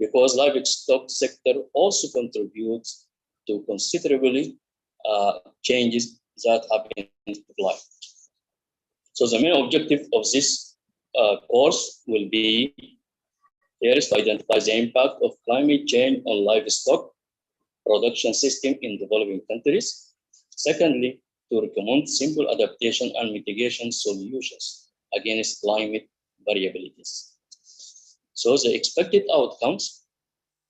because livestock sector also contributes to considerably changes that happen to climate. So the main objective of this course will be first to identify the impact of climate change on livestock production system in developing countries. Secondly, to recommend simple adaptation and mitigation solutions against climate variabilities. So the expected outcomes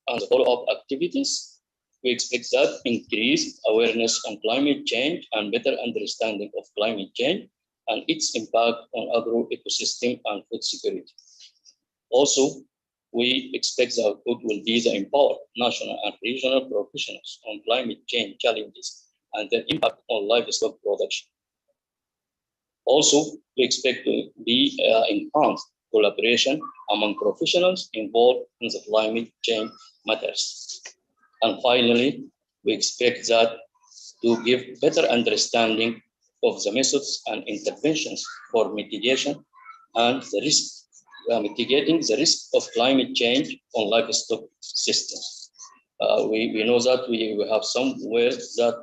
and the follow-up activities, we expect that increased awareness on climate change and better understanding of climate change and its impact on agro-ecosystem and food security. Also, we expect the output will be to empower national and regional professionals on climate change challenges and their impact on livestock production. Also, we expect to be enhanced collaboration among professionals involved in the climate change matters. And finally, we expect that to give better understanding of the methods and interventions for mitigation and the risk, mitigating the risk of climate change on livestock systems. We know that we have some words that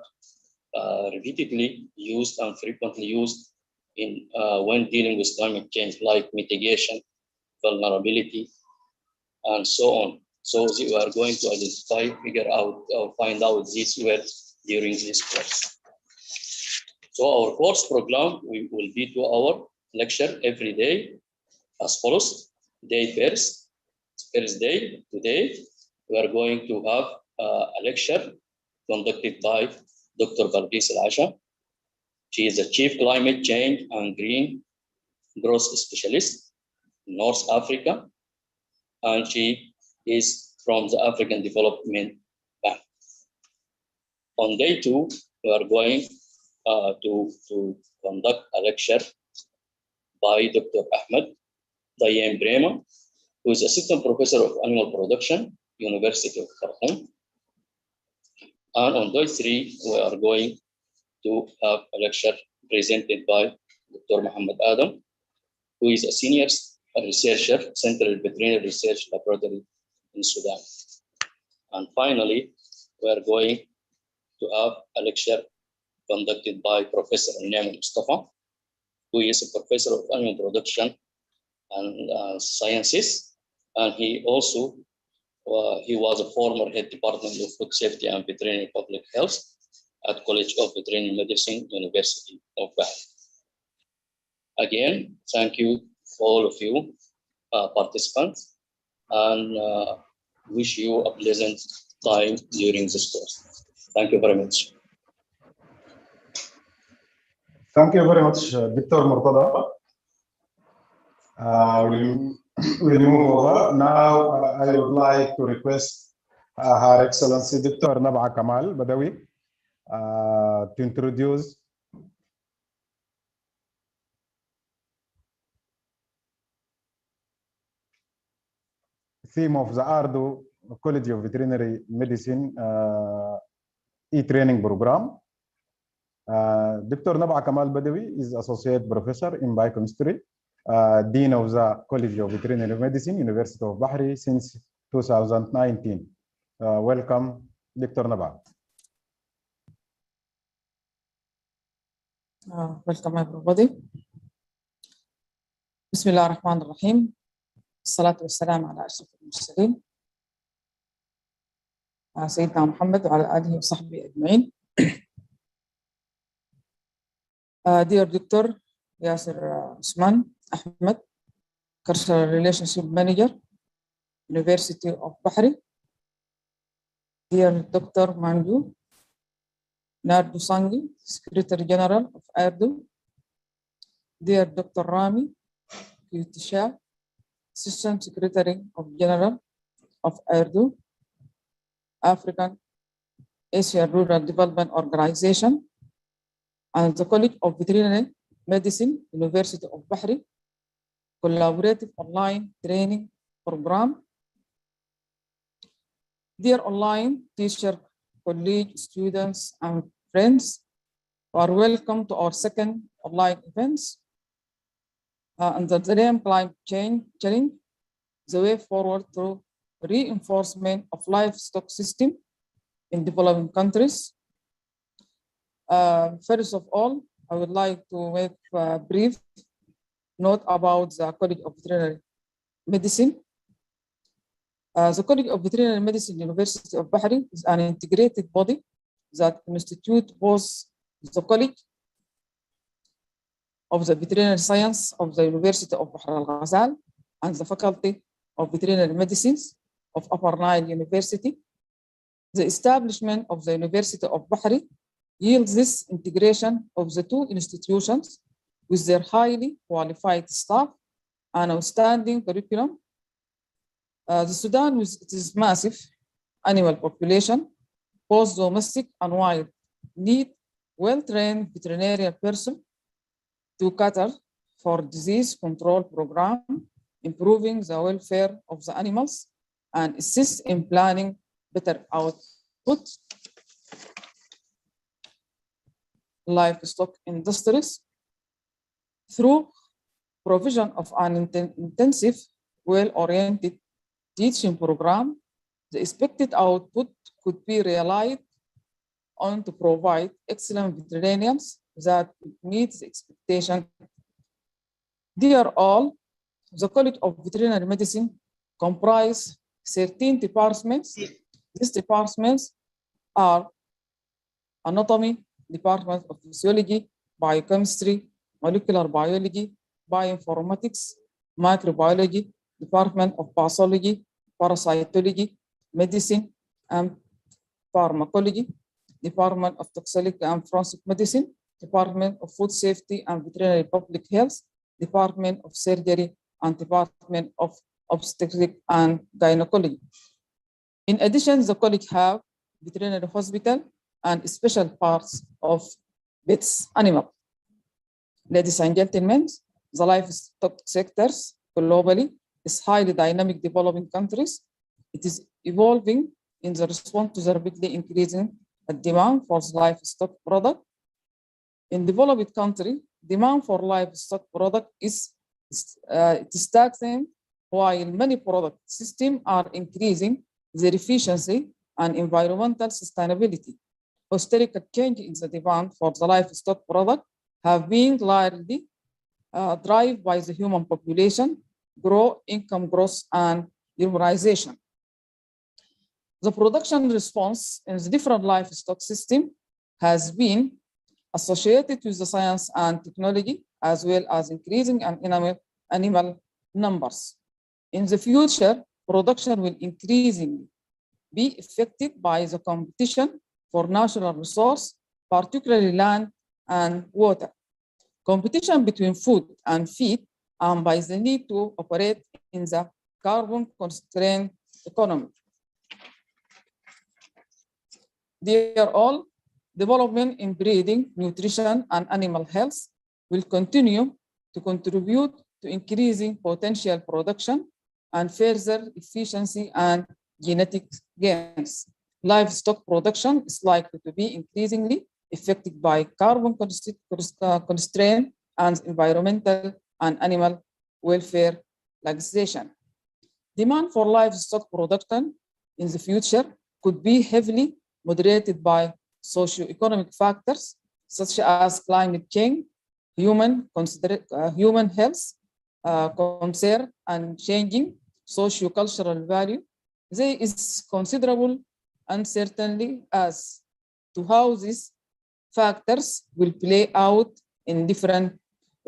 are repeatedly used and frequently used in when dealing with climate change, like mitigation, vulnerability, and so on. So we are going to identify, figure out, or find out these words during this course. So our course program will be 2 hour lecture every day as follows. Day first day, today, we are going to have a lecture conducted by Dr. Balqis Al-Asha. She is the Chief Climate Change and Green Growth Specialist in North Africa, and she is from the African Development Bank. On day 2, we are going to conduct a lecture by Dr. Ahmed Dayem Brema, who is Assistant Professor of Animal Production, University of Khartoum. And on day 3, we are going to have a lecture presented by Dr. Muhammad Adam, who is a senior researcher, Central Veterinary Research Laboratory in Sudan. And finally, we are going to have a lecture conducted by Professor Naim Mustafa, who is a professor of animal production and sciences, and he also he was a former head department of food safety and veterinary public health at College of Veterinary Medicine, University of Bahrain. Again, thank you for all of you participants, and wish you a pleasant time during this course. Thank you very much. Thank you very much, Dr. Murtada. We'll move over. Now, I would like to request Her Excellency Dr. Nabha Kamal Badawi to introduce the theme of the AARDO College of Veterinary Medicine e-training program. Dr. Nabha Kamal Badawi is Associate Professor in Biochemistry, Dean of the College of Veterinary Medicine, University of Bahrain since 2019. Welcome, Dr. Nabha. Welcome everybody. Bismillah ar-Rahman ar-Rahim. Salatu wassalam ala ashraf al-mursalin. Sayyidina Muhammad wa ala alihi wa sahbihi ajma'in. Dear Dr. Yasir Usman Ahmed, Cultural Relationship Manager, University of Bahrain. Dear Dr. Manju Nardu Sangi, Secretary General of AARDO. Dear Dr. Rami Kutisha, Assistant Secretary General of AARDO, African Asia Rural Development Organization, and the College of Veterinary Medicine, University of Bahrain, Collaborative Online Training Program. Dear online teacher, college students, and friends, you are welcome to our second online events under the name Climate Change Challenge, the way forward through reinforcement of livestock system in developing countries. First of all, I would like to make a brief note about the College of Veterinary Medicine. The College of Veterinary Medicine, University of Bahrain, is an integrated body that constitutes both the College of the Veterinary Science of the University of Bahr Al Ghazal and the Faculty of Veterinary Medicines of Upper Nile University. The establishment of the University of Bahrain yields this integration of the two institutions with their highly qualified staff and outstanding curriculum. The Sudan, with its massive animal population, both domestic and wild, need well-trained veterinarian personnel to cater for disease control program, improving the welfare of the animals, and assist in planning better output. Livestock industries through provision of an intensive, well-oriented teaching program, the expected output could be relied on to provide excellent veterinarians that meet the expectation. Dear all, the College of Veterinary Medicine comprise 13 departments. These departments are anatomy, Department of Physiology, Biochemistry, Molecular Biology, Bioinformatics, Microbiology, Department of Pathology, Parasitology, Medicine and Pharmacology, Department of Toxicology and Forensic Medicine, Department of Food Safety and Veterinary Public Health, Department of Surgery, and Department of Obstetrics and Gynecology. In addition, the college have veterinary hospital and special parts of pets animal. Ladies and gentlemen, the livestock sectors globally is highly dynamic developing countries. It is evolving in the response to the rapidly increasing demand for livestock product. In developed country, demand for livestock product is stagnant, while many product systems are increasing their efficiency and environmental sustainability. Historical change in the demand for the livestock product have been largely driven by the human population, income growth, and urbanization. The production response in the different livestock system has been associated with the science and technology, as well as increasing animal numbers. In the future, production will increasingly be affected by the competition for natural resource, particularly land and water. Competition between food and feed, and by the need to operate in the carbon-constrained economy. Dear all, development in breeding, nutrition, and animal health will continue to contribute to increasing potential production and further efficiency and genetic gains. Livestock production is likely to be increasingly affected by carbon constraint and environmental and animal welfare legislation. Demand for livestock production in the future could be heavily moderated by socio-economic factors such as climate change, human health concern, and changing socio-cultural value. There is considerable uncertainty as to how these factors will play out in different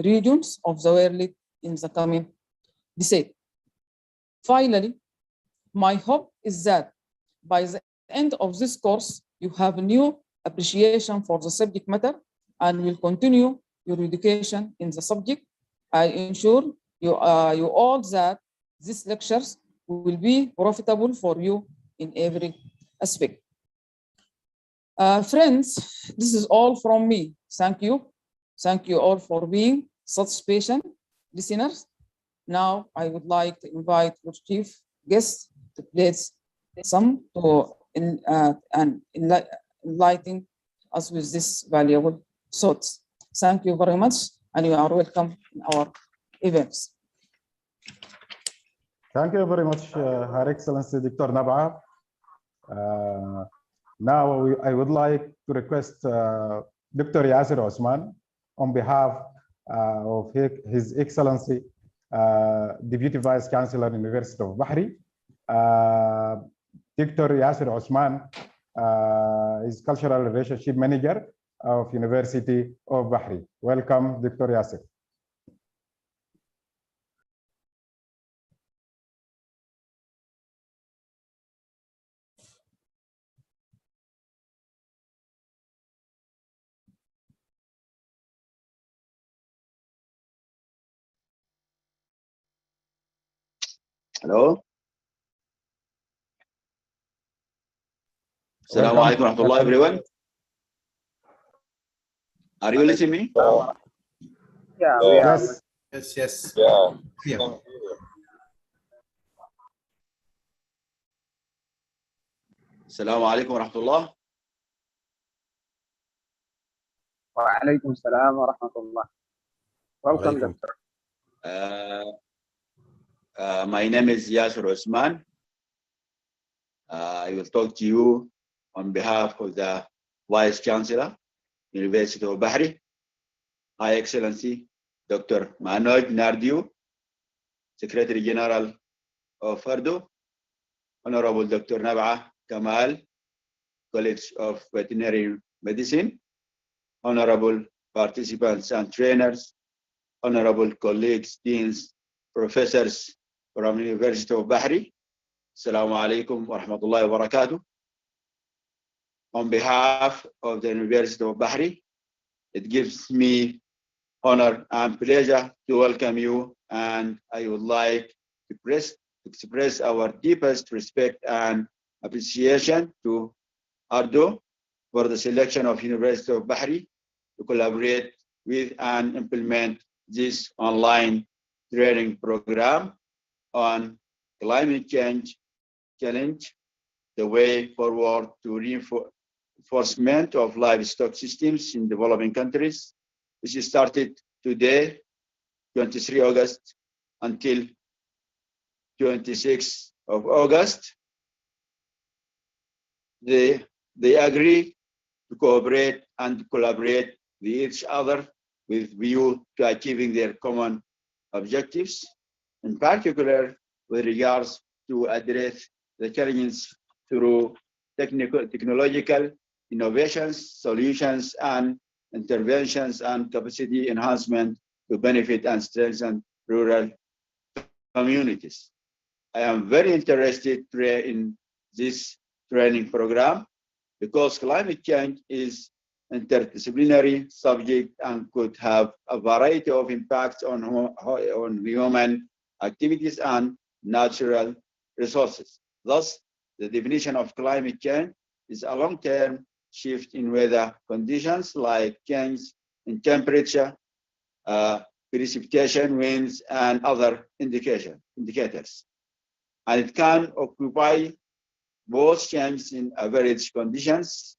regions of the world in the coming decade. Finally, my hope is that by the end of this course, you have a new appreciation for the subject matter and will continue your education in the subject. I ensure you all that these lectures will be profitable for you in every aspect. Friends, this is all from me. Thank you. Thank you all for being such patient listeners. Now, I would like to invite your chief guest to place some to enlighten us with this valuable thoughts. Thank you very much, and you are welcome in our events. Thank you very much, Her Excellency Dr. Nabha. Now I would like to request Dr. Yasser Osman on behalf of His Excellency Deputy Vice Chancellor, University of Bahri. Dr. Yasser Osman is Cultural Relationship Manager of University of Bahri. Welcome, Dr. Yasser. Hello. Assalamu alaikum warahmatullahi everyone. Are you listening me? Yeah, we are. Yes. Yes. Yeah. Assalamu alaikum warahmatullah. Wa alaikum salam wa rahmatullah. Welcome, Doctor. My name is Yasser Osman. I will talk to you on behalf of the Vice Chancellor, University of Bahri, High Excellency Dr. Manoj Nardiu, Secretary General of AARDO, Honorable Dr. Nabha Kamal, College of Veterinary Medicine, honorable participants and trainers, honorable colleagues, deans, professors from the University of Bahri. Assalamu alaikum wa rahmatullahi wa barakatuh. On behalf of the University of Bahri, it gives me honor and pleasure to welcome you, and I would like to express our deepest respect and appreciation to AARDO for the selection of University of Bahri to collaborate with and implement this online training program on climate change challenge, the way forward to reinforcement of livestock systems in developing countries, which started today, 23 August, until 26 of August. They agree to cooperate and collaborate with each other with view to achieving their common objectives, in particular with regards to address the challenges through technological innovations, solutions, and interventions and capacity enhancement to benefit and strengthen rural communities. I am very interested in this training program because climate change is interdisciplinary subject and could have a variety of impacts on human activities and natural resources. Thus, the definition of climate change is a long-term shift in weather conditions like change in temperature, precipitation, winds, and other indicators. And it can occupy both change in average conditions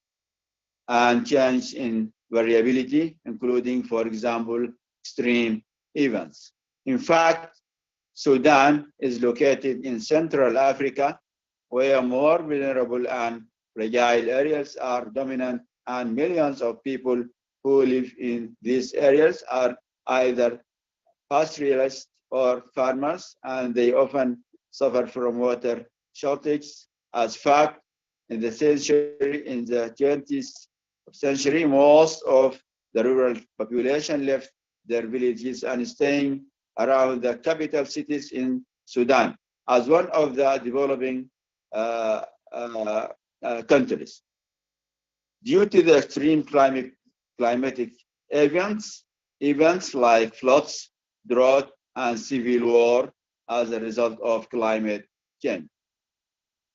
and change in variability, including, for example, extreme events. In fact, Sudan is located in Central Africa, where more vulnerable and fragile areas are dominant, and millions of people who live in these areas are either pastoralists or farmers, and they often suffer from water shortage. As fact, in the 20th century, most of the rural population left their villages and staying around the capital cities in Sudan as one of the developing countries. Due to the extreme climatic events like floods, drought, and civil war as a result of climate change.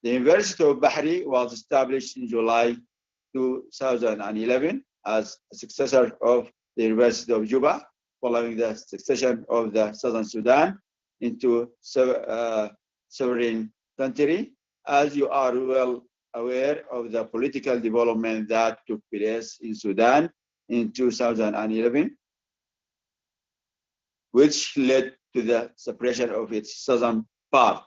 The University of Bahri was established in July 2011 as a successor of the University of Juba, following the succession of the Southern Sudan into sovereign country. As you are well aware of the political development that took place in Sudan in 2011, which led to the separation of its southern part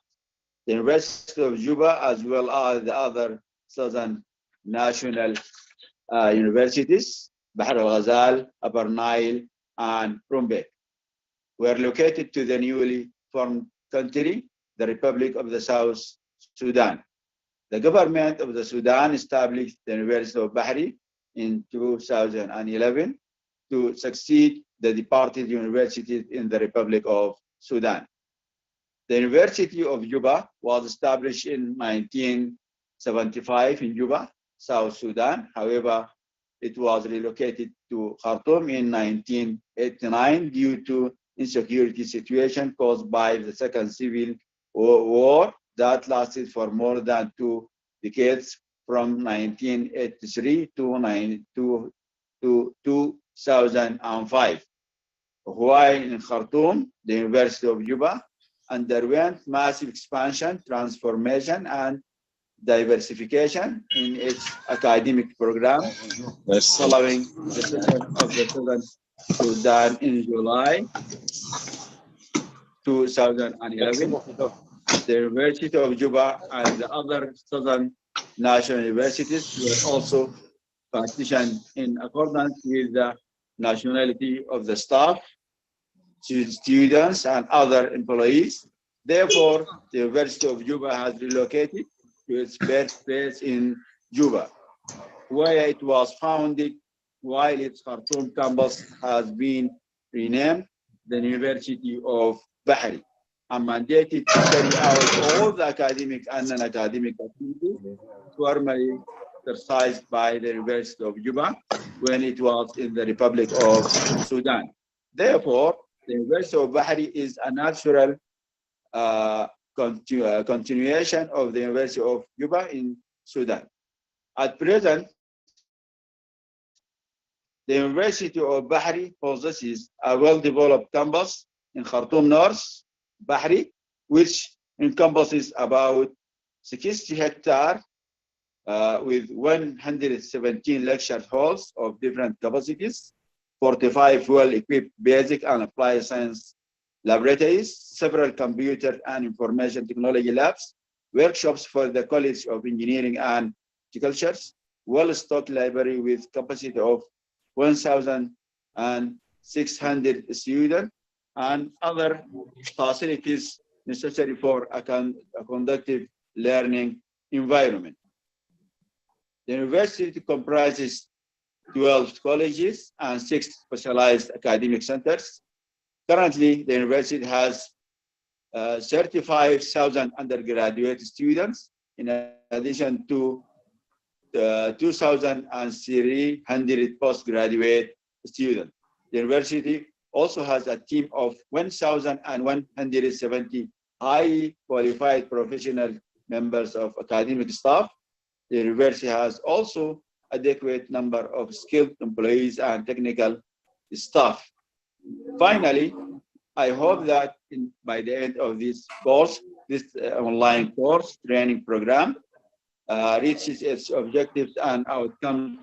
the University of Juba, as well as the other southern national universities, Bahr al-Ghazal, Upper Nile, and Rumbek, were located to the newly formed country, the Republic of the South Sudan. The government of the Sudan established the University of Bahri in 2011 to succeed the departed universities in the Republic of Sudan. The University of Juba was established in 1975 in Juba, South Sudan. However, it was relocated to Khartoum in 1989 due to insecurity situation caused by the Second Civil War that lasted for more than 2 decades, from 1983 to 2005. While in Khartoum, the University of Juba underwent massive expansion, transformation, and diversification in its academic program following the secession of the Southern Sudan in July 2011. The University of Juba and the other southern national universities were also partitioned in accordance with the nationality of the staff, students, and other employees. Therefore, the University of Juba has relocated to its birthplace in Juba, where it was founded, while its Khartoum campus has been renamed the University of Bahri, and mandated to carry out all the academic and non-academic activities formerly exercised by the University of Juba when it was in the Republic of Sudan. Therefore, the University of Bahri is a natural continuation of the University of Juba in Sudan. At present, the University of Bahri possesses a well-developed campus in Khartoum North, Bahri, which encompasses about 60 hectares with 117 lecture halls of different capacities, 45 well-equipped basic and applied science laboratories, several computer and information technology labs, workshops for the College of Engineering and Horticulture, well-stocked library with capacity of 1,600 students, and other facilities necessary for a conducive learning environment. The university comprises 12 colleges and 6 specialized academic centers. Currently, the university has 35,000 undergraduate students, in addition to 2,300 postgraduate students. The university also has a team of 1,170 highly qualified professional members of academic staff. The university has also adequate number of skilled employees and technical staff. Finally, I hope that by the end of this course, this online course training program reaches its objectives and outcomes,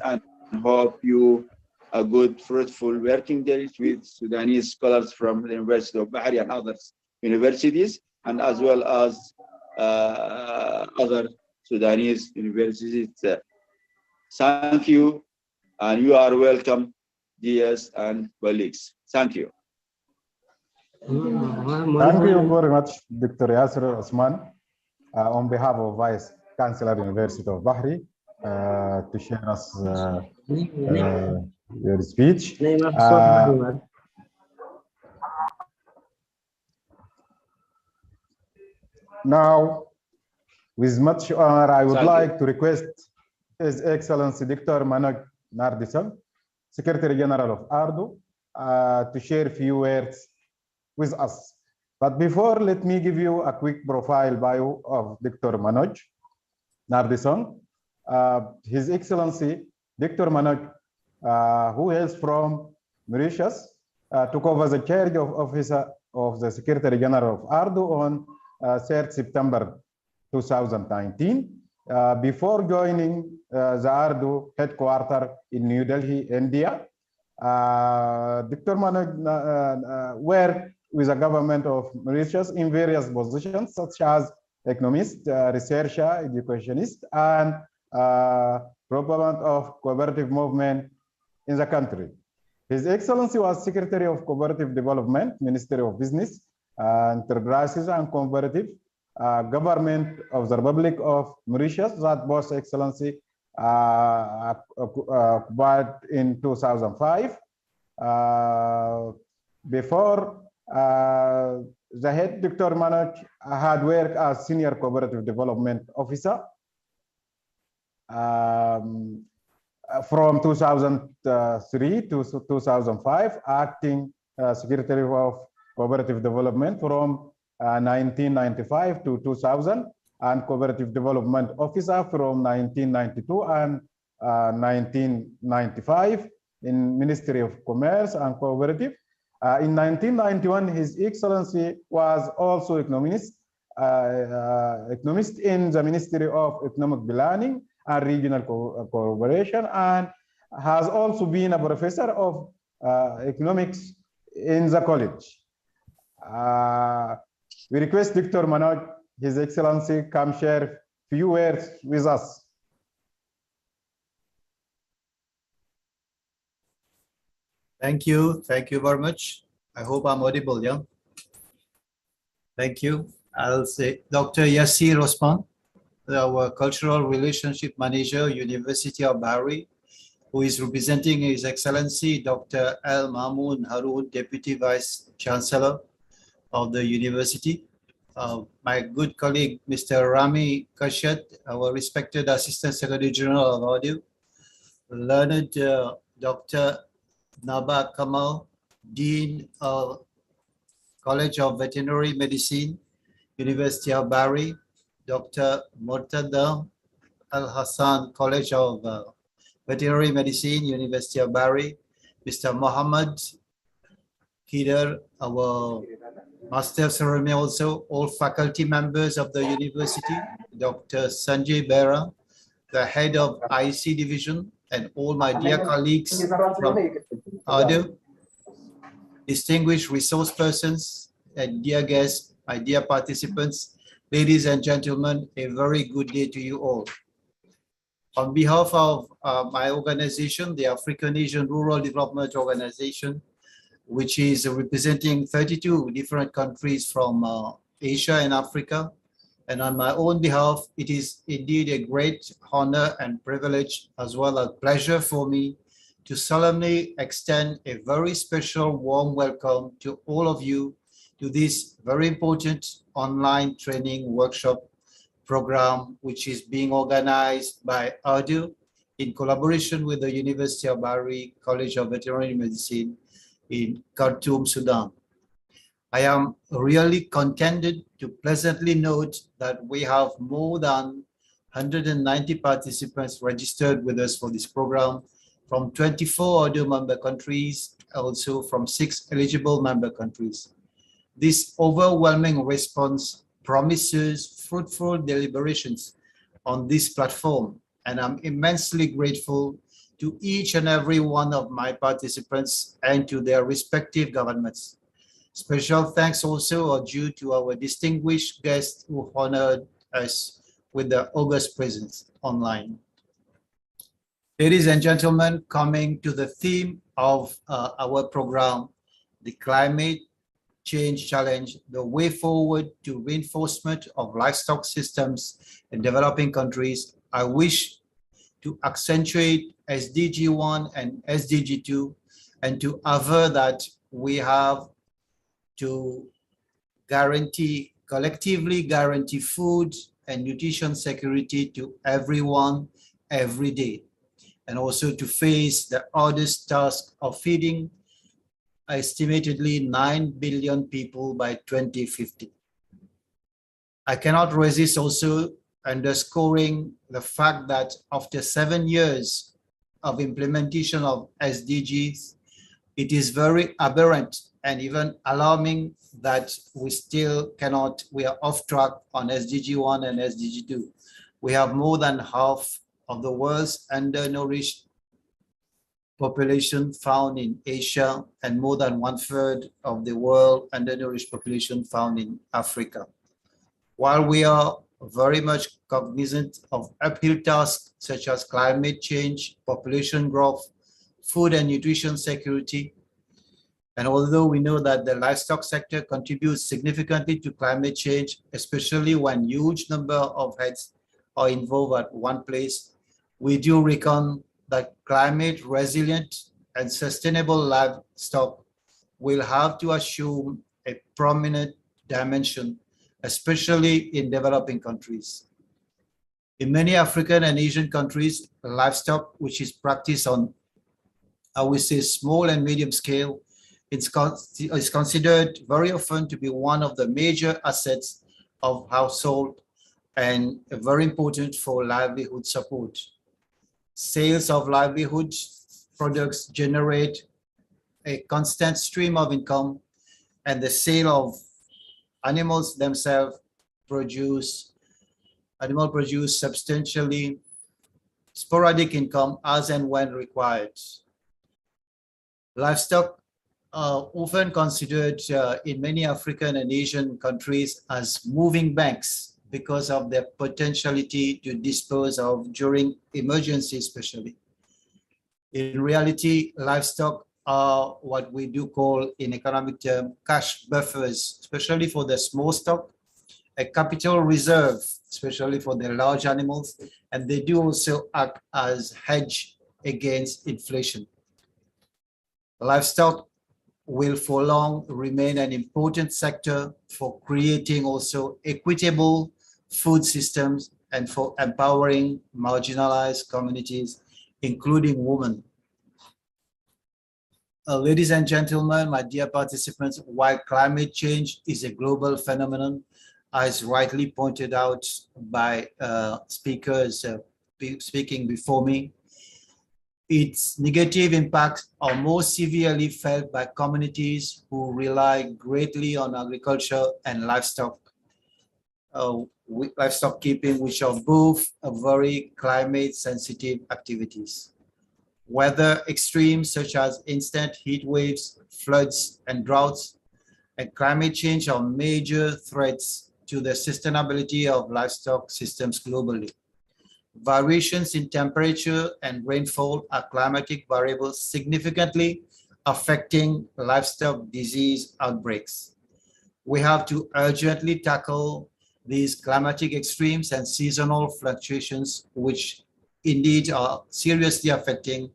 and hope you a good, fruitful working days with Sudanese scholars from the University of Bahri and other universities, and as well as other Sudanese universities. Thank you, and you are welcome, dears and colleagues. Thank you. Thank you very much, Dr. Yasser Osman, on behalf of Vice Chancellor University of Bahri, to share us your speech. Now, with much honor, I would like to request His Excellency Dr. Manoj Nardisam, Secretary General of AARDO, to share a few words with us. But before, let me give you a quick profile bio of Dr. Manoj Nardisam. His Excellency Dr. Manoj, who hails from Mauritius, took over the charge of Officer of the Secretary General of AARDO on 3rd September 2019. Before joining the AARDO headquarters in New Delhi, India, Dr. Manoj worked with the government of Mauritius in various positions, such as economist, researcher, educationist, and proponent of cooperative movement in the country. His Excellency was Secretary of Cooperative Development, Ministry of Business, Enterprises and Cooperative Government of the Republic of Mauritius, that Boss Excellency acquired in 2005. Before the head, Dr. Manoj had worked as Senior Cooperative Development Officer from 2003 to 2005, acting Secretary of Cooperative Development from 1995 to 2000, and Cooperative Development Officer from 1992 and 1995 in Ministry of Commerce and Cooperative. In 1991, His Excellency was also economist in the Ministry of Economic Planning and Regional Cooperation, and has also been a professor of economics in the college. We request Dr. Manoj, His Excellency, come share few words with us. Thank you very much. I hope I'm audible, yeah? Thank you. I'll say Dr. Yassir Osman, our Cultural Relationship Manager, University of Bahrain, who is representing His Excellency Dr. Al Mamoun Haroun, Deputy Vice Chancellor of the University. My good colleague, Mr. Rami Kashat, our respected Assistant Secretary General of AARDO, learned Dr. Naba Kamal, Dean of College of Veterinary Medicine, University of Bahrain, Dr. Murtada Al Hassan, College of Veterinary Medicine, University of Bahrain, Mr. Mohammed Hidar, our Master of Ceremony, also all faculty members of the university, Dr. Sanjay Bera, the head of IC division, and all my dear colleagues from AARDO, distinguished resource persons, and dear guests, my dear participants, ladies and gentlemen, a very good day to you all. On behalf of my organization, the African Asian Rural Development Organization, which is representing 32 different countries from Asia and Africa, and on my own behalf, it is indeed a great honor and privilege, as well as pleasure for me, to solemnly extend a very special warm welcome to all of you to this very important online training workshop program, which is being organized by AARDO in collaboration with the University of Bahrain College of Veterinary Medicine in Khartoum, Sudan. I am really contented to pleasantly note that we have more than 190 participants registered with us for this program from 24 AARDO member countries, also from 6 eligible member countries. This overwhelming response promises fruitful deliberations on this platform, and I'm immensely grateful to each and every one of my participants and to their respective governments. Special thanks also are due to our distinguished guests who honored us with their august presence online. Ladies and gentlemen, coming to the theme of our program, the climate change challenge, the way forward to reinforcement of livestock systems in developing countries, I wish to accentuate SDG 1 and SDG 2, and to aver that we have to collectively guarantee food and nutrition security to everyone every day, and also to face the hardest task of feeding estimatedly 9 billion people by 2050. I cannot resist also underscoring the fact that after 7 years of implementation of SDGs, it is very aberrant and even alarming that we still cannot, we are off track on SDG 1 and SDG 2. We have more than half of the world's undernourished population found in Asia and more than 1/3 of the world undernourished population found in Africa. While we are very much cognizant of uphill tasks such as climate change, population growth, food and nutrition security, and although we know that the livestock sector contributes significantly to climate change, especially when huge number of heads are involved at one place, we do reckon that climate resilient and sustainable livestock will have to assume a prominent dimension, especially in developing countries. In many African and Asian countries, livestock, which is practiced on, I would say, small and medium scale, is considered very often to be one of the major assets of household and very important for livelihood support. Sales of livelihood products generate a constant stream of income, and the sale of animals themselves produce substantially sporadic income as and when required. Livestock are often considered in many African and Asian countries as moving banks because of their potentiality to dispose of during emergency, especially. In reality, livestock are what we do call in economic term cash buffers, especially for the small stock, a capital reserve, especially for the large animals, and they do also act as hedge against inflation. Livestock will for long remain an important sector for creating also equitable food systems and for empowering marginalized communities, including women. Ladies and gentlemen, my dear participants, while climate change is a global phenomenon, as rightly pointed out by speakers speaking before me, its negative impacts are most severely felt by communities who rely greatly on agriculture and livestock keeping, which are both very climate sensitive activities. Weather extremes such as instant heat waves, floods, and droughts, and climate change are major threats to the sustainability of livestock systems globally. Variations in temperature and rainfall are climatic variables significantly affecting livestock disease outbreaks. We have to urgently tackle these climatic extremes and seasonal fluctuations, which indeed are seriously affecting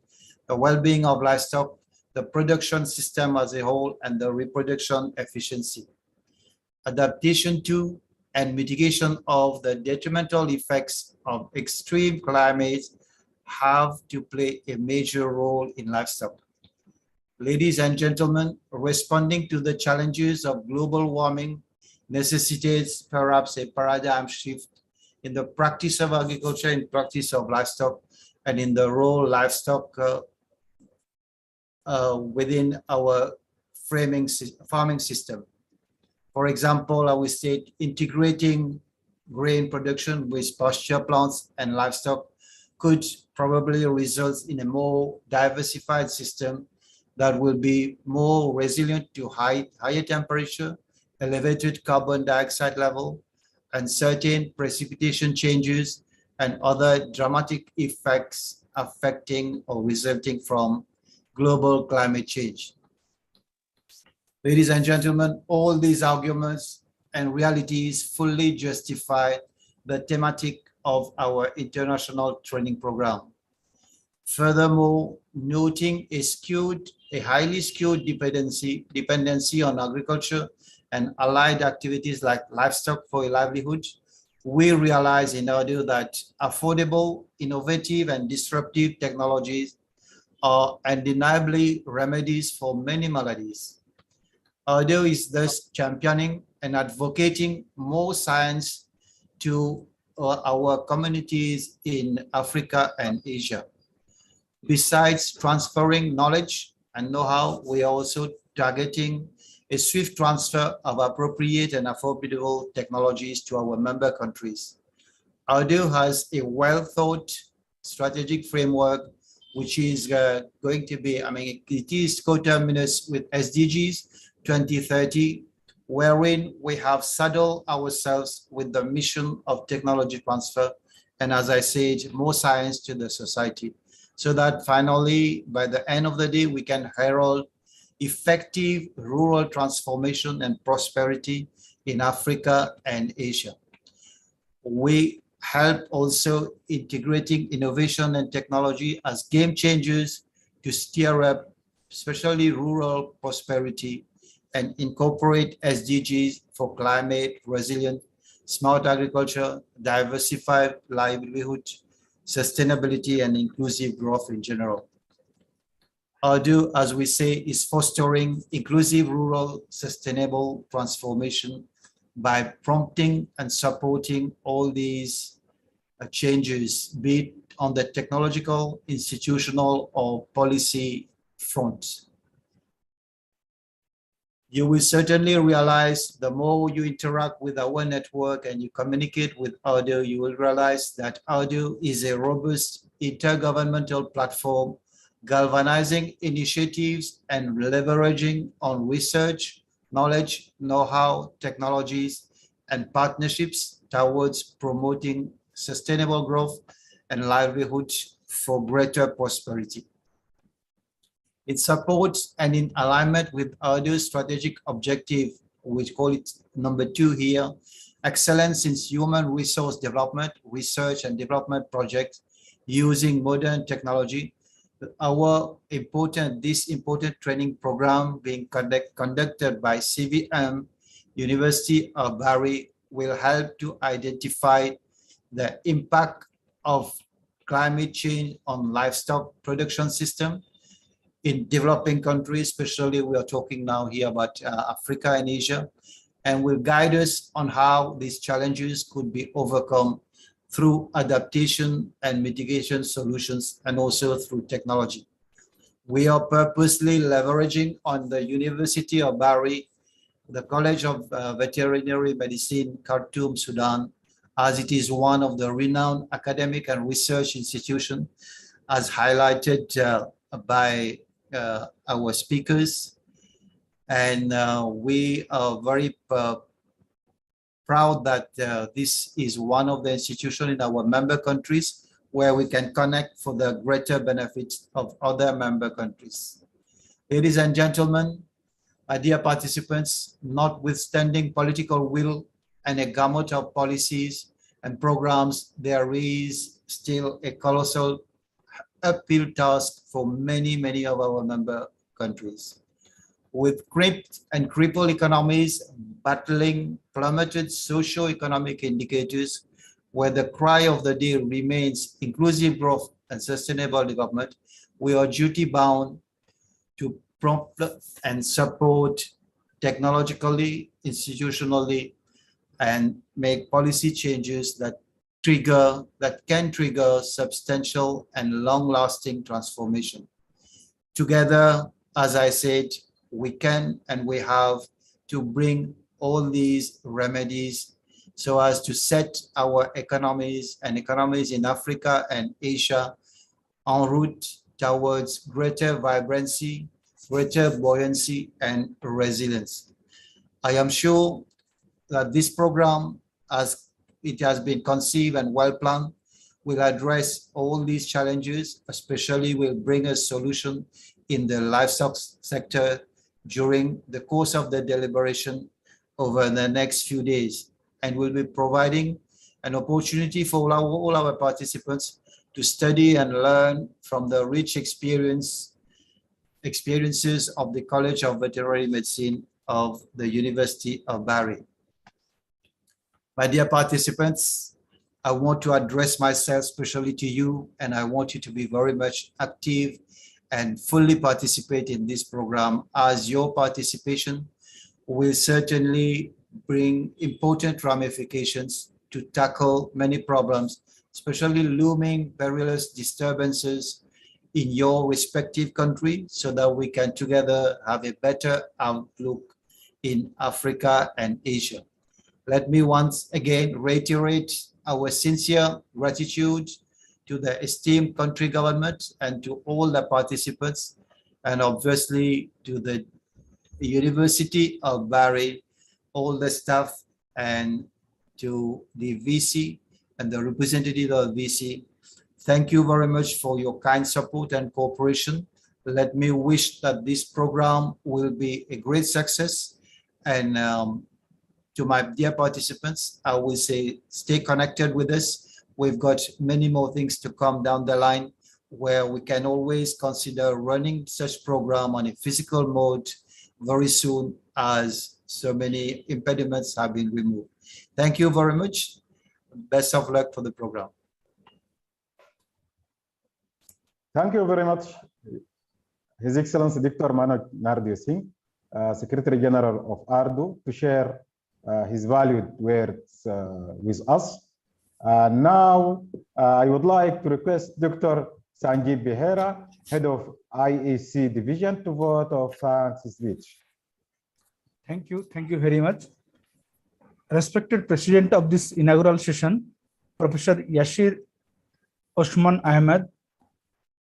the well-being of livestock, the production system as a whole, and the reproduction efficiency. Adaptation to and mitigation of the detrimental effects of extreme climate have to play a major role in livestock. Ladies and gentlemen, responding to the challenges of global warming necessitates perhaps a paradigm shift in the practice of agriculture, in practice of livestock, and in the role livestock within our farming system. For example, I would state integrating grain production with pasture plants and livestock could probably result in a more diversified system that will be more resilient to higher temperature, elevated carbon dioxide level, and certain precipitation changes and other dramatic effects affecting or resulting from global climate change. Ladies and gentlemen, all these arguments and realities fully justify the thematic of our international training program. Furthermore, noting a highly skewed dependency on agriculture and allied activities like livestock for a livelihood, we realize in AARDO that affordable, innovative, and disruptive technologies are undeniably remedies for many maladies. AARDO is thus championing and advocating more science to our communities in Africa and Asia. Besides transferring knowledge and know-how, we are also targeting a swift transfer of appropriate and affordable technologies to our member countries. AARDO has a well-thought strategic framework, which is going to be, it is coterminous with SDGs 2030 wherein we have saddled ourselves with the mission of technology transfer, and as I said, more science to the society, so that finally, by the end of the day, we can herald effective rural transformation and prosperity in Africa and Asia. We help also integrating innovation and technology as game changers to steer up, especially rural prosperity, and incorporate SDGs for climate resilient, smart agriculture, diversified livelihood, sustainability, and inclusive growth in general. AARDO, as we say, is fostering inclusive rural sustainable transformation by prompting and supporting all these changes, be it on the technological, institutional, or policy front. You will certainly realize the more you interact with our network and you communicate with AARDO, you will realize that AARDO is a robust intergovernmental platform galvanizing initiatives and leveraging on research, knowledge, know-how, technologies, and partnerships towards promoting sustainable growth and livelihood for greater prosperity. It supports and in alignment with AARDO's strategic objective, we call it number 2 here, excellence in human resource development, research and development projects using modern technology. This important training program being conducted by CVM, University of Bari, will help to identify the impact of climate change on livestock production system in developing countries, especially we are talking now here about Africa and Asia, and will guide us on how these challenges could be overcome through adaptation and mitigation solutions, and also through technology. We are purposely leveraging on the University of Bari, the College of Veterinary Medicine, Khartoum, Sudan, as it is one of the renowned academic and research institutions, as highlighted by our speakers. And we are very proud that this is one of the institutions in our member countries where we can connect for the greater benefits of other member countries. Ladies and gentlemen, my dear participants, notwithstanding political will and a gamut of policies and programs, there is still a colossal uphill task for many of our member countries. With crimped and crippled economies battling plummeted socio-economic indicators, where the cry of the day remains inclusive growth and sustainable development, we are duty-bound to prompt and support technologically, institutionally, and make policy changes that can trigger substantial and long-lasting transformation. Together, as I said, we can and we have to bring all these remedies so as to set our economies and economies in Africa and Asia en route towards greater vibrancy, greater buoyancy, and resilience. I am sure that this program, as it has been conceived and well planned, will address all these challenges, especially will bring a solution in the livestock sector during the course of the deliberation over the next few days, and will be providing an opportunity for all our participants to study and learn from the rich experiences of the College of Veterinary Medicine of the University of Bari. My dear participants, I want to address myself especially to you, and I want you to be very much active and fully participate in this program, as your participation will certainly bring important ramifications to tackle many problems, especially looming perilous disturbances in your respective country, so that we can together have a better outlook in Africa and Asia. Let me once again reiterate our sincere gratitude to the esteemed country government and to all the participants, and obviously to the University of Bari all the staff and to the VC and the representative of VC. Thank you very much for your kind support and cooperation. Let me wish that this program will be a great success. And to my dear participants, I will say stay connected with us. We've got many more things to come down the line where we can always consider running such program on a physical mode very soon as so many impediments have been removed. Thank you very much. Best of luck for the program. Thank you very much, His Excellency Dr. Manoj Nardio Singh, Secretary General of AARDO, to share his valued words with us. Now, I would like to request Dr. Sanjeev Behera, Head of IEC Division, to vote of thanks speech. Thank you very much. Respected President of this inaugural session, Professor Yasir Osman Ahmed,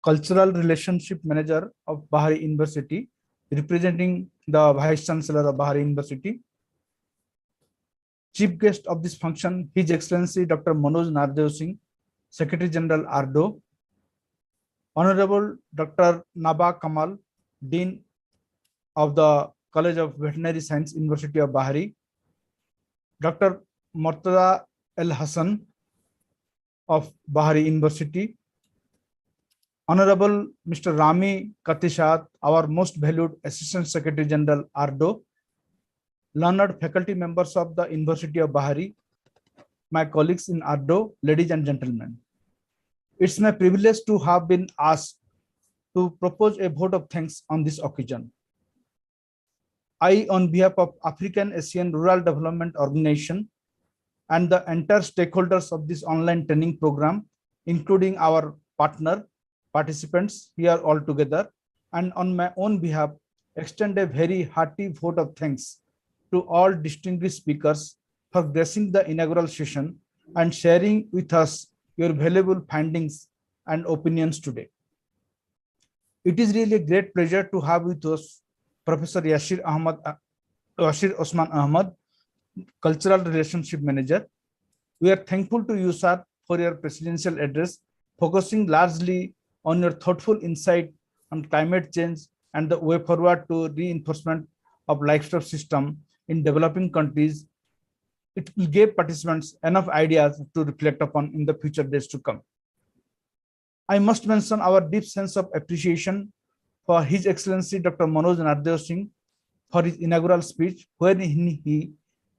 Cultural Relationship Manager of Bahari University, representing the Vice Chancellor of Bahari University. Chief guest of this function, His Excellency Dr. Manoj Nardio Singh, Secretary General AARDO. Honorable Dr. Naba Kamal, Dean of the College of Veterinary Science, University of Bahari. Dr. Murtada El Hassan of Bahari University. Honorable Mr. Rami Katishat, our most valued Assistant Secretary General AARDO. Learned faculty members of the University of Bahari, my colleagues in AARDO, ladies and gentlemen. It's my privilege to have been asked to propose a vote of thanks on this occasion. I, on behalf of African Asian Rural Development Organization and the entire stakeholders of this online training program, including our participants here all together, and on my own behalf, extend a very hearty vote of thanks to all distinguished speakers for gracing the inaugural session and sharing with us your valuable findings and opinions today. It is really a great pleasure to have with us Professor Yasir Osman Ahmed, Cultural Relationship Manager. We are thankful to you, sir, for your presidential address, focusing largely on your thoughtful insight on climate change and the way forward to reinforcement of livestock system in developing countries. It will give participants enough ideas to reflect upon in the future days to come. I must mention our deep sense of appreciation for His Excellency Dr. Manoj Nardio Singh for his inaugural speech, wherein he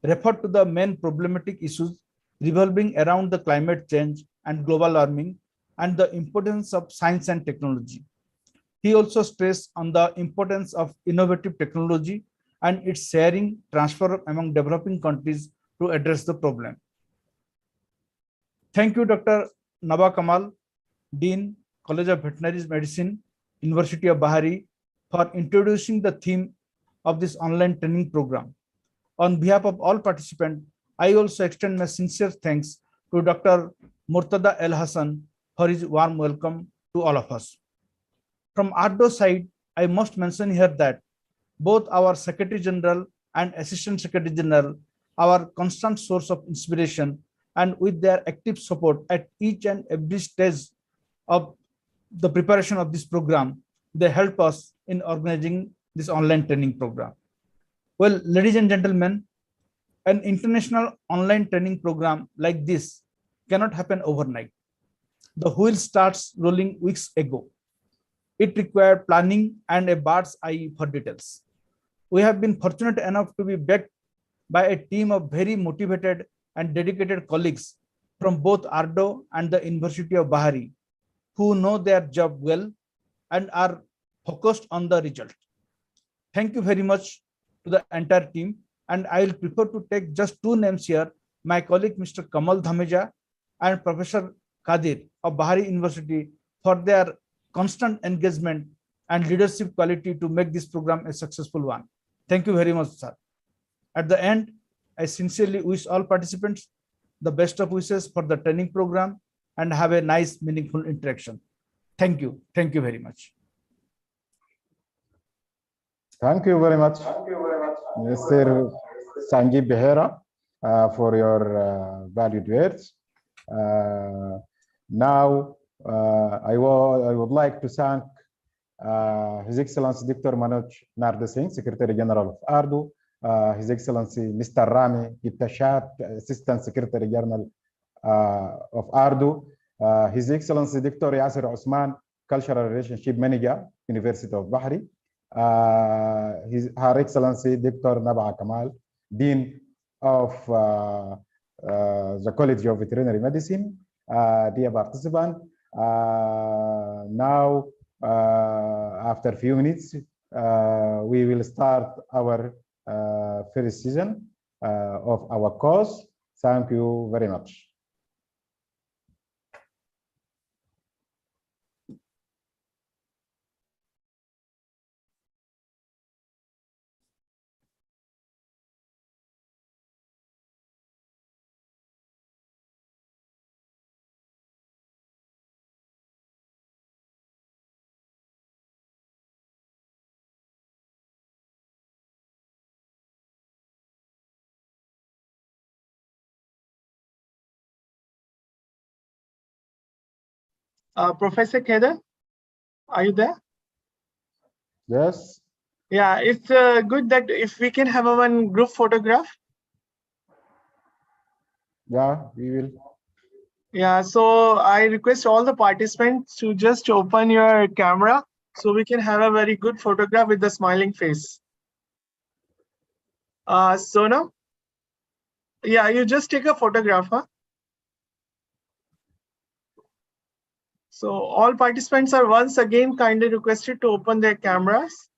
referred to the main problematic issues revolving around the climate change and global warming and the importance of science and technology. He also stressed on the importance of innovative technology and its sharing transfer among developing countries to address the problem. Thank you, Dr. Naba Kamal, Dean, College of Veterinary Medicine, University of Bahari, for introducing the theme of this online training program. On behalf of all participants, I also extend my sincere thanks to Dr. Murtada El Hassan for his warm welcome to all of us. From AARDO side, I must mention here that both our Secretary General and Assistant Secretary General, our constant source of inspiration, and with their active support at each and every stage of the preparation of this program, they help us in organizing this online training program. Well, ladies and gentlemen, an international online training program like this cannot happen overnight. The wheel starts rolling weeks ago. It required planning and a bird's eye for details. We have been fortunate enough to be backed by a team of very motivated and dedicated colleagues from both AARDO and the University of Bahari, who know their job well and are focused on the result. Thank you very much to the entire team, and I will prefer to take just two names here, my colleague Mr. Kamal Dhameja and Professor Kadir of Bahari University, for their constant engagement and leadership quality to make this program a successful one. Thank you very much, sir. At the end, I sincerely wish all participants the best of wishes for the training program and have a nice, meaningful interaction. Thank you. Thank you very much. Thank you very much, Mr. Sanjeev Behera for your valued words. Now, I would like to thank His Excellency Dr. Manoj Narde Singh, Secretary General of AARDO, His Excellency Mr. Rami Ittashat, Assistant Secretary General of AARDO, His Excellency Dr. Yasser Osman, Cultural Relationship Manager, University of Bahri, Her Excellency Dr. Nabaa Kamal, Dean of the College of Veterinary Medicine, dear participants. Now, after a few minutes, we will start our first season of our course. Thank you very much. Professor Kheder, are you there? Yes. Yeah, it's good that if we can have one group photograph. Yeah, we will. Yeah, so I request all the participants to just open your camera so we can have a very good photograph with the smiling face. Sona? Yeah, you just take a photograph, huh? So all participants are once again kindly requested to open their cameras.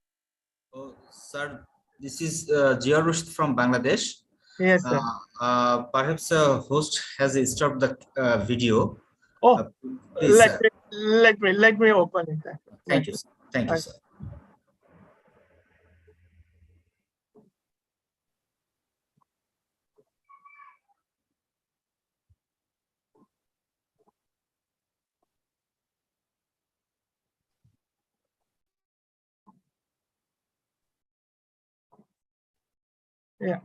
Oh, sir, this is Jia Rushd from Bangladesh. Yes, sir. Perhaps host has stopped the video. Oh, please, let me open it. Thank you, sir. Thank you, sir. Yeah.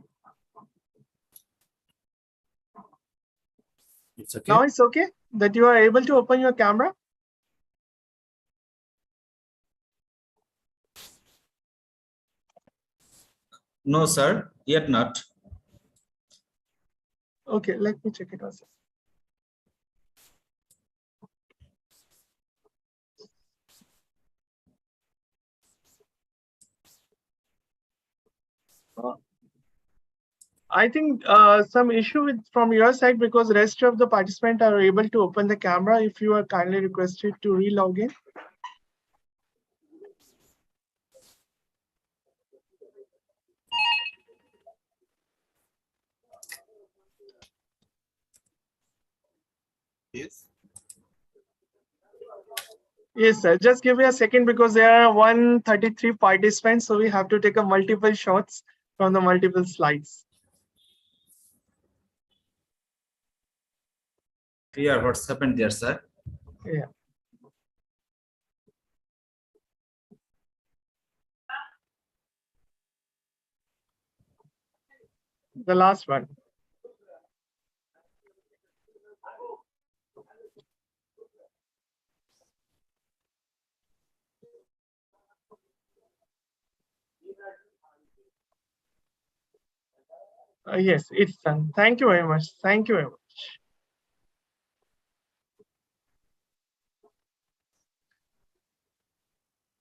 It's okay. Now it's okay that you are able to open your camera. No, sir, yet not. Okay, let me check it also. I think some issue from your side because the rest of the participants are able to open the camera. If you are kindly requested to re-log in. Yes. Yes, sir. Just give me a second because there are 133 participants, so we have to take a multiple shots from the multiple slides. Clear what's happened there, sir. Yeah. The last one. Yes, it's done. Thank you very much. Thank you very much.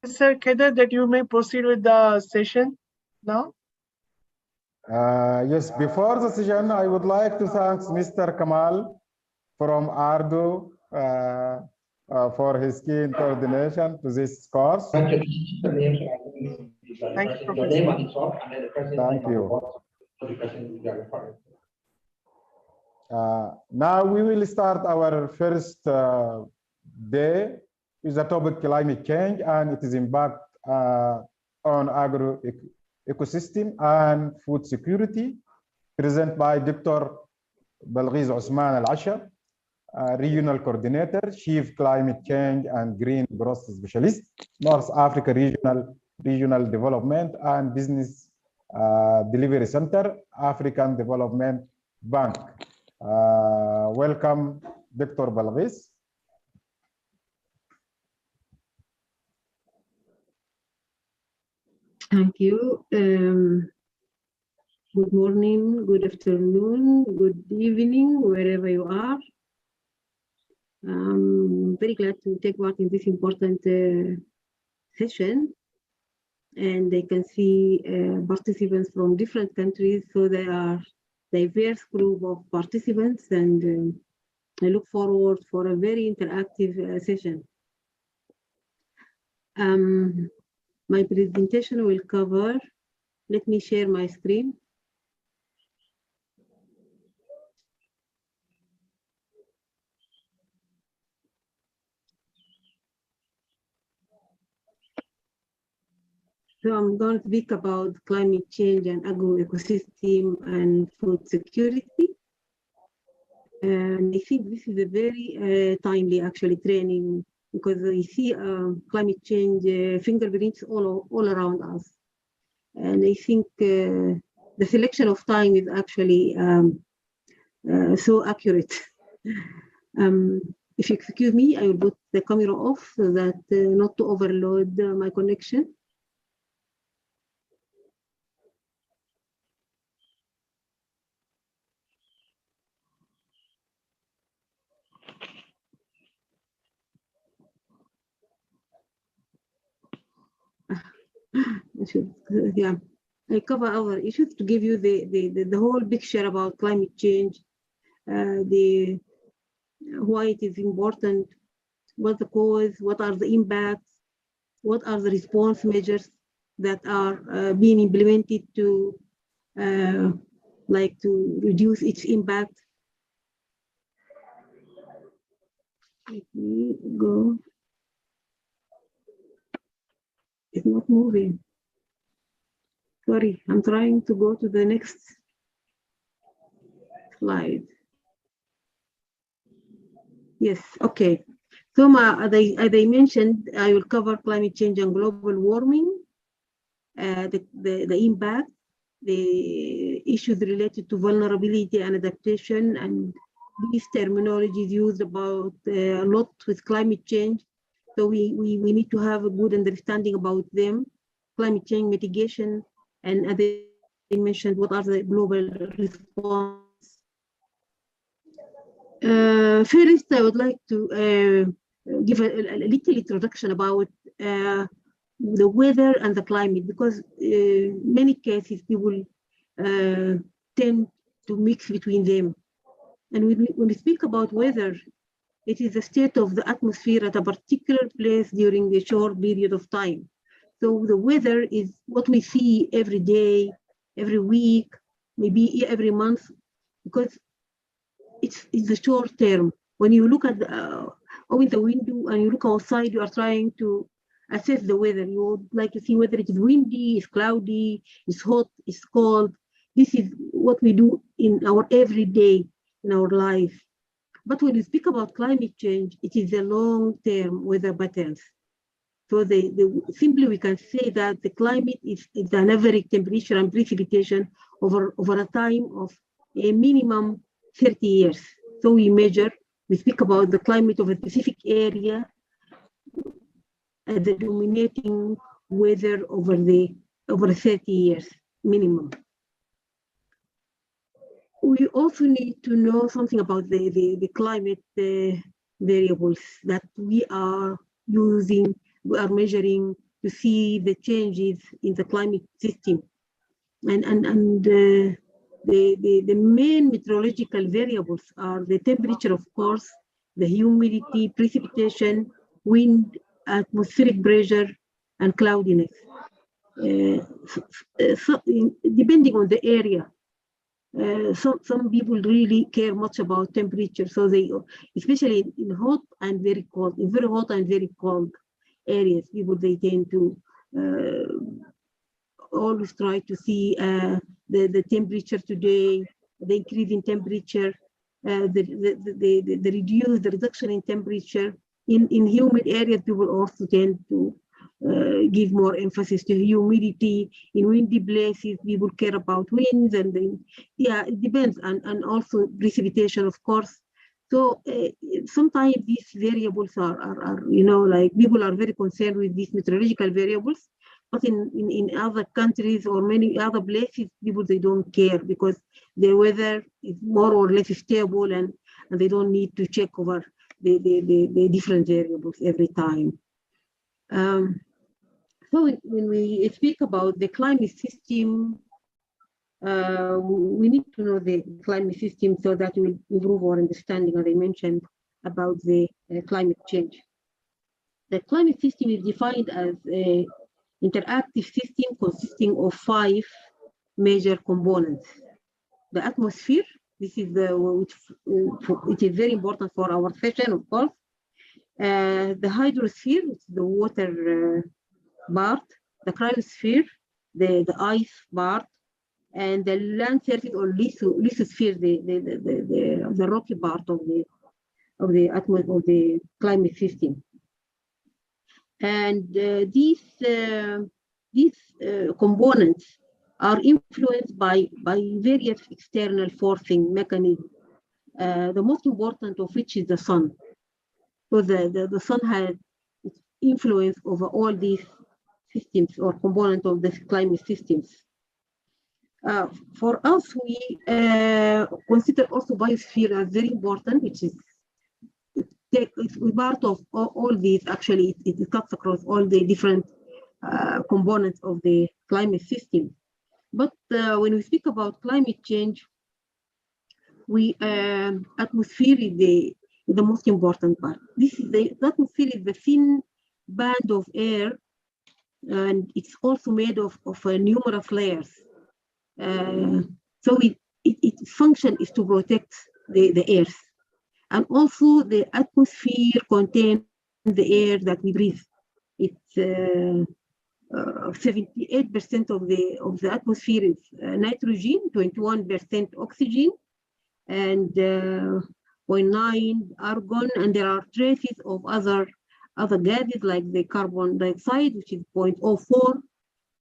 Sir Kheder, that you may proceed with the session now. Yes, before the session, I would like to thank Mr. Kamal from AARDO for his keen coordination to this course. Thank you, Professor. Thank you. Now we will start our first day with the topic climate change and its impact on agro ecosystem and food security, presented by Dr. Balghiz Osman Al-Ashar, Regional Coordinator, Chief Climate Change and Green Growth Specialist, North Africa Regional Development and Business Delivery Center, African Development Bank. Welcome, Dr. Balghis. Thank you. Good morning, good afternoon, good evening, wherever you are. I'm very glad to take part in this important session. And I can see participants from different countries, so there are diverse group of participants, and I look forward for a very interactive session. My presentation will cover, let me share my screen. So I'm going to speak about climate change and agro-ecosystem and food security. And I think this is a very timely actually training, because we see climate change fingerprints all around us. And I think the selection of time is actually so accurate. If you excuse me, I will put the camera off so that not to overload my connection. Yeah, I cover our issues to give you the whole picture about climate change, why it is important, what the cause, what are the impacts, what are the response measures that are being implemented to to reduce its impact. Let me go. It's not moving. Sorry, I'm trying to go to the next slide. Yes, okay. So as I mentioned, I will cover climate change and global warming, the impact, the issues related to vulnerability and adaptation, and these terminologies used about a lot with climate change. So we need to have a good understanding about them, climate change mitigation, and as I mentioned, what are the global response. First, I would like to give a little introduction about the weather and the climate, because many cases people tend to mix between them. And when we speak about weather, it is the state of the atmosphere at a particular place during a short period of time. So the weather is what we see every day, every week, maybe every month, because it's a short term. When you look at open the window and you look outside, you are trying to assess the weather. You would like to see whether it is windy, it's cloudy, it's hot, it's cold. This is what we do in our everyday, in our life. But when we speak about climate change, it is a long-term weather patterns. So simply we can say that the climate is an average temperature and precipitation over a time of a minimum 30 years. So we speak about the climate of a specific area as the dominating weather over 30 years minimum. We also need to know something about the climate variables that we are using, we are measuring to see the changes in the climate system. And the main meteorological variables are the temperature, of course, the humidity, precipitation, wind, atmospheric pressure, and cloudiness. Depending on the area, some people really care much about temperature, so they, especially in hot and very cold, in very hot and very cold areas, they tend to always try to see the temperature today, the increase in temperature, the reduction in temperature. In humid areas, people also tend to give more emphasis to humidity. In windy places, people care about winds, and then, yeah, it depends, and also precipitation, of course. So sometimes these variables are, you know, like people are very concerned with these meteorological variables, but in other countries or many other places, people, they don't care because their weather is more or less stable, and they don't need to check over the different variables every time. So when we speak about the climate system, we need to know the climate system so that we improve our understanding, as I mentioned, about the climate change. The climate system is defined as an interactive system consisting of 5 major components. The atmosphere, this is which is very important for our session, of course. The hydrosphere, which is the water part, the cryosphere, the ice part, and the land surface or lithosphere, the rocky part of the atmosphere of the climate system. And these components are influenced by various external forcing mechanisms. The most important of which is the sun. So the sun has influence over all these systems or components of the climate systems. For us, we consider also biosphere as very important, which is part of all these. Actually, it cuts across all the different components of the climate system. But when we speak about climate change, atmosphere is the most important part. The atmosphere is the thin band of air, and it's also made of numerous layers. So its function is to protect the earth. And also the atmosphere contains the air that we breathe. It's 78% of the atmosphere is nitrogen, 21% oxygen, and 0.9 argon, and there are traces of other gases like the carbon dioxide, which is 0.04.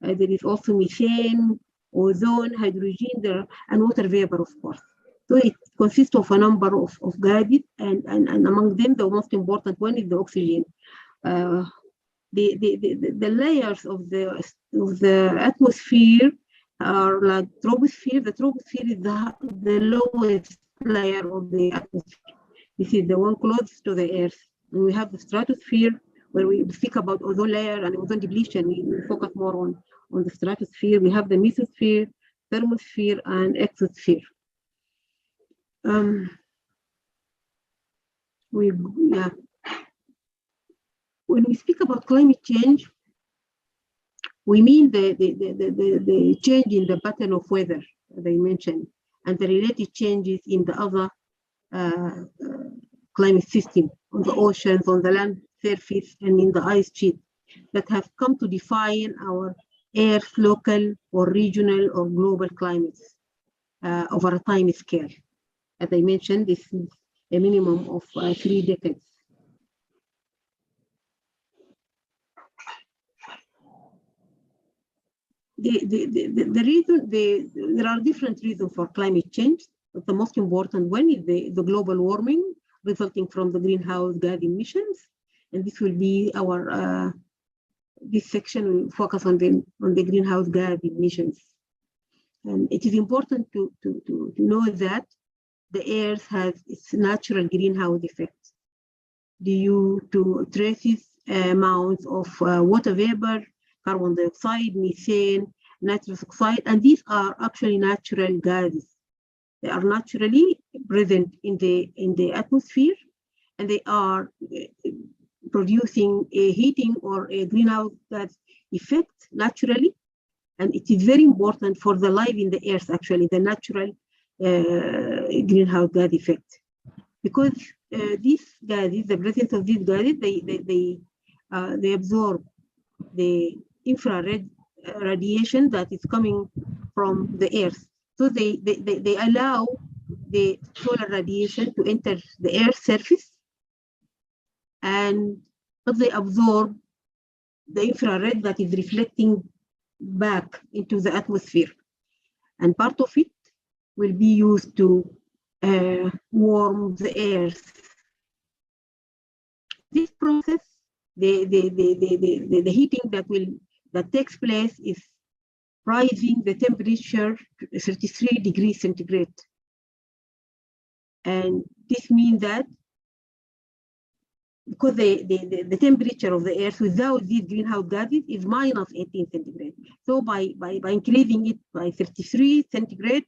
There is also methane, ozone, hydrogen, and water vapor, of course. So it consists of a number of gases, and among them, the most important one is the oxygen. The layers of the atmosphere are like troposphere. The troposphere is the lowest layer of the atmosphere. This is the one closest to the Earth. And we have the stratosphere, where we speak about ozone layer and ozone depletion. We focus more on the stratosphere. We have the mesosphere, thermosphere, and exosphere. When we speak about climate change, we mean the change in the pattern of weather, as I mentioned, and the related changes in the other climate system, on the oceans, on the land surface, and in the ice sheet, that have come to define our Earth's local or regional or global climates over a time scale. As I mentioned, this is a minimum of 3 decades. The reason, there are different reasons for climate change, but the most important one is the global warming resulting from the greenhouse gas emissions, and this will be our this section will focus on the greenhouse gas emissions. And it is important to know that the Earth has its natural greenhouse effect due to traces amounts of water vapor, carbon dioxide, methane, nitrous oxide, and these are actually natural gases. They are naturally present in the atmosphere, and they are producing a heating or a greenhouse gas effect naturally. And it is very important for the life in the Earth, actually, the natural greenhouse gas effect, because these gases, the presence of these gases, they absorb the infrared radiation that is coming from the Earth. So they allow the solar radiation to enter the Earth's surface, but they absorb the infrared that is reflecting back into the atmosphere. And part of it will be used to warm the earth. This process, the heating that takes place is rising the temperature to 33 degrees centigrade. And this means that because the temperature of the earth without these greenhouse gases is minus 18 centigrade. So by increasing it by 33 centigrade,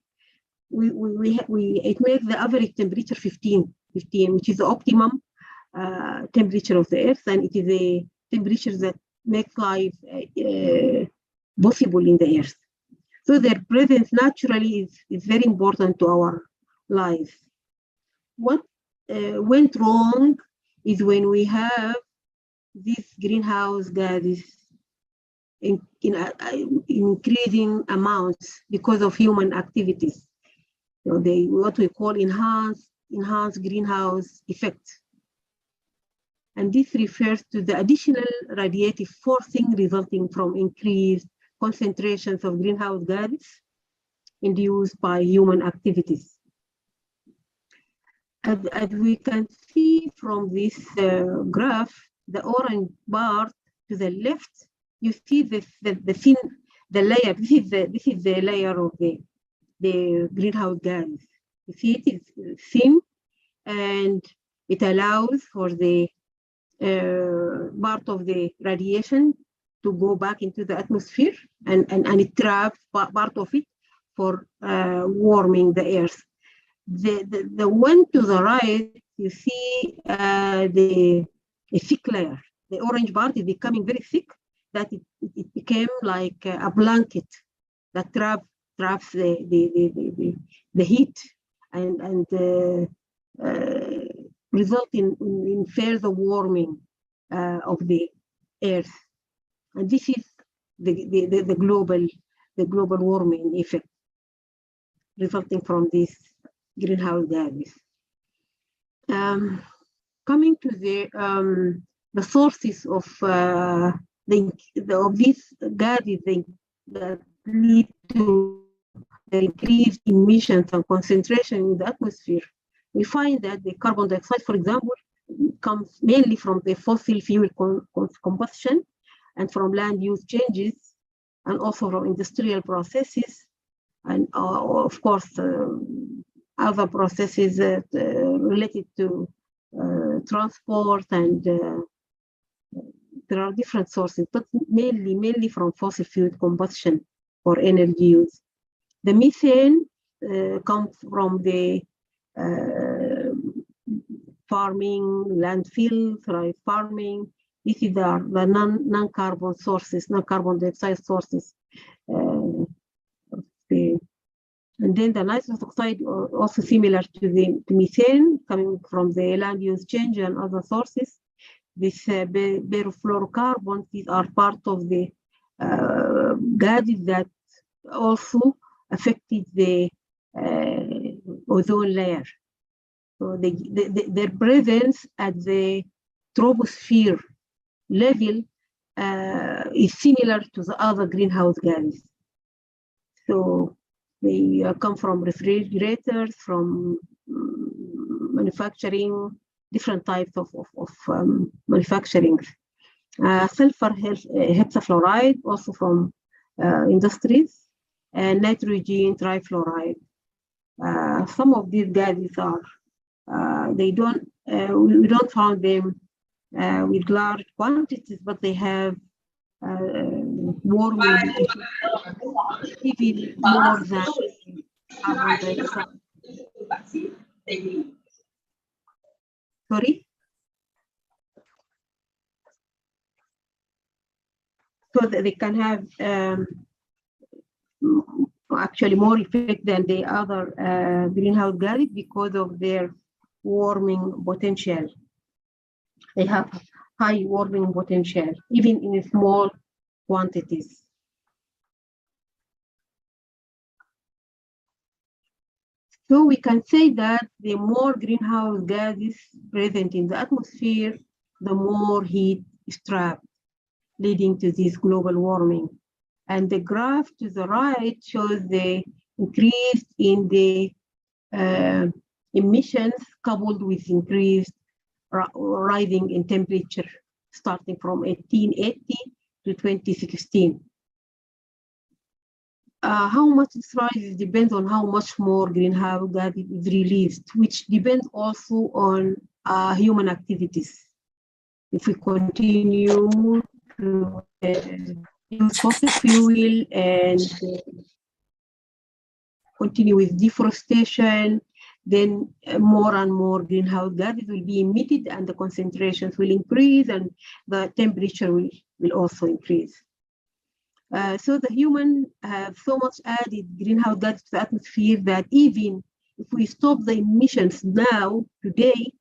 it makes the average temperature 15, which is the optimum temperature of the earth, and it is a temperature that makes life possible in the earth. So their presence naturally is very important to our lives. What went wrong is when we have these greenhouse gases in increasing amounts because of human activities. So what we call enhanced greenhouse effect. And this refers to the additional radiative forcing resulting from increased concentrations of greenhouse gases induced by human activities. As we can see from this graph, the orange bar to the left, you see the layer. This is the layer of the greenhouse gas. You see it is thin, and it allows for the part of the radiation to go back into the atmosphere, and it traps part of it for warming the earth. The one to the right, you see a thick layer. The orange part is becoming very thick, that it became like a blanket that traps the heat and result in further warming of the earth. And this is the global warming effect resulting from these greenhouse gases. Coming to the sources of these gases that lead to the increased emissions and concentration in the atmosphere, we find that the carbon dioxide, for example, comes mainly from the fossil fuel combustion and from land use changes, and also from industrial processes, and of course other processes related to transport, and there are different sources, but mainly from fossil fuel combustion for energy use. The methane comes from the farming, landfills, right? Farming. This is the non-carbon sources, non-carbon dioxide sources. And then the nitrous oxide, also similar to the methane, coming from the land use change and other sources. This perfluorocarbons, these are part of the gases that also affected the ozone layer. So their presence at the troposphere level is similar to the other greenhouse gases. So they come from refrigerators, from manufacturing, different types of manufacturing. Sulfur hexafluoride, also from industries, and nitrogen trifluoride. Some of these gases are, we don't find them with large quantities, but they have warming even more than carbon dioxide. Sorry? So that they can have actually more effect than the other greenhouse gases because of their warming potential. They have high warming potential, even in small quantities. So we can say that the more greenhouse gases present in the atmosphere, the more heat is trapped. leading to this global warming. And the graph to the right shows the increase in the emissions coupled with increased rising in temperature starting from 1880 to 2016. How much this rises depends on how much more greenhouse gas is released, which depends also on human activities. If we continue to use fossil fuel and continue with deforestation, then more and more greenhouse gases will be emitted and the concentrations will increase and the temperature will also increase. So the human have so much added greenhouse gases to the atmosphere that even if we stop the emissions now, today,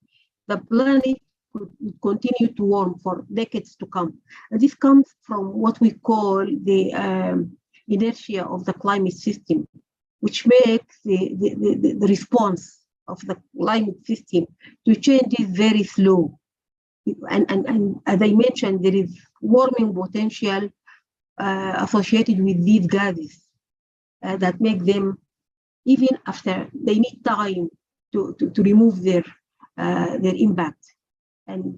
the planet could continue to warm for decades to come. And this comes from what we call the inertia of the climate system, which makes the response of the climate system to changes very slow. And as I mentioned, there is warming potential associated with these gases that make them, even after they need time to remove their impact. And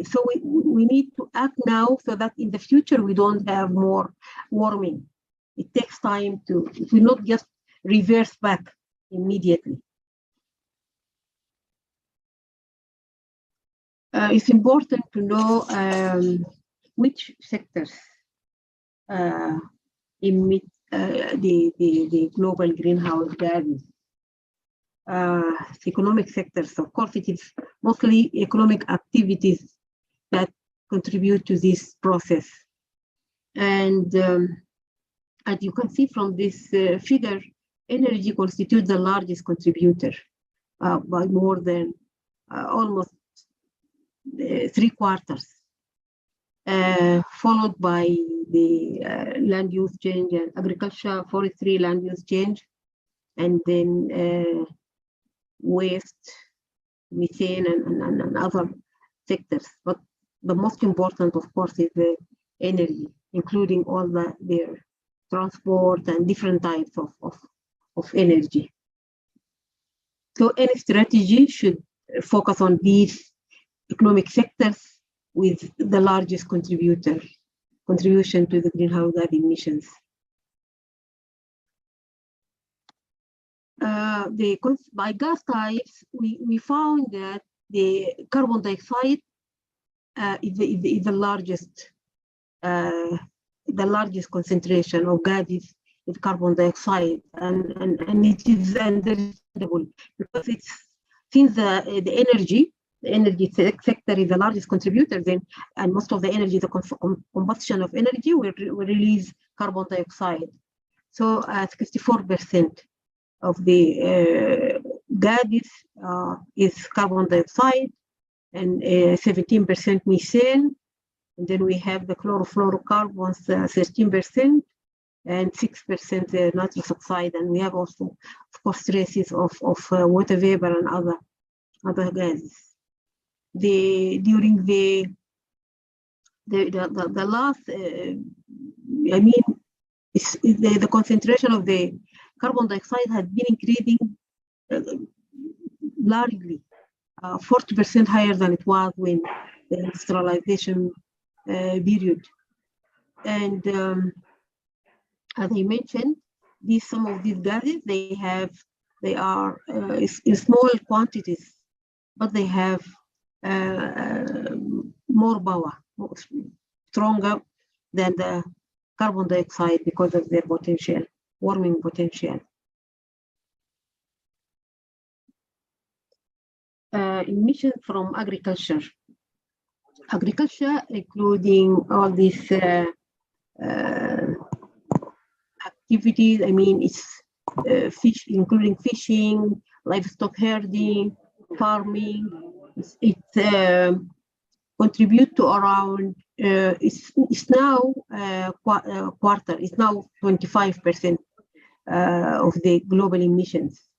so we need to act now so that in the future we don't have more warming. It takes time to, it will not just reverse back immediately. It's important to know which sectors emit the global greenhouse gases. Economic sectors, of course, it is mostly economic activities that contribute to this process. And as you can see from this figure, energy constitutes the largest contributor by more than almost 3/4, followed by the land use change and agriculture, forestry, land use change, and then waste, methane, and other sectors. But the most important, of course, is the energy, including all their transport and different types of energy. So any strategy should focus on these economic sectors with the largest contribution to the greenhouse gas emissions. By gas types, we found that the carbon dioxide is the largest concentration of gases with carbon dioxide, and it is understandable because it's since the energy sector is the largest contributor, then, and most of the energy, the combustion of energy will release carbon dioxide. So 64% of the gases is carbon dioxide, and 17% methane. And then we have the chlorofluorocarbons, 13%, and 6% nitrous oxide. And we have also, of course, traces of water vapor and other gases. During the last, I mean, the concentration of the carbon dioxide has been increasing largely, 40% higher than it was when the industrialization period. And as I mentioned, some of these gases, they are in small quantities, but they have more power, stronger than the carbon dioxide because of their potential, warming potential. Emissions from agriculture. Agriculture, including all these activities, I mean, it's including fishing, livestock herding, farming. It contribute to around, it's now quarter, it's now 25% of the global emissions.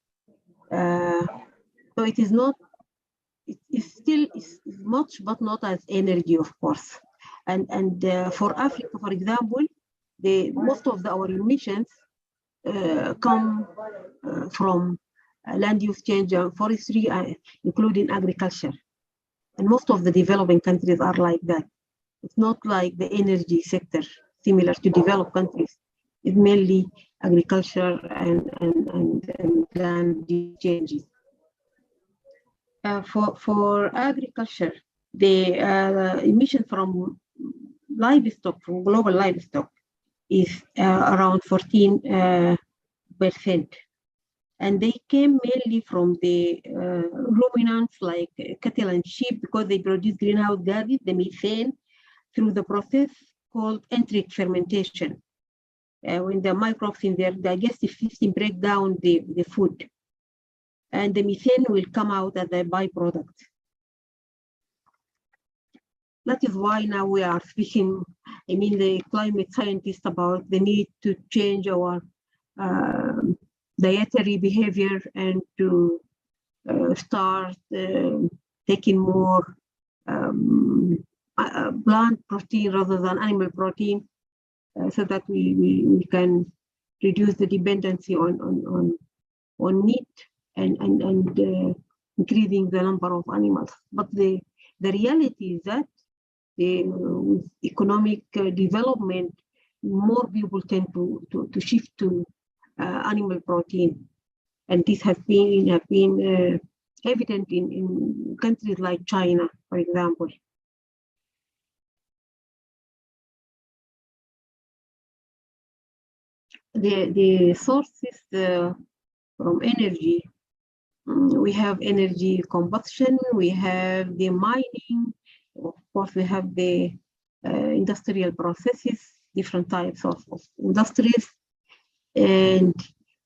So it is not, it's still much, but not as energy, of course. And for Africa, for example, most of our emissions come from land use change and forestry, including agriculture. And most of the developing countries are like that. It's not like the energy sector, similar to developed countries. It's mainly agriculture and land use changes. For agriculture, the emission from livestock, from global livestock, is around 14%. And they came mainly from the ruminants like cattle and sheep, because they produce greenhouse gases, the methane, through the process called enteric fermentation. When the microbes in their digestive system break down the food, and the methane will come out as a byproduct. That is why now we are speaking, the climate scientists, about the need to change our dietary behavior and to start taking more plant protein rather than animal protein, so that we can reduce the dependency on meat and increasing the number of animals. But the reality is that with economic development, more people tend to shift to animal protein, and this has been evident in countries like China, for example. The sources from energy, we have energy combustion, we have the mining, of course we have the industrial processes, different types of industries, and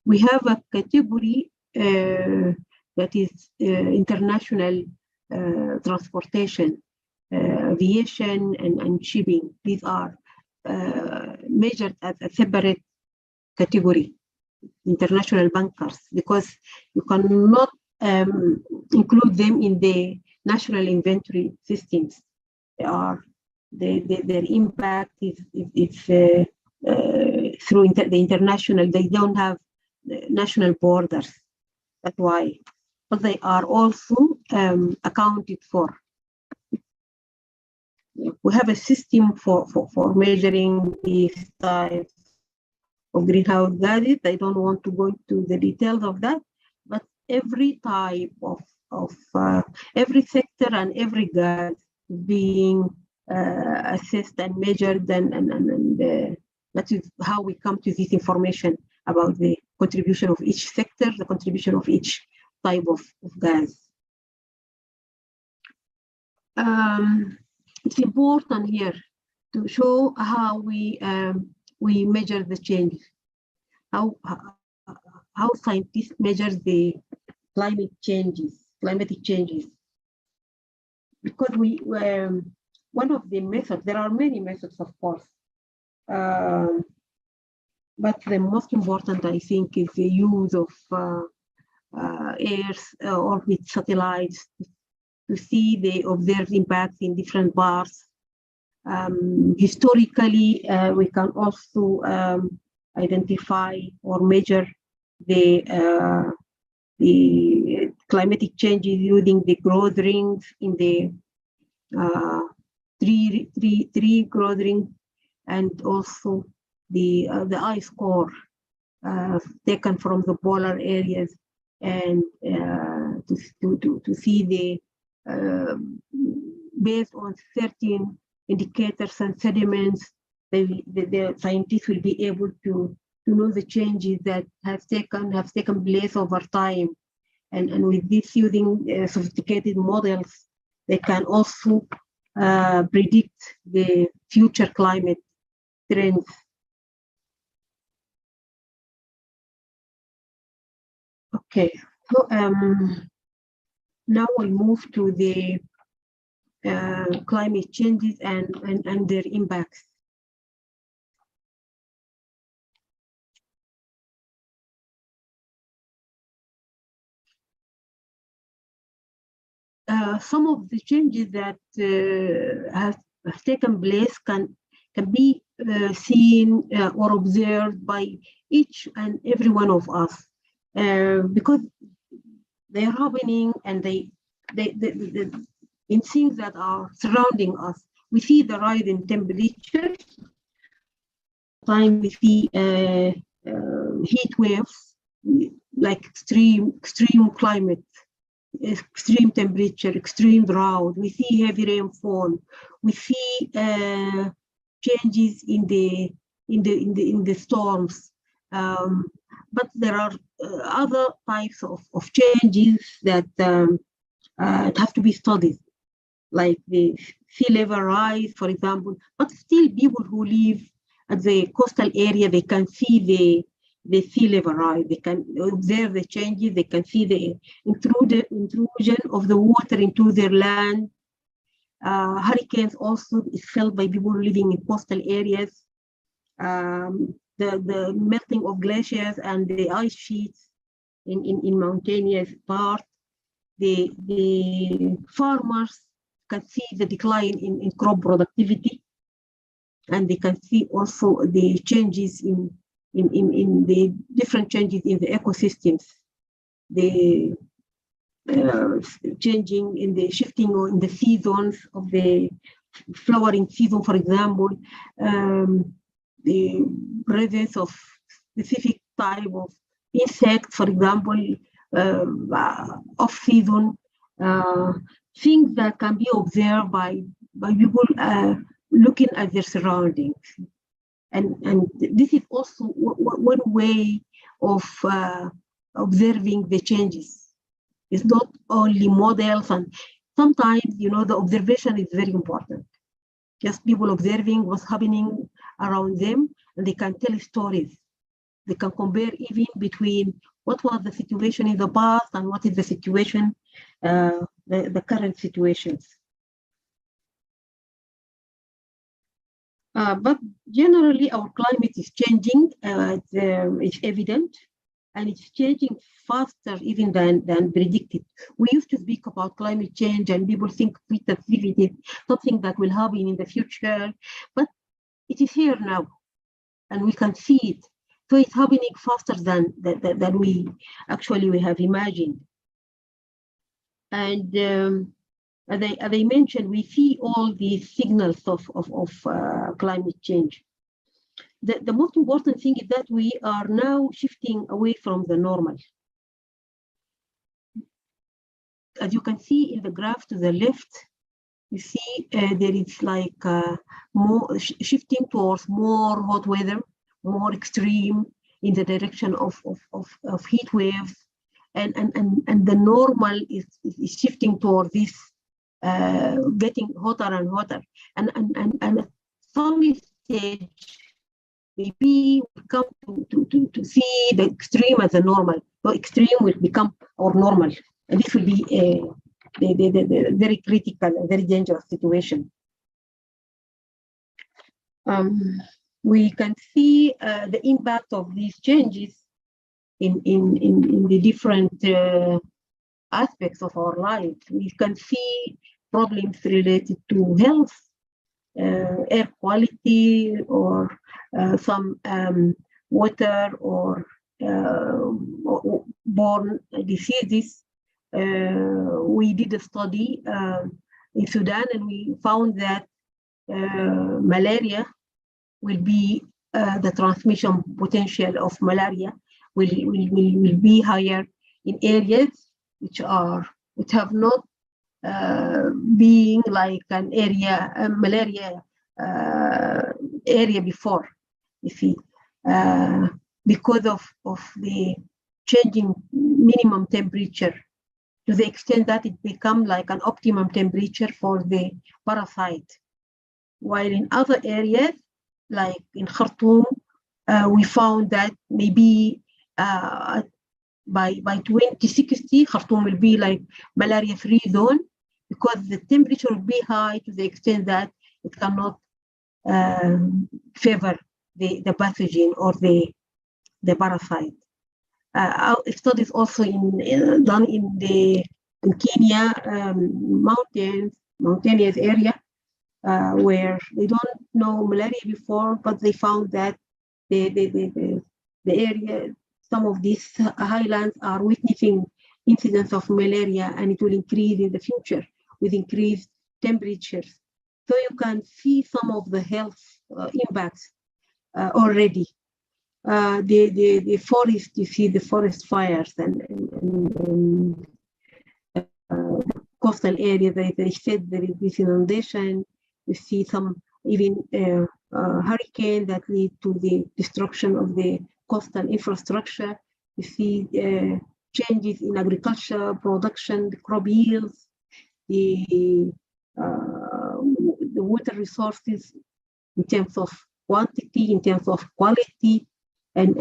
we have a category that is international transportation, aviation and shipping. These are measured as a separate category, international bunkers, because you cannot include them in the national inventory systems. Their impact is through the international. They don't have national borders. That's why, but they are also accounted for. We have a system for measuring these types of greenhouse gases. I don't want to go into the details of that, but every type of every sector and every gas being assessed and measured, and that is how we come to this information about the contribution of each sector, the contribution of each type of gas. It's important here to show how we measure the changes, how scientists measure the climatic changes, because one of the methods, there are many methods, of course, but the most important, I think, is the use of Earth orbit satellites to see the observed impacts in different parts. Historically, we can also identify or measure the climatic changes using the growth rings in the tree growth ring, and also the ice core taken from the polar areas, and to see the based on certain indicators and sediments, the scientists will be able to know the changes that have taken place over time, and with this, using sophisticated models, they can also predict the future climate trends. Okay, so now we'll move to the climate changes and their impacts. Some of the changes that have have taken place can be seen or observed by each and every one of us, because they are happening, and they in things that are surrounding us. We see the rise in temperature. Time we see heat waves, like extreme climate, extreme temperature, extreme drought. We see heavy rainfall. We see changes in the storms. But there are other types of changes that have to be studied, like the sea level rise, for example. But still, people who live at the coastal area, they can see the sea level rise. They can observe the changes. They can see the intrusion of the water into their land. Hurricanes also is felt by people living in coastal areas. The melting of glaciers and the ice sheets in mountainous part. The farmers can see the decline in crop productivity, and they can see also the changes in the different changes in the ecosystems, the changing in the shifting or in the seasons of the flowering season, for example, the presence of specific type of insects, for example, off season, things that can be observed by people looking at their surroundings. And this is also one way of observing the changes. It's not only models, and sometimes, the observation is very important. Just people observing what's happening around them, and they can tell stories. They can compare even between what was the situation in the past and what is the situation, the current situations. But generally, our climate is changing. It's evident, and it's changing faster even than predicted. We used to speak about climate change, and people think with activity, something that will happen in the future, but it is here now, and we can see it. So it's happening faster than we have imagined. And as I mentioned, we see all these signals of climate change. The most important thing is that we are now shifting away from the normal. As you can see in the graph to the left, you see there is like more shifting towards more hot weather, more extreme in the direction of heat waves, and the normal is shifting toward this getting hotter and hotter, and at some stage maybe we come to see the extreme as a normal. So extreme will become our normal, and this will be the very critical, very dangerous situation. We can see the impact of these changes in the different aspects of our lives. We can see problems related to health, air quality, or some water or borne diseases. We did a study in Sudan, and we found that malaria will be the transmission potential of malaria will be higher in areas which have not being like an area, a malaria area before, you see, because of the changing minimum temperature, to the extent that it becomes like an optimum temperature for the parasite. While in other areas, like in Khartoum, we found that maybe by 2060, Khartoum will be like malaria-free zone, because the temperature will be high to the extent that it cannot favor the pathogen or the parasite. Studies also done in Kenya, mountainous area, where they don't know malaria before, but they found that the area, some of these highlands are witnessing incidence of malaria, and it will increase in the future with increased temperatures. So you can see some of the health impacts already. The forest, you see the forest fires and coastal area, they said there is this inundation. You see some even hurricane that lead to the destruction of the coastal infrastructure. You see changes in agriculture, production, the crop yields, the water resources in terms of quantity, in terms of quality, and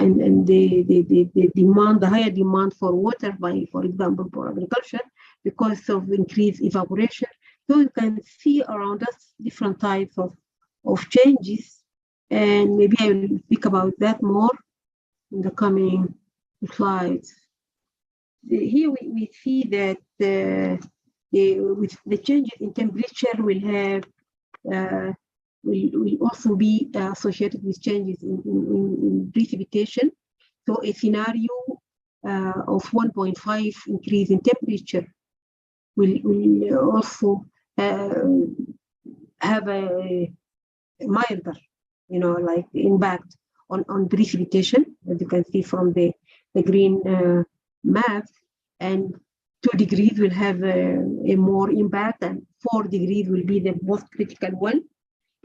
the demand, the higher demand for water by, for example, for agriculture, because of increased evaporation. So you can see around us different types of changes, and maybe I will speak about that more in the coming slides. Here we see that with the changes in temperature will also be associated with changes in precipitation. So a scenario of 1.5 increase in temperature will also have a milder, like impact on precipitation, as you can see from the green map. And 2 degrees will have a more impact, and 4 degrees will be the most critical one.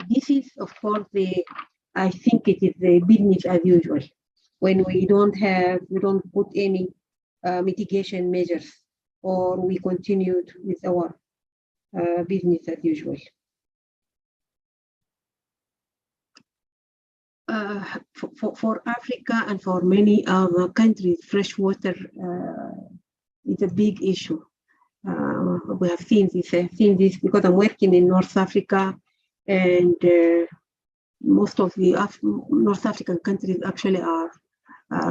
This is, of course, I think it is the business as usual. When we don't put any mitigation measures, or we continued with our business as usual. For Africa and for many other countries, fresh water is a big issue. We have seen this because I'm working in North Africa, and most of the North African countries actually are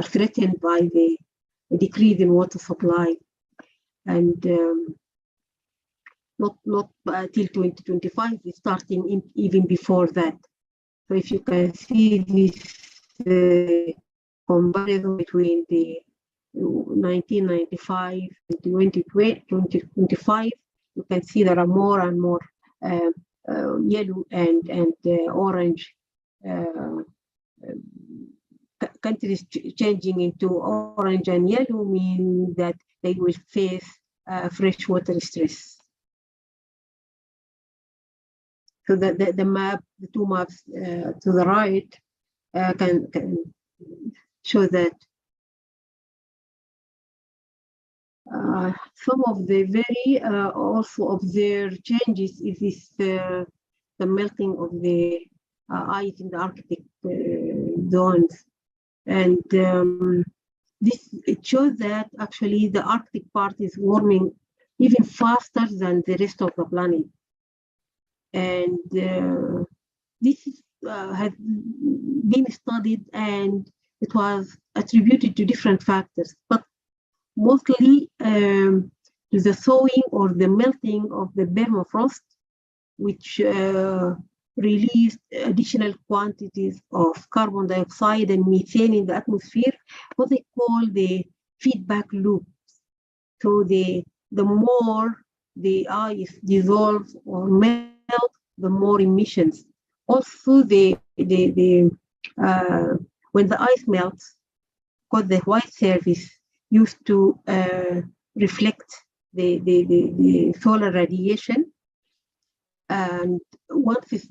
threatened by the decrease in water supply, and not till 2025, starting even before that. So if you can see this comparison between the 1995 and 2025, you can see there are more and more yellow and orange countries changing into orange and yellow, mean that they will face freshwater stress. So the map, the 2 maps to the right can show that. Some of the very also observed changes is this, the melting of the ice in the Arctic zones, and it shows that actually the Arctic part is warming even faster than the rest of the planet, and this has been studied, and it was attributed to different factors, but mostly to the thawing or the melting of the permafrost, which released additional quantities of carbon dioxide and methane in the atmosphere, what they call the feedback loop. So the more the ice dissolves or melts, the more emissions. Also, when the ice melts, because the white surface used to reflect the solar radiation, and once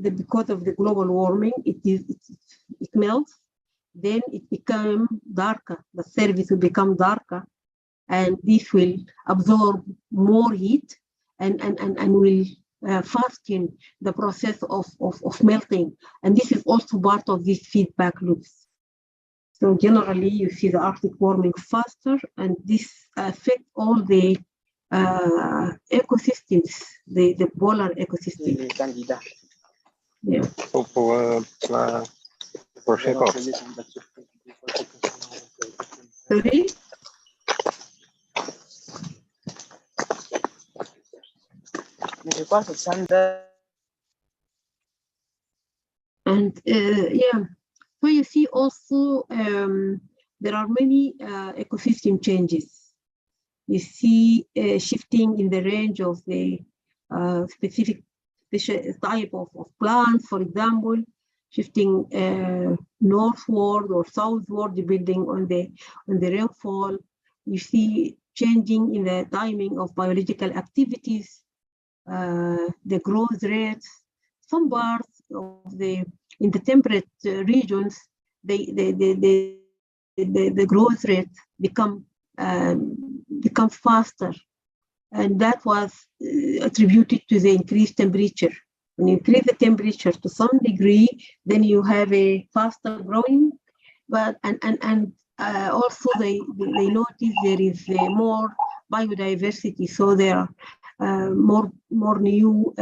because of the global warming, it melts, then it becomes darker. The surface will become darker, and this will absorb more heat and will fasten the process of melting. And this is also part of these feedback loops. So generally, you see the Arctic warming faster, and this affects all the ecosystems, the polar ecosystems. Yeah. Sorry? And yeah, so you see also there are many ecosystem changes. You see shifting in the range of the specific type of plants, for example, shifting northward or southward depending on the rainfall. You see changing in the timing of biological activities, the growth rates. Some parts of in the temperate regions, the growth rate become faster, and that was attributed to the increased temperature. When you increase the temperature to some degree, then you have a faster growing. But also they notice there is more biodiversity, so there are more new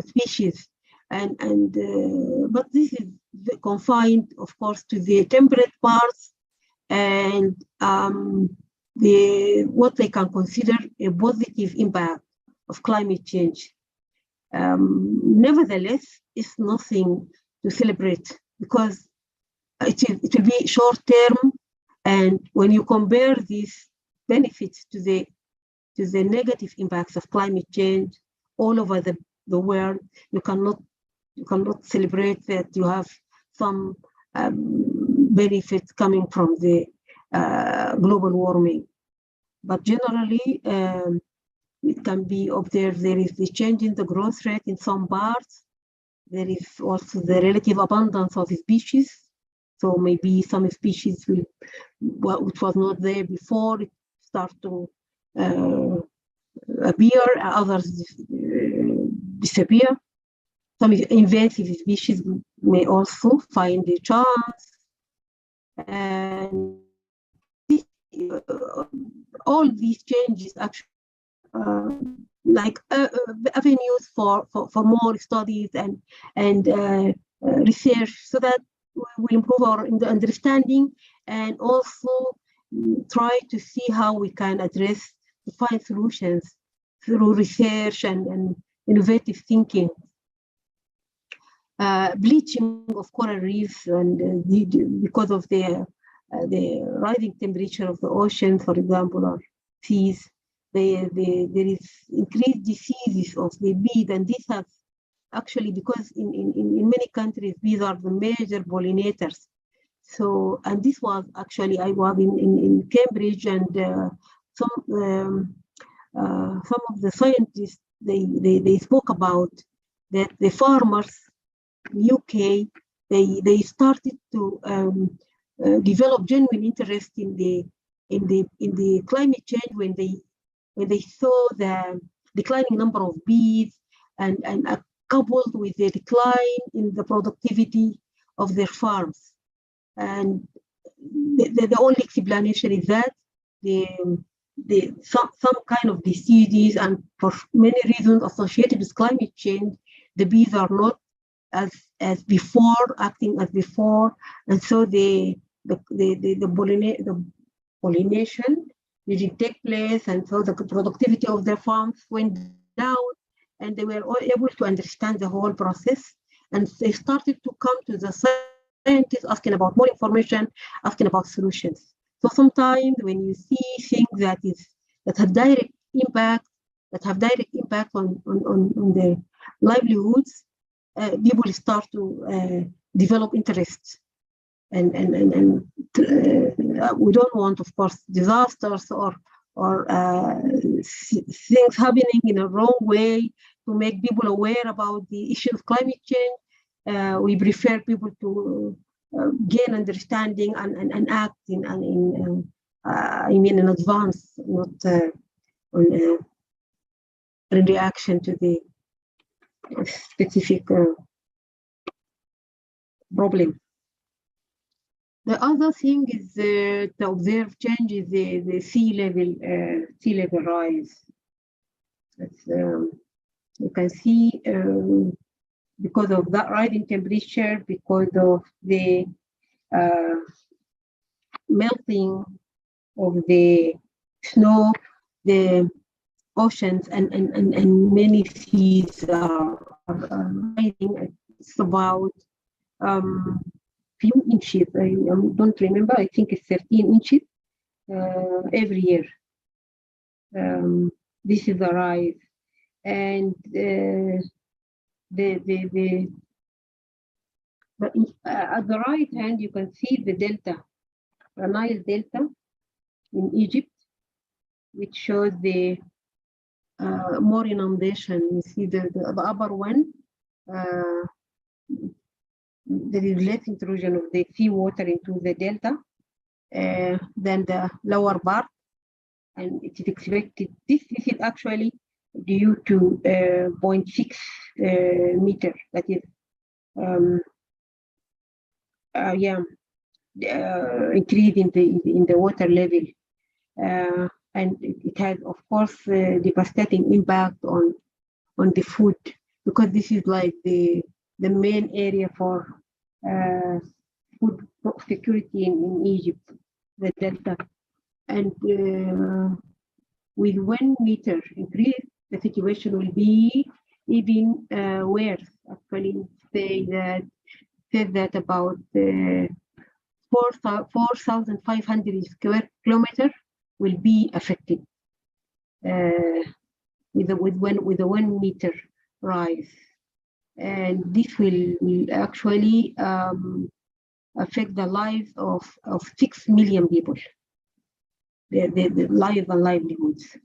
species. But this is confined, of course, to the temperate parts and what they can consider a positive impact of climate change. Nevertheless, it's nothing to celebrate because it will be short term, and when you compare these benefits to the negative impacts of climate change all over the world, you cannot celebrate that you have some benefits coming from the global warming. But generally, it can be observed there is the change in the growth rate in some parts. There is also the relative abundance of species. So maybe some species which was not there before, it start to appear, others disappear. Some invasive species may also find a chance. And all these changes actually like avenues for more studies and research, so that we will improve our understanding and also try to see how we can find solutions through research and innovative thinking. Bleaching of coral reefs and because of the rising temperature of the ocean, for example, or seas, there is increased diseases of the bees, and this has actually, because in many countries bees are the major pollinators. So, and this was actually, I was in Cambridge, and some of the scientists they spoke about that the farmers in UK they started to develop genuine interest in the climate change when they saw the declining number of bees and coupled with the decline in the productivity of their farms. And the only explanation is that some kind of diseases, and for many reasons associated with climate change, the bees are not as before, acting as before, and so the pollination didn't take place, and so the productivity of their farms went down, and they were all able to understand the whole process, and they started to come to the scientists asking about more information, asking about solutions. So sometimes when you see things that have direct impact on their livelihoods, people start to develop interest, and we don't want, of course, disasters or things happening in a wrong way to make people aware about the issue of climate change. We prefer people to gain understanding and act in advance, not in reaction to the specific problem. The other thing is to observe changes the sea level rise. You can see because of that rising temperature, because of the melting of the snow, the oceans and many seas are rising at it's about few inches. I don't remember. I think it's 13 inches every year. This is the rise, and at the right hand you can see the delta, the Nile Delta in Egypt, which shows the more inundation. You see the upper one. There is less intrusion of the seawater into the delta than the lower part, and it is expected. This is actually due to 0.6 meter. That is, increase in the water level, and it has, of course, devastating impact on the food, because this is like the main area for food security in Egypt, the delta. And with 1 meter increase, the situation will be even worse. Actually, said that about 4,500 square kilometers will be affected with a 1 meter rise, and this will actually affect the lives of 6 million people, the lives and livelihoods.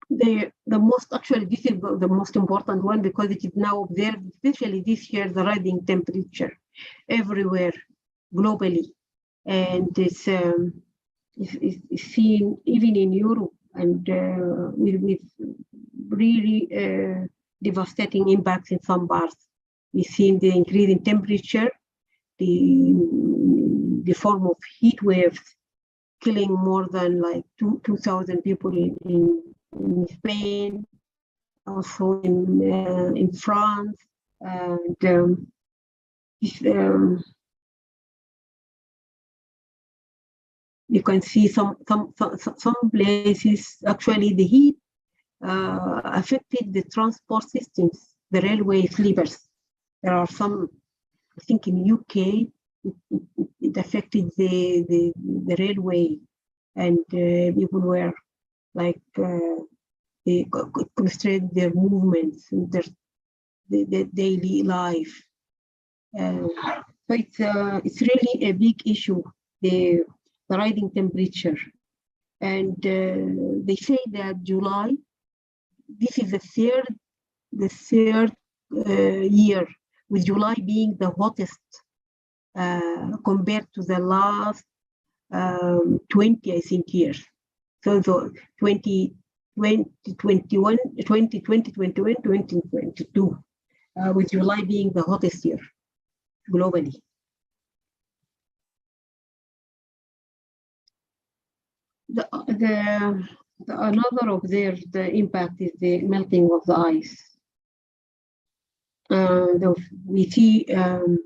The most, actually, this is the most important one, because it is now observed, especially this year, the rising temperature everywhere globally, and it's seen even in Europe, and with really devastating impacts in some parts. We've seen the increase in temperature, the form of heat waves, killing more than like 2,000 people in Spain, also in France, and you can see some places, actually the heat affected the transport systems, the railway sleepers. There are some, I think in UK, it affected the railway, and people were like they constrained their movements and their daily life. So it's really a big issue, the rising temperature. And they say that July, this is the third year, with July being the hottest compared to the last 20, I think, years. So the 2021, 2022, with July being the hottest year globally. Another observed impact is the melting of the ice. We see to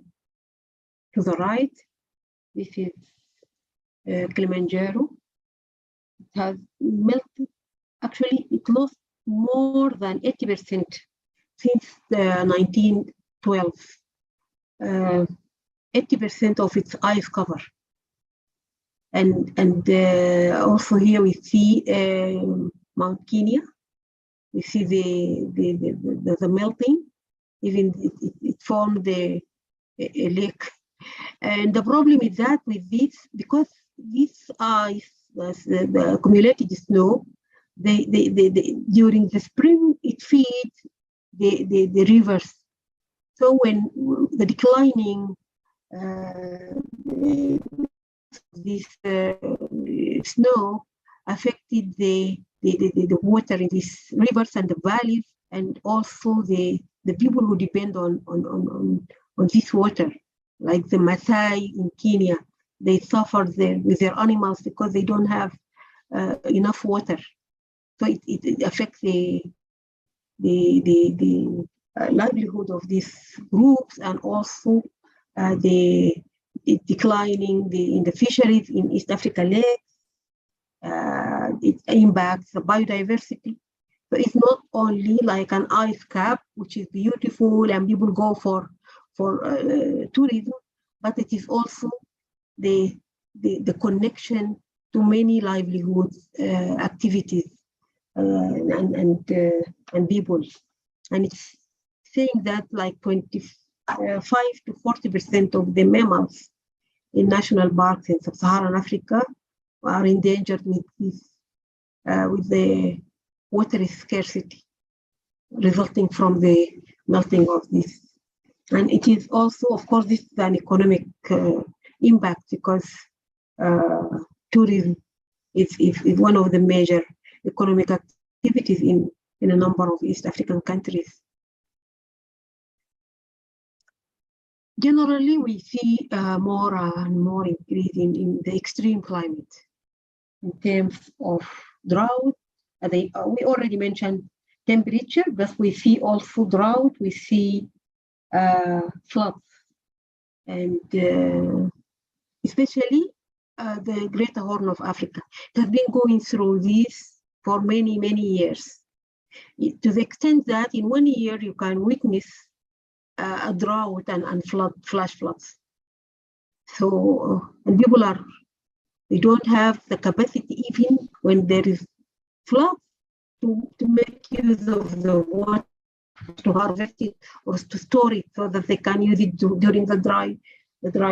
the right, this is Kilimanjaro. It has melted. Actually, it lost more than 80% since 1912. 80% of its ice cover. And also here we see Mount Kenya. We see the melting. Even it formed a lake. And the problem is that with this, because this ice, the accumulated snow, during the spring it feeds the rivers. So when the declining this snow affected the water in these rivers and the valleys, and also the people who depend on this water, like the Maasai in Kenya, they suffer with their animals because they don't have enough water. So it affects the livelihood of these groups, and also the declining in the fisheries in East Africa lakes. It impacts the biodiversity. So it's not only like an ice cap, which is beautiful and people go for tourism, but it is also the connection to many livelihoods, activities, and people. And it's saying that like 25 to 40% of the mammals in national parks in sub-Saharan Africa are endangered with the water scarcity resulting from the melting of this. And it is also, of course, this is an economic impact because tourism is one of the major economic activities in a number of East African countries. Generally, we see more and more increase in the extreme climate in terms of drought. We already mentioned temperature, but we see also drought, we see floods, and especially the Greater Horn of Africa. It has been going through this for many, many years, to the extent that in 1 year you can witness a drought and flash floods. So, and people they don't have the capacity, even when there is flood, to make use of the water, to harvest it or to store it so that they can use it during the dry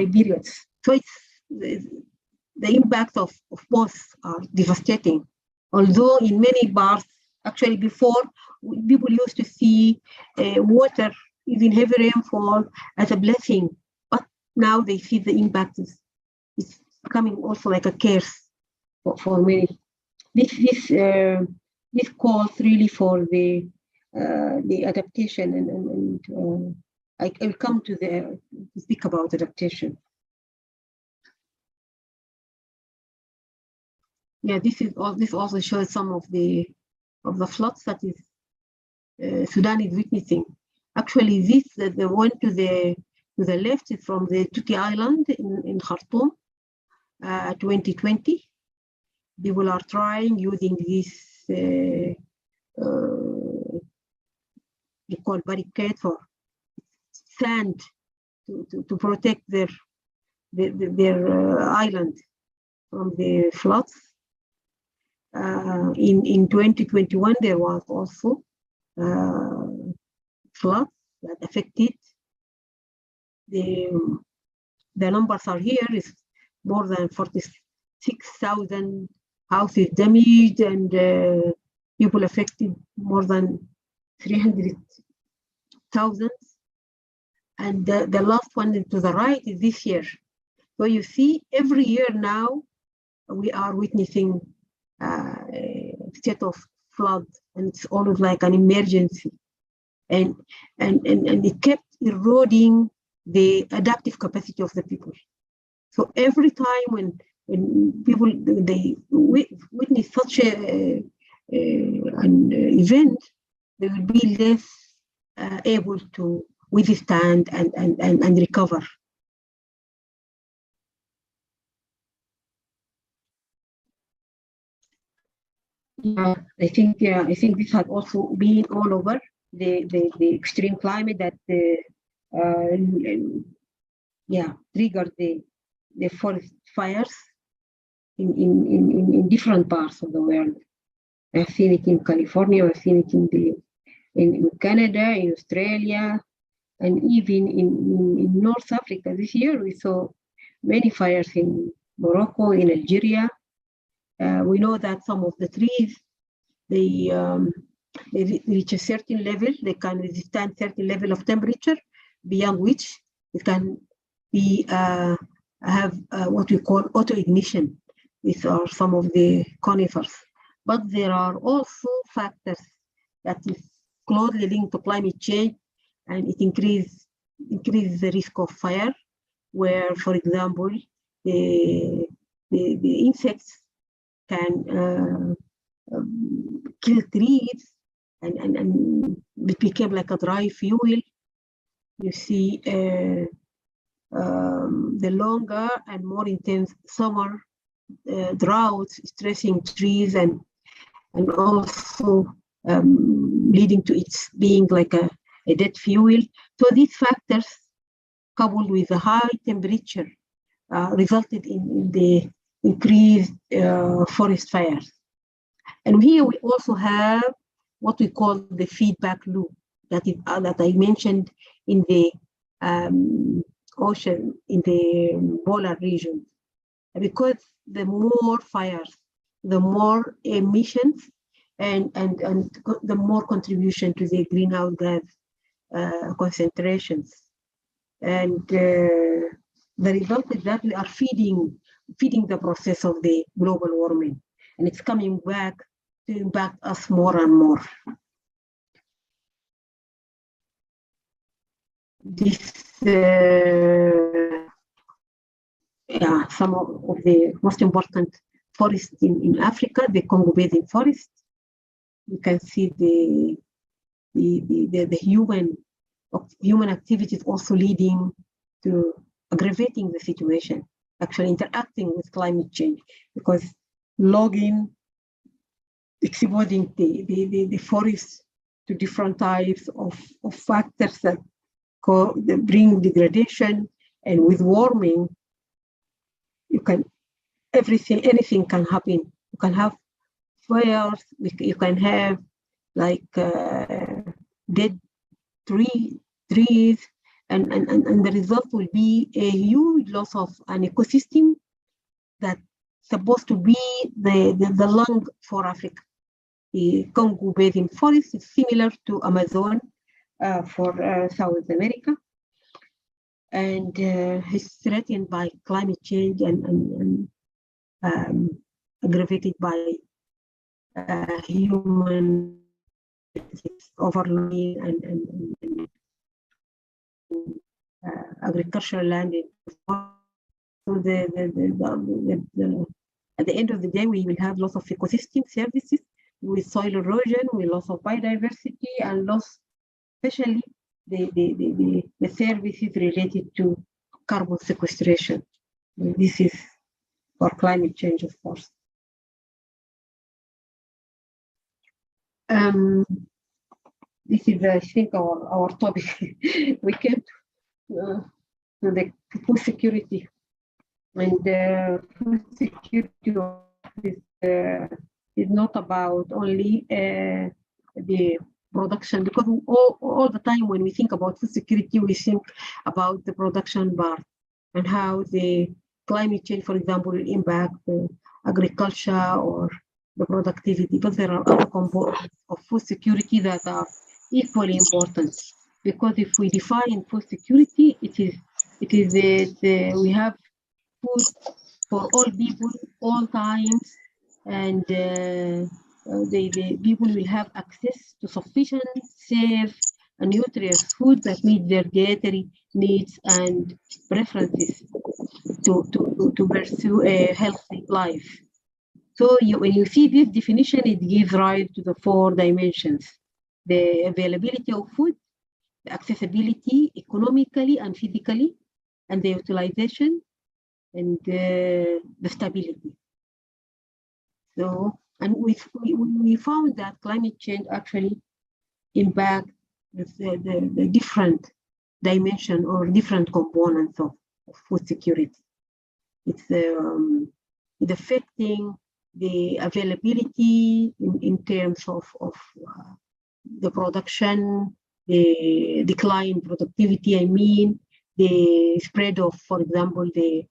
periods. So it's the impact of both are devastating. Although in many parts, actually before, people used to see water, even heavy rainfall, as a blessing, but now they see the impact is becoming also like a curse for many. This calls really for the adaptation, and I will come to speak about adaptation. Yeah, this also shows some of the floods that Sudan is witnessing. Actually, the one to the left is from the Tuti Island in Khartoum, 2020. People are trying using this they call barricades or sand to protect their island from the floods. In 2021, there was also floods that affected the numbers are here is more than 46,000 houses damaged and people affected more than 300,000. And the last one to the right is this year. So you see, every year now we are witnessing a state of flood, and it's almost like an emergency. And it kept eroding the adaptive capacity of the people. So every time when people they witness such an event, they will be less able to withstand and recover. Yeah, I think this had also been all over the extreme climate that triggered the forest fires in different parts of the world. I've seen it in California, I've seen it in Canada, in Australia, and even in North Africa. This year we saw many fires in Morocco, in Algeria. We know that some of the trees, they reach a certain level, they can withstand certain level of temperature, beyond which it can be have what we call auto-ignition. These are some of the conifers. But there are also factors that is closely linked to climate change, and it increases the risk of fire, where, for example, the insects can kill trees, and it became like a dry fuel. You see the longer and more intense summer droughts stressing trees, and also leading to its being like a dead fuel. So these factors, coupled with the high temperature, resulted in the increased forest fires. And here we also have what we call the feedback loop that I mentioned in the ocean, in the polar region. Because the more fires, the more emissions, and the more contribution to the greenhouse gas concentrations. And the result is that we are feeding the process of the global warming, and it's coming back to impact us more and more. This, some of the most important forests in Africa, the Congo Basin forest. You can see the human activities also leading to aggravating the situation, actually interacting with climate change, because logging, exposing the forest to different types of factors that bring degradation, and with warming, anything can happen. You can have fires, you can have like dead trees, and the result will be a huge loss of an ecosystem that's supposed to be the lung for Africa. The Congo Basin forest is similar to Amazon for South America, and is threatened by climate change and aggravated by human overloading and agricultural land. So at the end of the day, we will have loss of ecosystem services with soil erosion, with loss of biodiversity, and loss, especially the services related to carbon sequestration. This is for climate change, of course. This is, I think, our topic. We came to the food security, and food security is not about only the production, because all the time when we think about food security, we think about the production part and how the climate change, for example, will impact agriculture or the productivity, but there are other components of food security that are equally important. Because if we define food security, it is we have food for all people, all times, and the people will have access to sufficient, safe, and nutritious food that meet their dietary needs and preferences to pursue a healthy life. So when you see this definition, it gives rise to the 4 dimensions: the availability of food, the accessibility economically and physically, and the utilization, and the stability. So, and we found that climate change actually impacts the different dimension or different components of food security. It's affecting the availability in terms of the production, the decline in productivity, I mean, the spread of, for example, the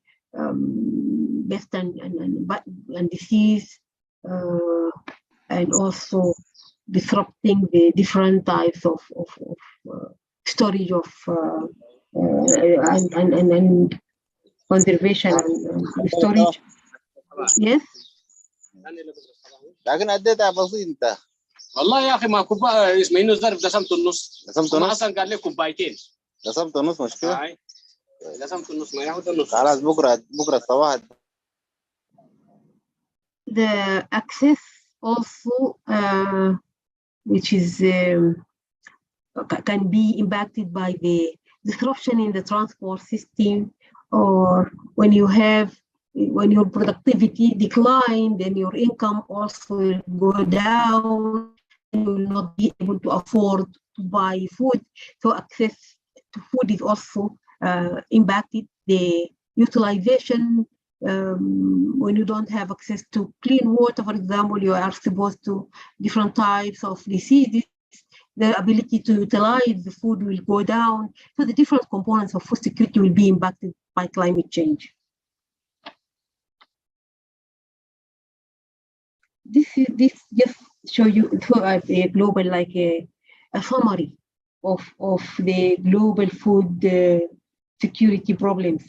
pest and disease, and also disrupting the different types of storage of and conservation and storage. Yes. لكن اديتها بسيطه والله يا اخي ما كوبايه اسمه انه ظرف قسمت النص اصلا قال لي كوبايتين قسمت النص مشكله قسمت النص ما ياخذ النص خلاص بكره الصباح. The access also which is can be impacted by the disruption in the transport system, or when your productivity decline, then your income also will go down, and you will not be able to afford to buy food. So access to food is also impacted. The utilization, when you don't have access to clean water, for example, you are exposed to different types of diseases. The ability to utilize the food will go down. So the different components of food security will be impacted by climate change. This just show you a global, like a summary of the global food security problems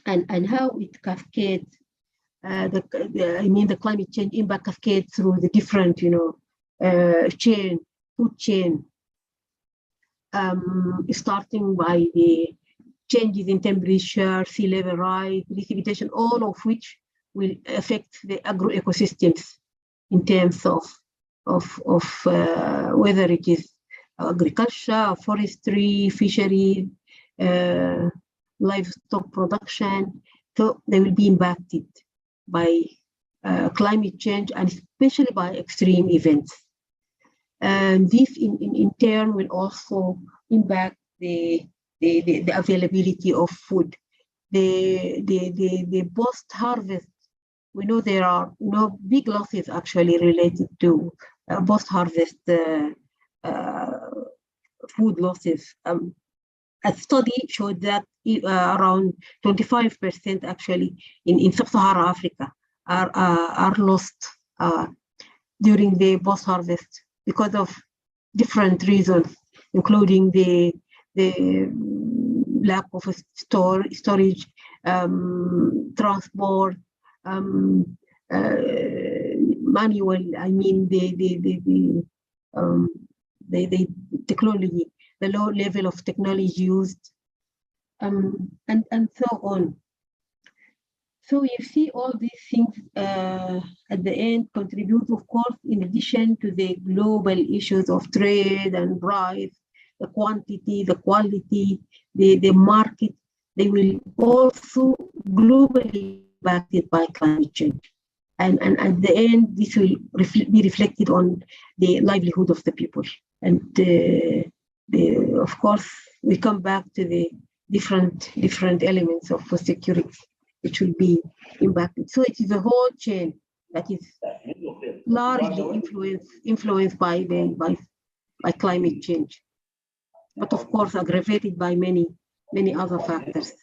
and how it cascades. The climate change impact cascades through the different, food chain, starting by the changes in temperature, sea level rise, precipitation, all of which will affect the agroecosystems in terms of whether it is agriculture, forestry, fishery, livestock production. So they will be impacted by climate change and especially by extreme events. And this in turn will also impact the availability of food. The post-harvest, we know there are big losses actually related to post-harvest food losses. A study showed that around 25% actually in sub-Saharan Africa are lost during the post-harvest because of different reasons, including the lack of storage, transport, manual. I mean the technology, the low level of technology used, and so on. So you see all these things at the end contribute, of course, in addition to the global issues of trade and price, the quantity, the quality, the market. They will also globally impacted by climate change. And at the end, this will be reflected on the livelihood of the people. And of course, we come back to the different elements of food security, which will be impacted. So it is a whole chain that is largely influenced by climate change, but of course aggravated by many other factors.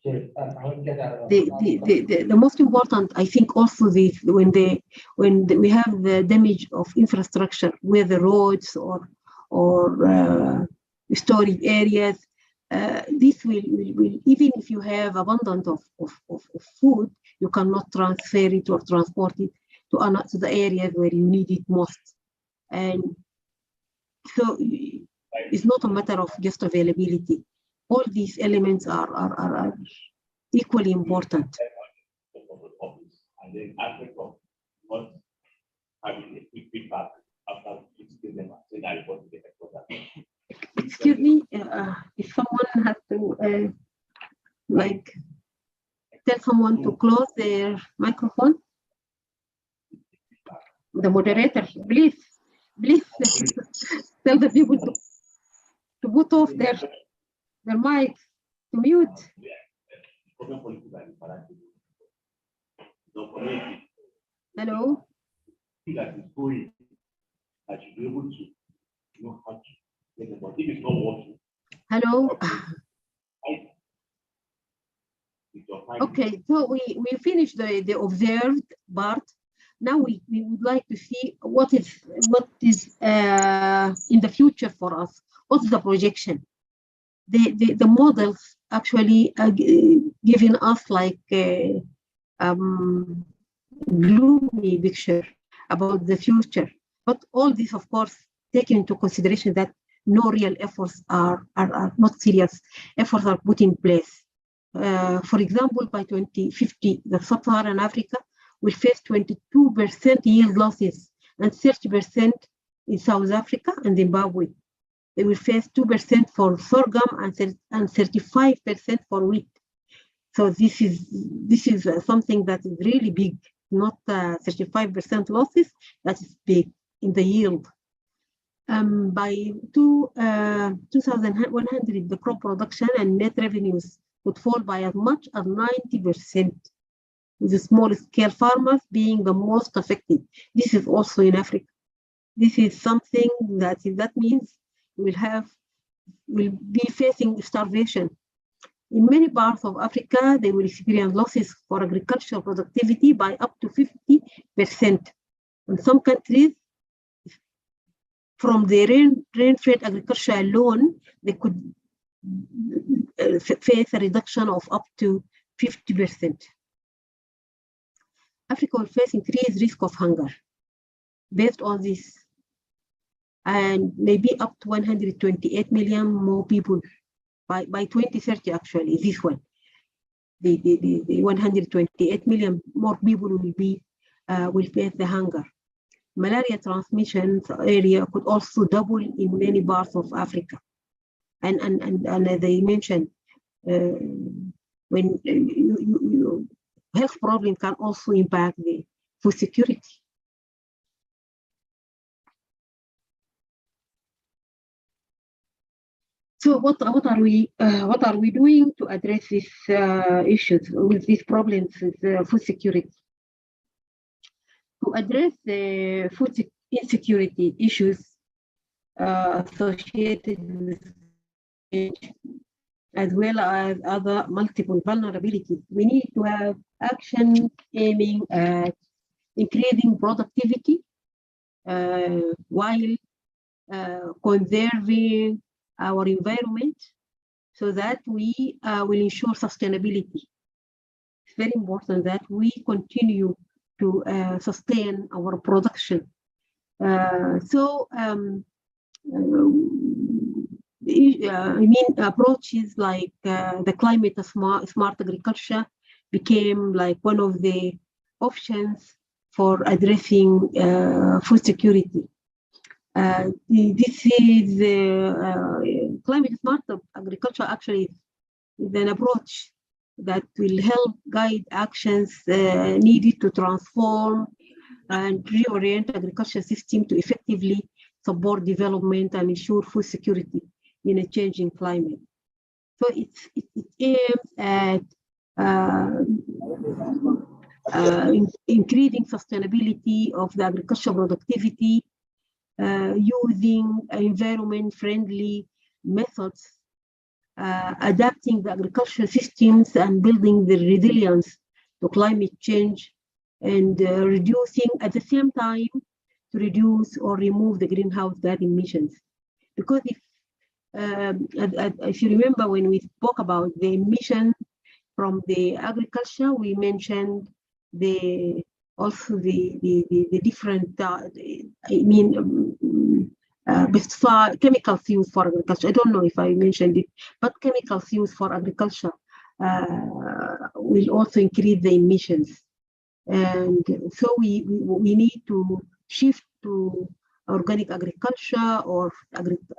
The most important, I think, also when we have the damage of infrastructure, whether roads or storage areas, this will even if you have abundance of food, you cannot transfer it or transport it to the areas where you need it most. And so it's not a matter of just availability. All these elements are equally important. Excuse me, if someone has to tell someone to close their microphone, the moderator, please tell the people to put off their mic, to mute. Hello? Hello? Okay, so we finished the observed part. Now we would like to see what is in the future for us. What's the projection? The models actually are giving us like a gloomy picture about the future. But all this, of course, taking into consideration that no real efforts are not serious efforts are put in place. For example, by 2050, the Sub-Saharan Africa will face 22% yield losses and 30% in South Africa and Zimbabwe. They will face 2% for sorghum and 35% for wheat. So this is something that is really big not 35% losses. That is big in the yield. By 2100, the crop production and net revenues would fall by as much as 90%, with the small-scale farmers being the most affected. This is also in Africa. This is something that means we'll be facing starvation. In many parts of Africa, they will experience losses for agricultural productivity by up to 50%. In some countries, from the rain-fed agriculture alone, they could face a reduction of up to 50%. Africa will face increased risk of hunger based on this, and maybe up to 128 million more people by 2030. Actually, this one, the 128 million more people will face the hunger. Malaria transmission area could also double in many parts of Africa, and as I mentioned, when health problem can also impact the food security. So what are we doing to address these issues with these problems with food security? To address the food insecurity issues associated with change, as well as other multiple vulnerabilities, we need to have action aiming at increasing productivity while conserving our environment, so that we will ensure sustainability. It's very important that we continue to sustain our production. Approaches like the climate smart agriculture became like one of the options for addressing food security. This is climate smart agriculture actually is an approach that will help guide actions needed to transform and reorient agriculture system to effectively support development and ensure food security in a changing climate. So it aims at increasing sustainability of the agricultural productivity, using environment-friendly methods, adapting the agricultural systems and building the resilience to climate change, and reducing at the same time to reduce or remove the greenhouse gas emissions. Because if you remember when we spoke about the emission from the agriculture, we mentioned also the different pesticide chemicals used for agriculture. I don't know if I mentioned it, but chemicals used for agriculture will also increase the emissions. And so we need to shift to organic agriculture or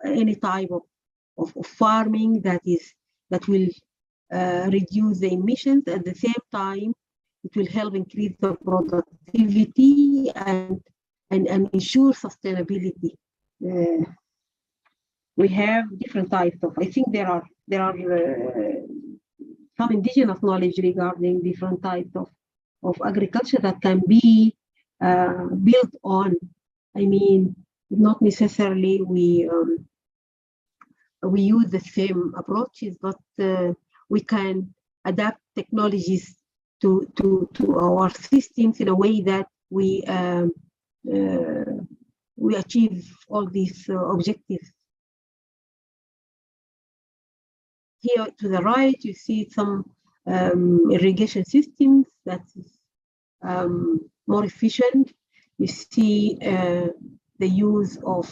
any type of farming that will reduce the emissions. At the same time, it will help increase the productivity and ensure sustainability. We have different types of. I think there are some indigenous knowledge regarding different types of agriculture that can be built on. I mean, not necessarily we use the same approaches, but we can adapt technologies to our systems in a way that we achieve all these objectives. Here to the right, you see some irrigation systems that is more efficient. You see the use of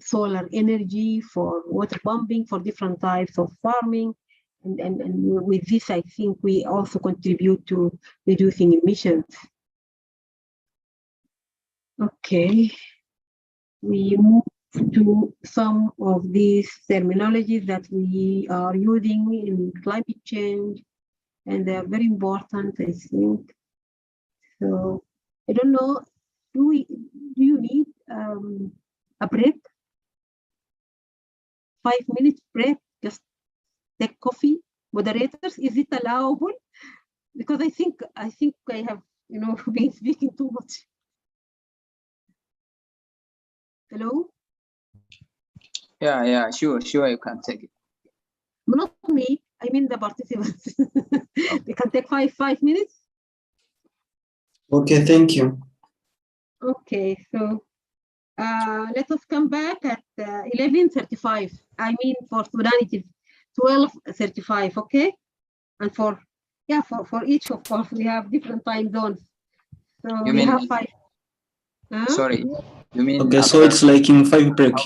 solar energy for water pumping for different types of farming. And with this, I think we also contribute to reducing emissions. Okay, we move to some of these terminologies that we are using in climate change, and they are very important, I think. So I don't know, do you need a break? 5 minutes break, just take coffee. Moderators, is it allowable? Because I think I have, been speaking too much. Hello? Yeah, sure, you can take it. Not me, I mean the participants. They can take five minutes. Okay, thank you. Okay, so let us come back at 11:35. I mean for Sudan it is 12:35, okay? And for each of us we have different time zones. So You we mean have 5. Sorry, you mean Okay, so it's like in 5 break.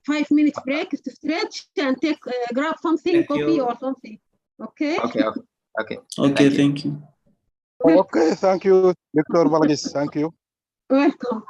5 minutes break to stretch and take grab something, coffee or something. Okay. Okay, thank you. Okay, thank you, Dr. Balagis. Thank you. Welcome.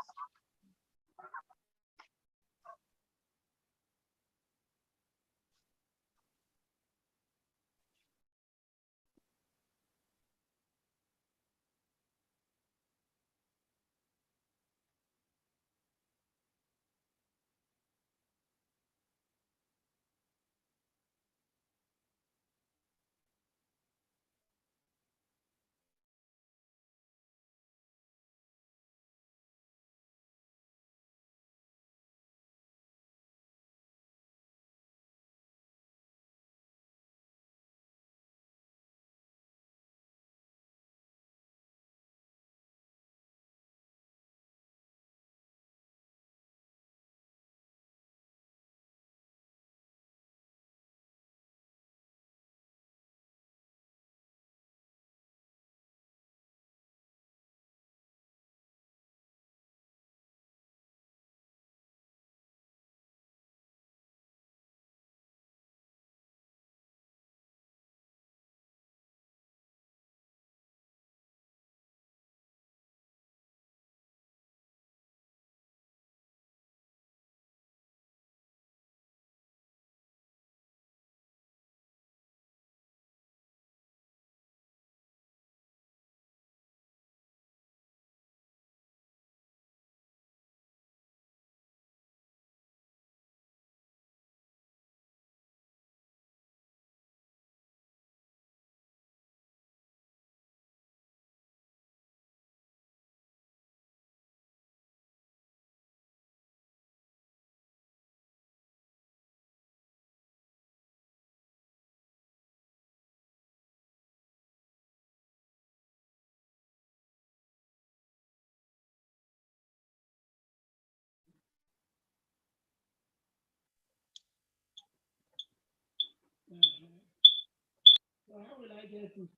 How will I get it?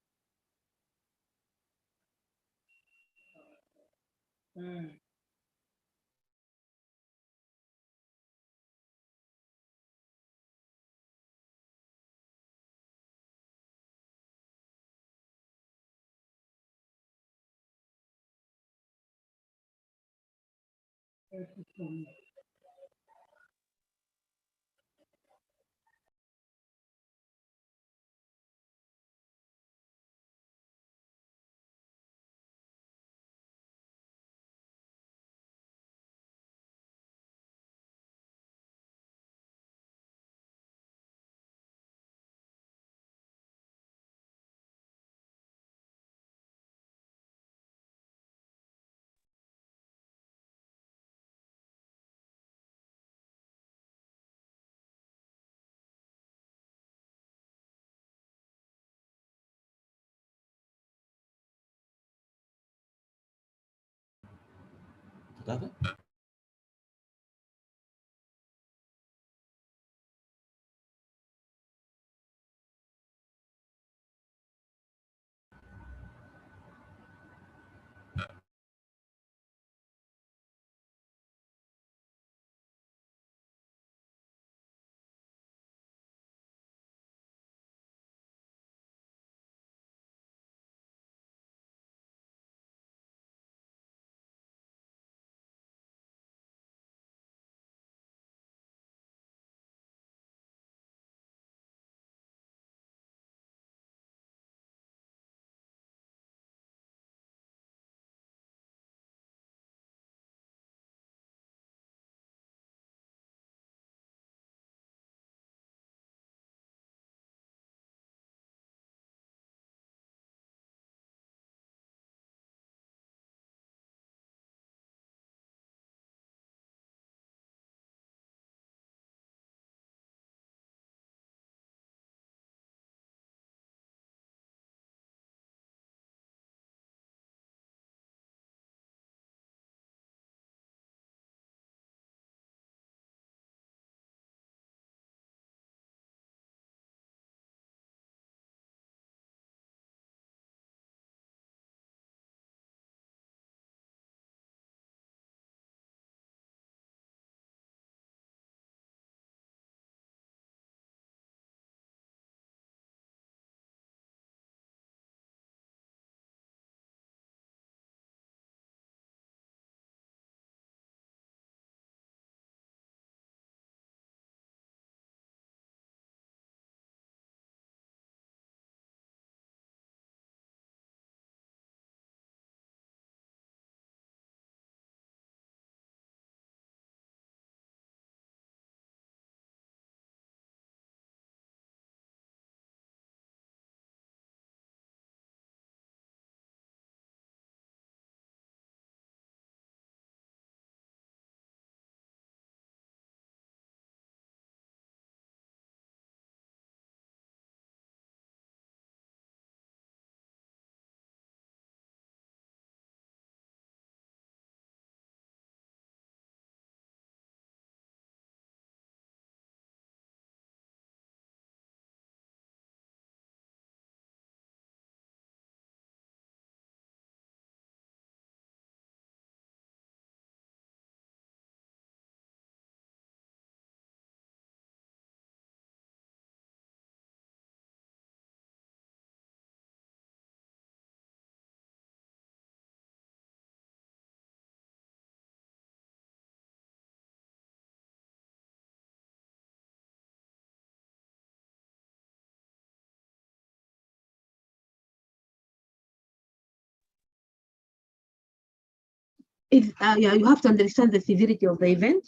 yeah, you have to understand the severity of the event.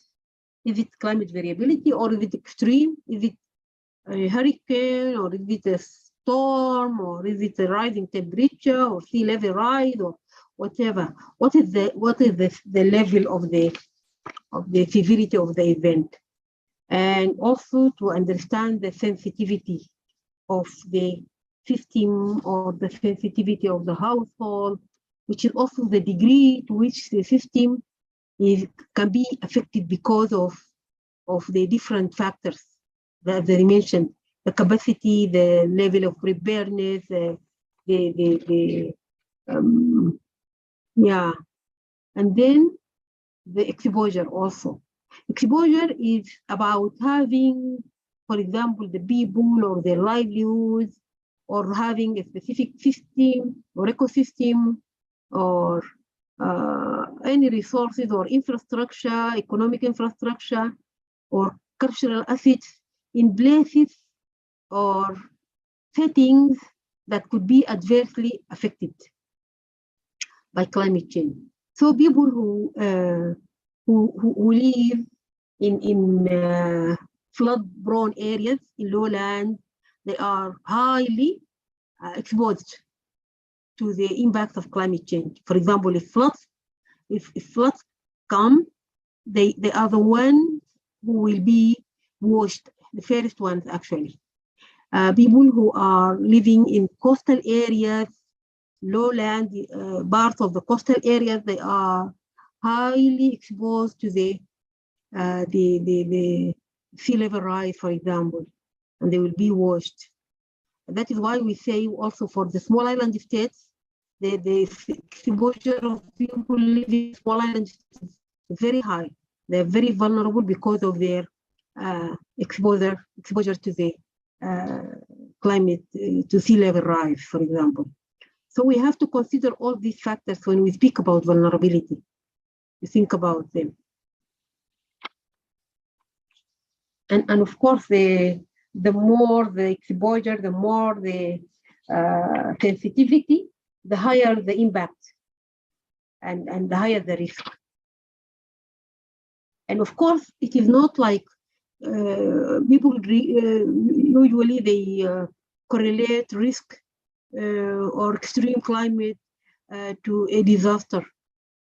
Is it climate variability, or is it extreme? Is it a hurricane, or is it a storm, or is it a rising temperature, or sea level rise, or whatever? What is the level of the severity of the event? And also to understand the sensitivity of the system or the sensitivity of the household, which is also the degree to which the system can be affected because of the different factors that they mentioned: the capacity, the level of preparedness, yeah, and then the exposure also. Exposure is about having, for example, the people or their livelihoods, or having a specific system or ecosystem, or any resources or infrastructure, economic infrastructure, or cultural assets in places or settings that could be adversely affected by climate change. So people who live in flood-prone areas in lowland, they are highly exposed to the impact of climate change. For example, if floods come, they are the ones who will be washed, the first ones actually. People who are living in coastal areas, lowland, parts of the coastal areas, they are highly exposed to the sea level rise, for example, and they will be washed. That is why we say also for the small island states, the exposure of people living in small island states is very high. They're very vulnerable because of their exposure to the climate, to sea level rise, for example. So we have to consider all these factors when we speak about vulnerability. You think about them. And of course, the more the exposure, the more the sensitivity, the higher the impact, and the higher the risk. And of course, it is not like people usually they correlate risk or extreme climate to a disaster.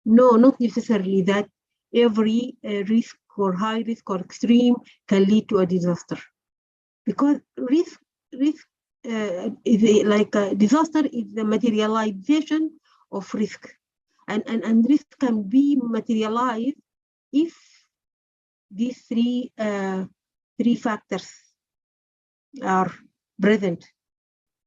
No, not necessarily that every risk or high risk or extreme can lead to a disaster, because risk is like a disaster is the materialization of risk, and risk can be materialized if these three factors are present.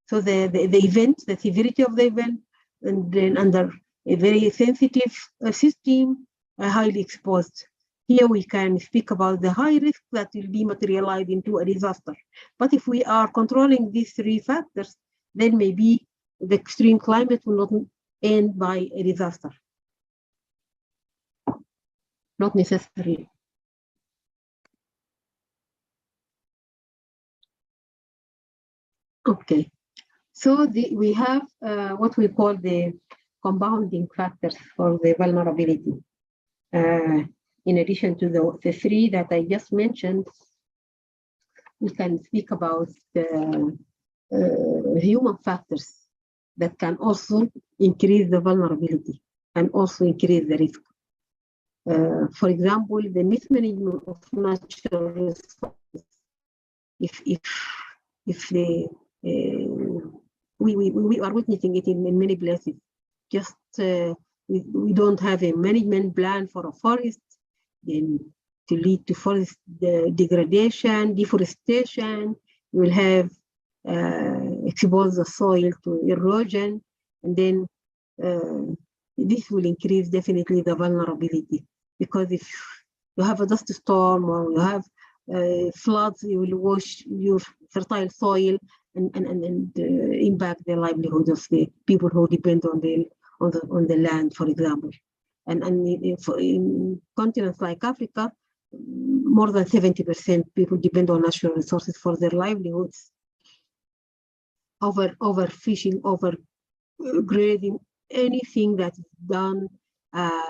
So the event, the severity of the event, and then under a very sensitive system, highly exposed. Here we can speak about the high risk that will be materialized into a disaster. But if we are controlling these three factors, then maybe the extreme climate will not end by a disaster. Not necessarily. Okay, so we have what we call the compounding factors for the vulnerability. In addition to the three that I just mentioned, we can speak about the human factors that can also increase the vulnerability and also increase the risk. For example, the mismanagement of natural resources. If we are witnessing it in many places. Just we don't have a management plan for a forest, then to lead to forest degradation, deforestation. You will have expose the soil to erosion, and then this will increase definitely the vulnerability, because if you have a dust storm or you have floods, you will wash your fertile soil and impact the livelihood of the people who depend on the land, for example. And in continents like Africa, more than 70% people depend on natural resources for their livelihoods. Overfishing, overgrazing, anything that is done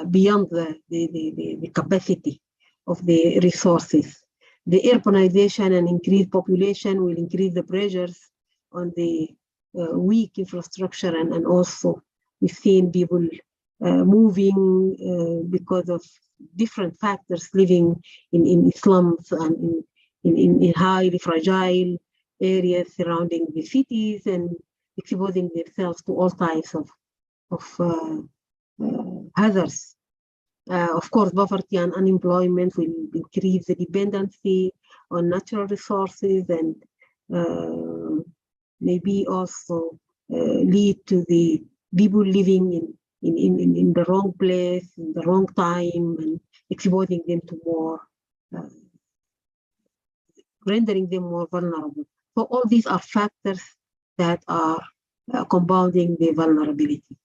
beyond the capacity of the resources. The urbanization and increased population will increase the pressures on the weak infrastructure, and also we've seen people moving because of different factors, living in slums and in highly fragile areas surrounding the cities and exposing themselves to all types of hazards. Of course, poverty and unemployment will increase the dependency on natural resources and maybe also lead to the people living in the wrong place, in the wrong time, and exposing them to more, rendering them more vulnerable. So all these are factors that are compounding the vulnerability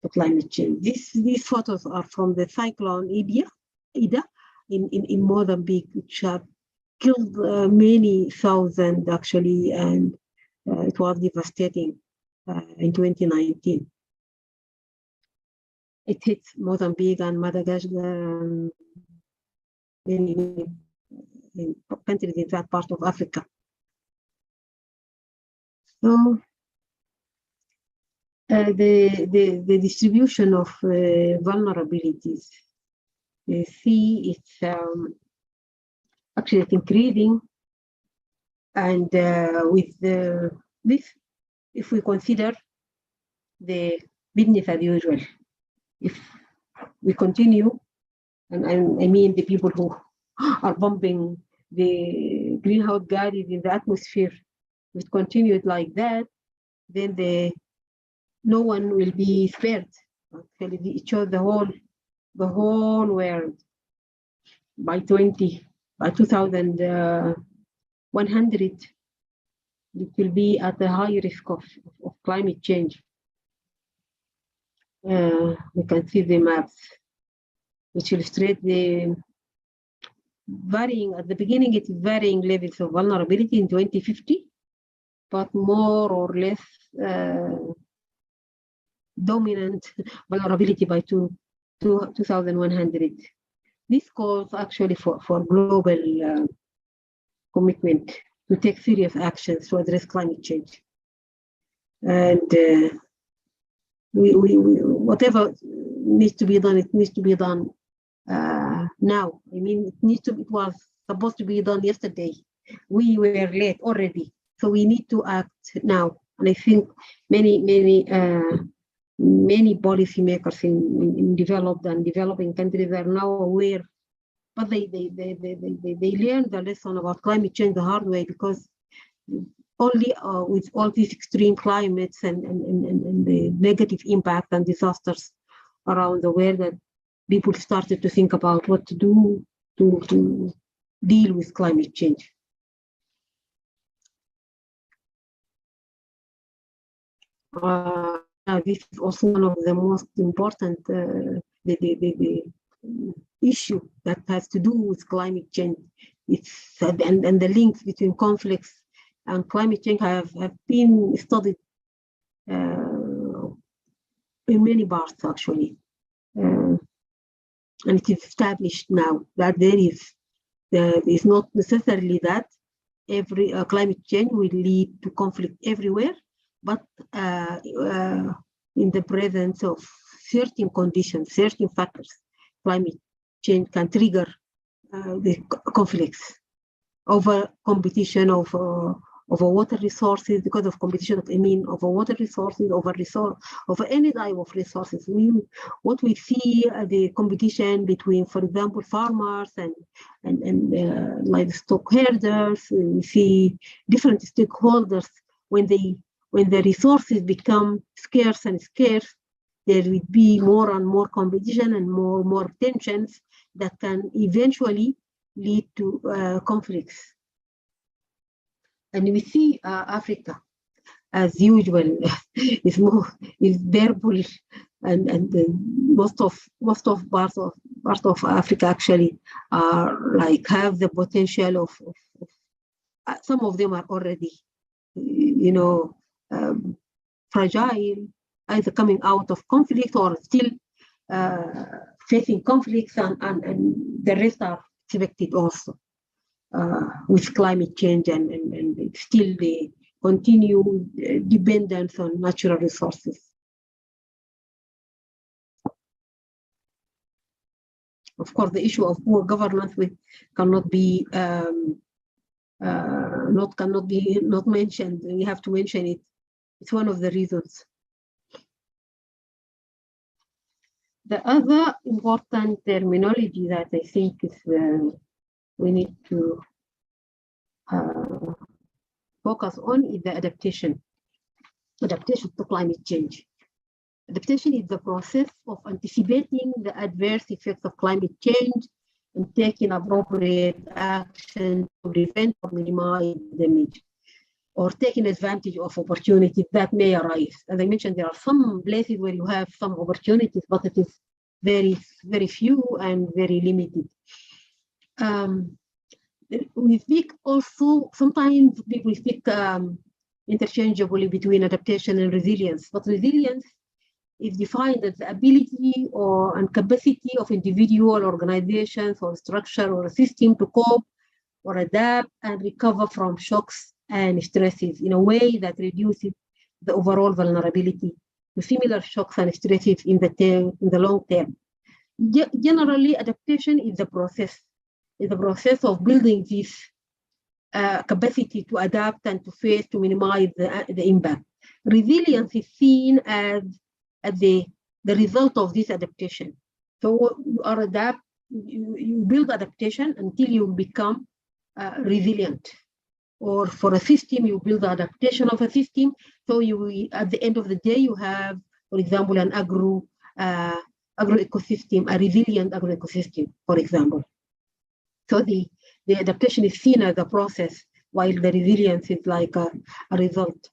to climate change. These photos are from the cyclone Ida in Mozambique, which have killed many thousand actually, and it was devastating in 2019. It hit Mozambique and Madagascar and many countries in that part of Africa. So the distribution of vulnerabilities, you see it's actually increasing, and with this, if we consider the business as usual, if we continue, and I mean the people who are pumping the greenhouse gases in the atmosphere, if it continued like that, then no one will be spared. Actually, it shows the whole world by 2100, it will be at a high risk of climate change. We can see the maps, which illustrate the varying, at the beginning, it's varying levels of vulnerability in 2050, but more or less dominant vulnerability by 2100. This calls actually for global commitment to take serious actions to address climate change. And whatever needs to be done, it needs to be done now. I mean, it was supposed to be done yesterday. We were late already, so we need to act now. And I think many policymakers in developed and developing countries are now aware, but they learned the lesson about climate change the hard way, because only with all these extreme climates and the negative impact and disasters around the world, that people started to think about what to do to deal with climate change. This is also one of the most important the issue that has to do with climate change. It's and the links between conflicts and climate change have been studied in many parts actually, and it is established now that there is not necessarily that every climate change will lead to conflict everywhere, but in the presence of certain conditions, certain factors, climate change can trigger the conflicts over competition of water resources, because of competition, I mean, over water resources, over any type of resources. What we see the competition between, for example, farmers and livestock herders. We see different stakeholders when the resources become scarce and scarce. There will be more and more competition and more tensions that can eventually lead to conflicts. And we see Africa, as usual, is verbal, and most of parts of Africa actually are have the potential of some of them are already, fragile, either coming out of conflict or still facing conflicts, and the rest are expected also with climate change and still the continued dependence on natural resources. Of course, the issue of poor governance cannot be not mentioned. We have to mention it. It's one of the reasons. The other important terminology that I think is we need to focus on is the adaptation to climate change. Adaptation is the process of anticipating the adverse effects of climate change and taking appropriate action to prevent or minimize damage, or taking advantage of opportunities that may arise. As I mentioned, there are some places where you have some opportunities, but it is very, very few and very limited. We speak also, sometimes people speak interchangeably between adaptation and resilience, but resilience is defined as the ability and capacity of individual organizations or structure or a system to cope or adapt and recover from shocks and stresses in a way that reduces the overall vulnerability to similar shocks and stresses in the long term. Generally, adaptation is the process of building this capacity to adapt and to face, to minimize the impact. Resilience is seen as the result of this adaptation. So you build adaptation until you become resilient. Or for a system, you build the adaptation of a system. So at the end of the day, you have, for example, an agro-ecosystem, a resilient agro-ecosystem, for example. So the adaptation is seen as a process, while the resilience is like a result.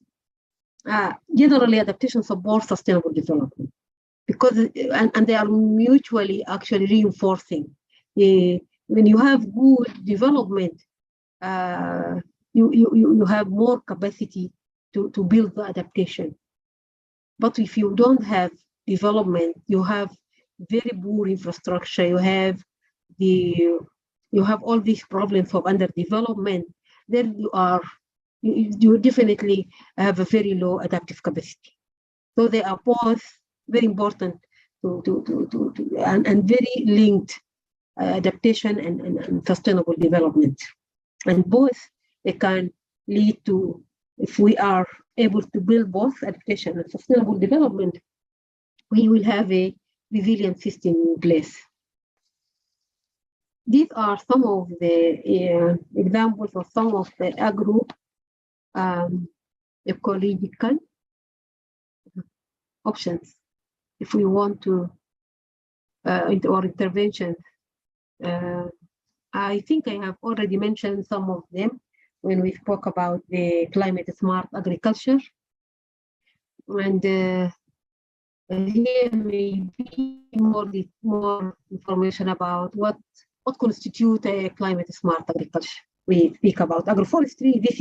Generally, adaptation supports sustainable development because, and they are mutually actually reinforcing. When you have good development, you have more capacity to build the adaptation. But if you don't have development, you have very poor infrastructure, you have all these problems of underdevelopment, then you definitely have a very low adaptive capacity. So they are both very important and very linked, adaptation and sustainable development. And both, they can lead to, if we are able to build both adaptation and sustainable development, we will have a resilient system in place. These are some of the examples of some of the ecological options. If we want to, or interventions, I think I have already mentioned some of them when we spoke about the climate smart agriculture. And here may be more information about what constitutes a climate smart agriculture. We speak about agroforestry. This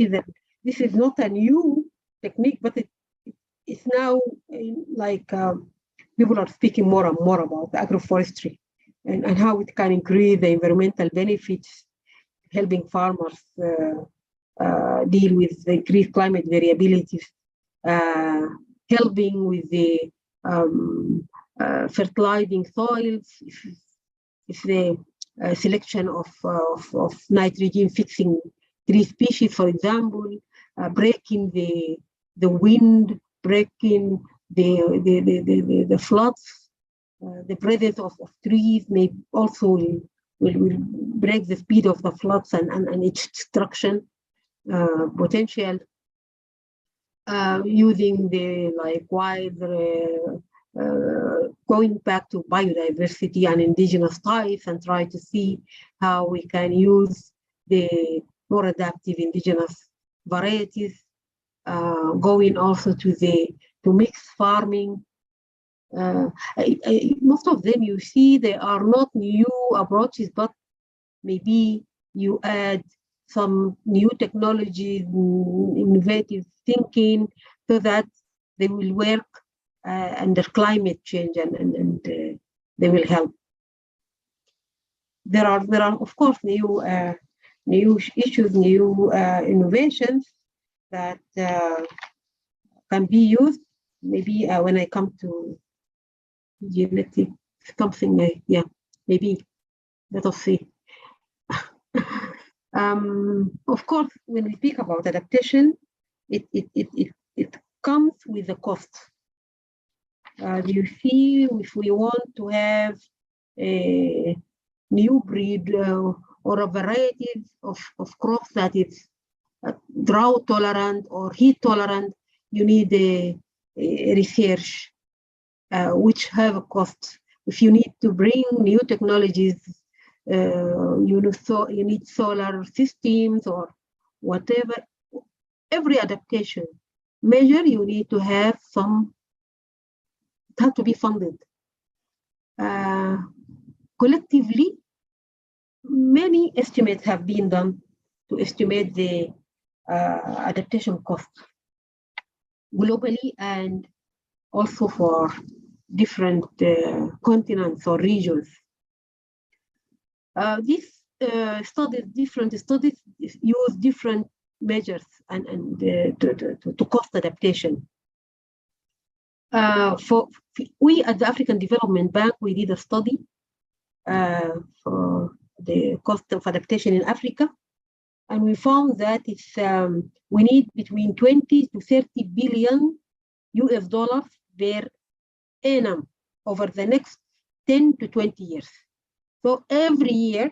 is not a new technique, but it's now like people are speaking more and more about agroforestry and how it can increase the environmental benefits, helping farmers deal with the increased climate variabilities, helping with the fertilizing soils, if the selection of nitrogen fixing tree species, for example, breaking the wind, breaking the floods. The presence of trees may also will break the speed of the floods and its destruction potential. Using the going back to biodiversity and indigenous types and try to see how we can use the more adaptive indigenous varieties, going also to mixed farming. Most of them you see they are not new approaches, but maybe you add some new technologies, innovative thinking, so that they will work under climate change and they will help. There are of course new issues, new innovations that can be used. Maybe when I come to genetic something, yeah, maybe let us see. Of course, when we speak about adaptation, it comes with a cost. You see, if we want to have a new breed or a variety of crops that is drought tolerant or heat tolerant, you need a research which have a cost. If you need to bring new technologies, you need solar systems or whatever. Every adaptation measure you need to have some. It has to be funded. Collectively, many estimates have been done to estimate the adaptation cost globally and also for different continents or regions. These different studies use different measures and to cost adaptation. We at the African Development Bank, we did a study for the cost of adaptation in Africa, and we found that it's we need between 20 to 30 billion US dollars per annum over the next 10 to 20 years. So every year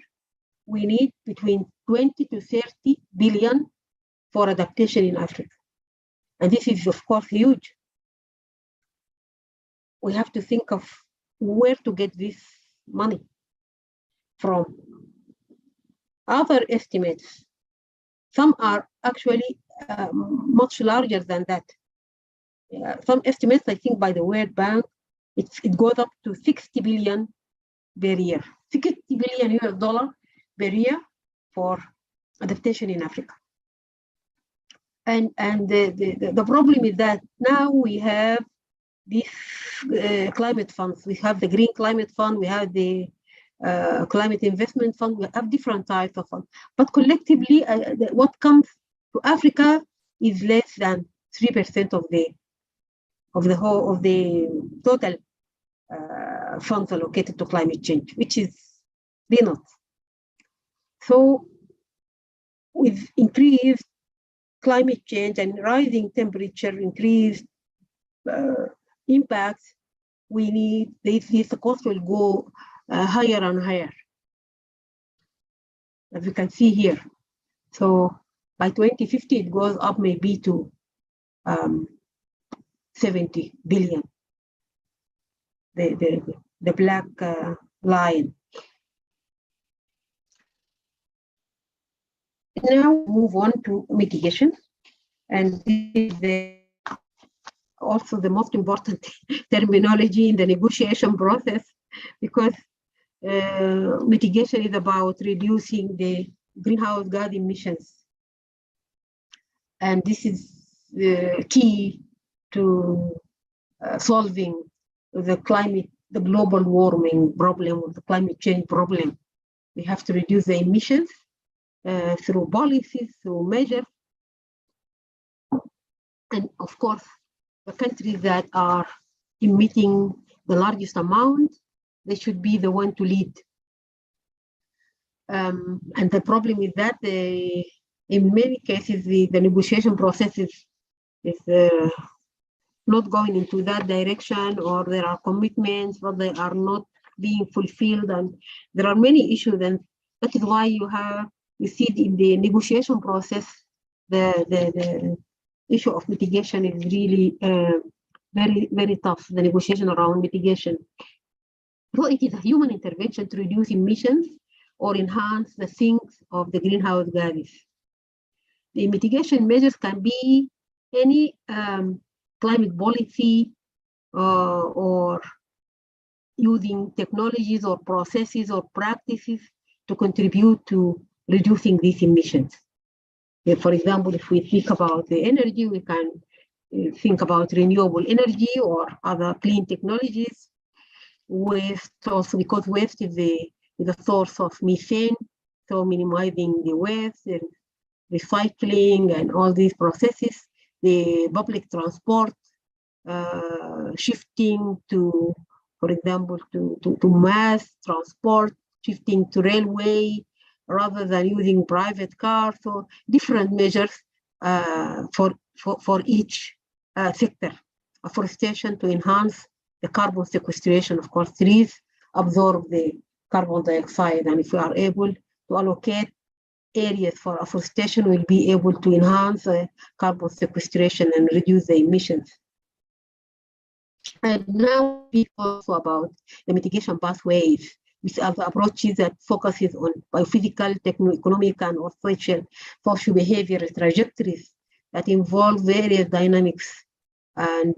we need between 20 to 30 billion for adaptation in Africa. And this is of course huge. We have to think of where to get this money from. Other estimates, some are actually much larger than that. Some estimates, I think by the World Bank, it goes up to 60 billion per year, 60 billion US dollar per year for adaptation in Africa. And the problem is that now we have these climate funds. We have the Green Climate Fund, we have the Climate Investment Fund, we have different types of funds. But collectively, what comes to Africa is less than 3% of the total funds allocated to climate change, which is peanuts. So with increased climate change and rising temperature, increased impacts, we need this cost will go higher and higher, as you can see here. So by 2050, it goes up maybe to 70 billion, the black line. Now move on to mitigation, and this is also the most important terminology in the negotiation process, because mitigation is about reducing the greenhouse gas emissions, and this is the key to solving the global warming problem, or the climate change problem. We have to reduce the emissions through policies, through measures, and of course, the countries that are emitting the largest amount, they should be the one to lead. And the problem is that in many cases, the negotiation process is not going into that direction, or there are commitments, but they are not being fulfilled, and there are many issues, and that is why you see in the negotiation process, the issue of mitigation is really very, very tough, the negotiation around mitigation. So it is a human intervention to reduce emissions or enhance the sinks of the greenhouse gases. The mitigation measures can be any climate policy or using technologies or processes or practices to contribute to reducing these emissions. For example, if we think about the energy, we can think about renewable energy or other clean technologies. waste also, because waste is a source of methane. So minimizing the waste, the recycling, and all these processes. The public transport, shifting to, for example, to mass transport, shifting to railway rather than using private cars. So different measures for each sector. Afforestation to enhance the carbon sequestration. Of course, trees absorb the carbon dioxide, and if we are able to allocate areas for afforestation, we'll be able to enhance carbon sequestration and reduce the emissions. And now we speak also about the mitigation pathways, which are the approaches that focuses on biophysical, techno-economic, and or social behavior trajectories that involve various dynamics and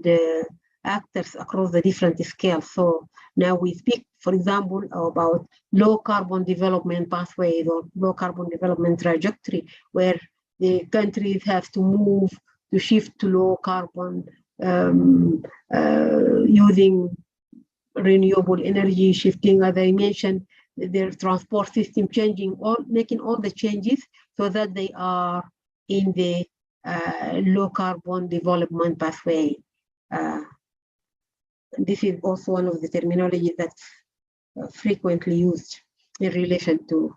actors across the different scales. So now we speak, for example, about low carbon development pathways or low carbon development trajectory, where the countries have to move to shift to low carbon using renewable energy, shifting, as I mentioned, their transport system changing, or making all the changes so that they are in the low carbon development pathway. This is also one of the terminologies that's frequently used in relation to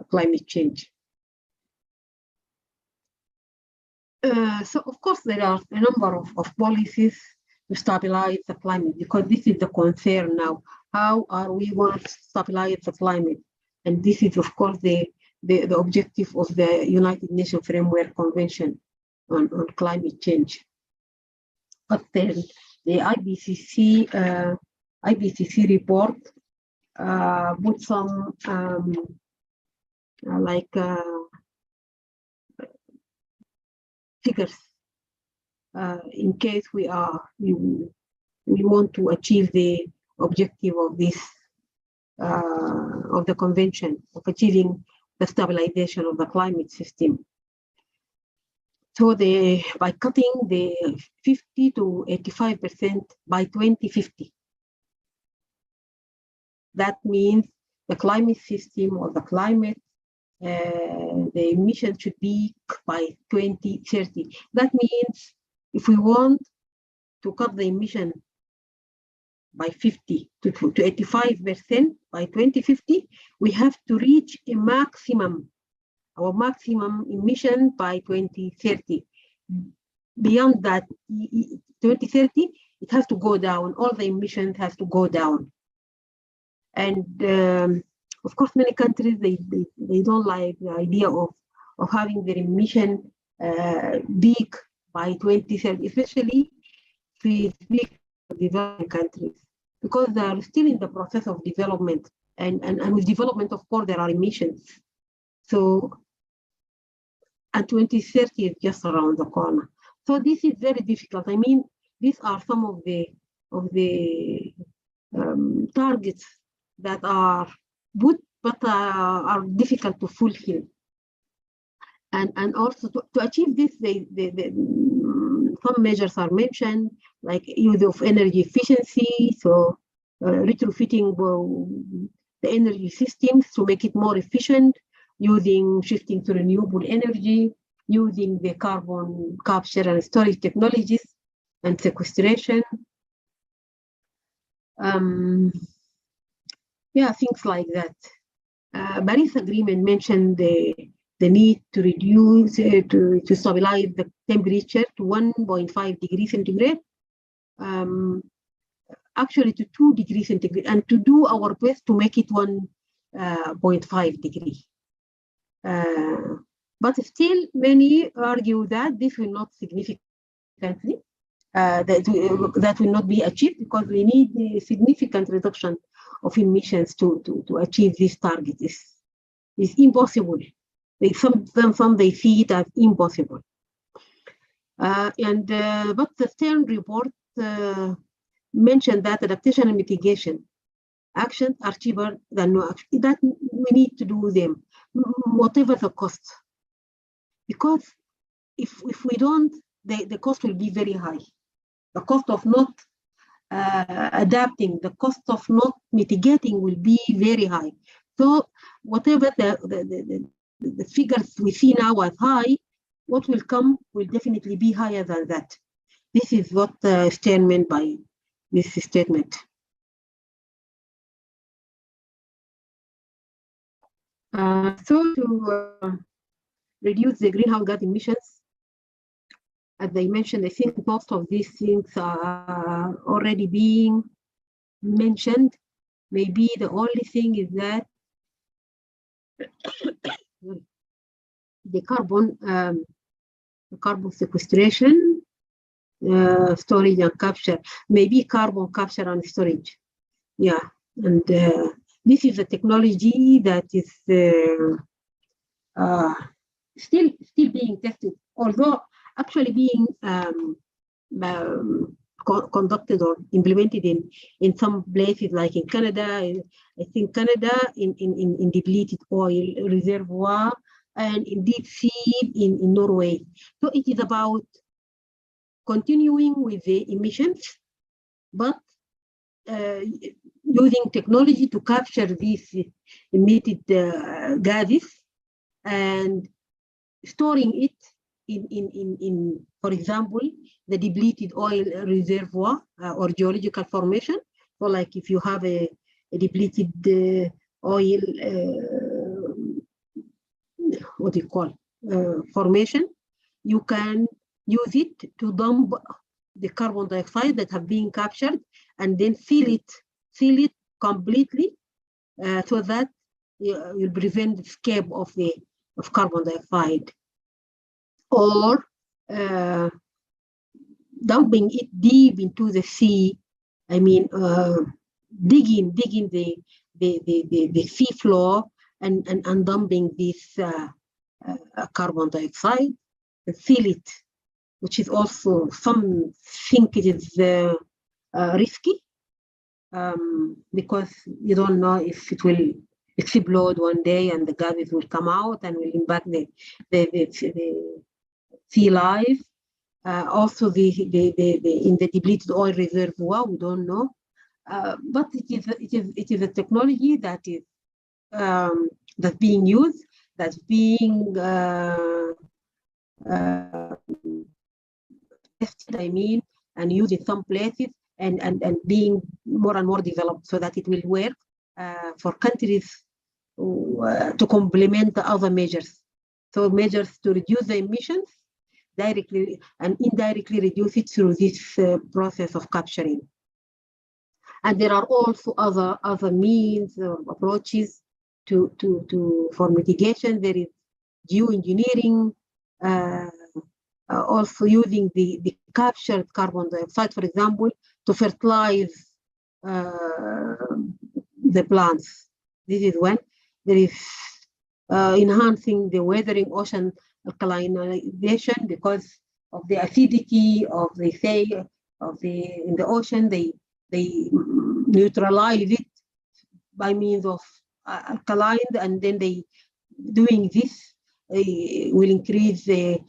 climate change. So of course there are a number of policies to stabilize the climate, because this is the concern now. How are we going to stabilize the climate? And this is of course the objective of the United Nations Framework Convention on climate change. But then the IPCC report put some figures in case we want to achieve the objective of this of the convention of achieving the stabilization of the climate system. So by cutting the 50 to 85% by 2050, that means the climate system or the climate, the emission should be by 2030. That means if we want to cut the emission by 50 to 85% by 2050, we have to reach a our maximum emission by 2030. Beyond that, 2030, it has to go down. All the emissions has to go down. And of course, many countries, they don't like the idea of having their emission big by 2030, especially for developing countries, because they are still in the process of development. And with development, of course, there are emissions. So, and 2030 is just around the corner. So this is very difficult. I mean, these are some of the targets that are good, but are difficult to fulfill. And also to achieve this, some measures are mentioned, like use of energy efficiency, so retrofitting the energy systems to make it more efficient, shifting to renewable energy, using the carbon capture and storage technologies and sequestration. Yeah, things like that. Paris Agreement mentioned the need to reduce, to stabilize the temperature to 1.5 degrees centigrade, actually to 2 degrees centigrade, and to do our best to make it 1.5 degree. But still, many argue that this will not significantly, that will not be achieved, because we need a significant reduction of emissions to achieve this target. It's impossible. Some they see it as impossible. But the Stern report mentioned that adaptation and mitigation actions are cheaper than no action. That we need to do them, whatever the cost. Because if we don't, the cost will be very high. The cost of not adapting, the cost of not mitigating will be very high. So whatever the figures we see now as high, what will come will definitely be higher than that. This is what Stern meant by this statement. So to reduce the greenhouse gas emissions, as I mentioned, I think most of these things are already being mentioned. Maybe the only thing is that the carbon sequestration, storage and capture, maybe carbon capture and storage. Yeah, and this is a technology that is still being tested, although actually being conducted or implemented in some places, like in Canada. I think Canada in depleted oil reservoir, and in deep sea in Norway. So it is about continuing with the emissions, but using technology to capture these emitted gases and storing it in, for example, the depleted oil reservoir or geological formation. So like if you have a depleted oil, what do you call, formation, you can use it to dump the carbon dioxide that have been captured and then seal it completely so that you'll prevent the escape of carbon dioxide. Or dumping it deep into the sea. I mean, digging the sea floor and dumping this carbon dioxide and seal it, which is also, some think it is risky because you don't know if it will explode one day and the gases will come out and will impact the sea life. Also, in the depleted oil reservoir, we don't know, but it is a technology that is that's being used, that's being tested, I mean, and used in some places, and being more and more developed so that it will work for countries to complement the other measures. So measures to reduce the emissions directly and indirectly reduce it through this process of capturing. And there are also other means or approaches for mitigation. There is geoengineering, also using the captured carbon dioxide, for example, to fertilize the plants. This is when there is enhancing the weathering ocean alkalinization because of the acidity of the in the ocean. They neutralize it by means of alkaline, and then they doing this will increase the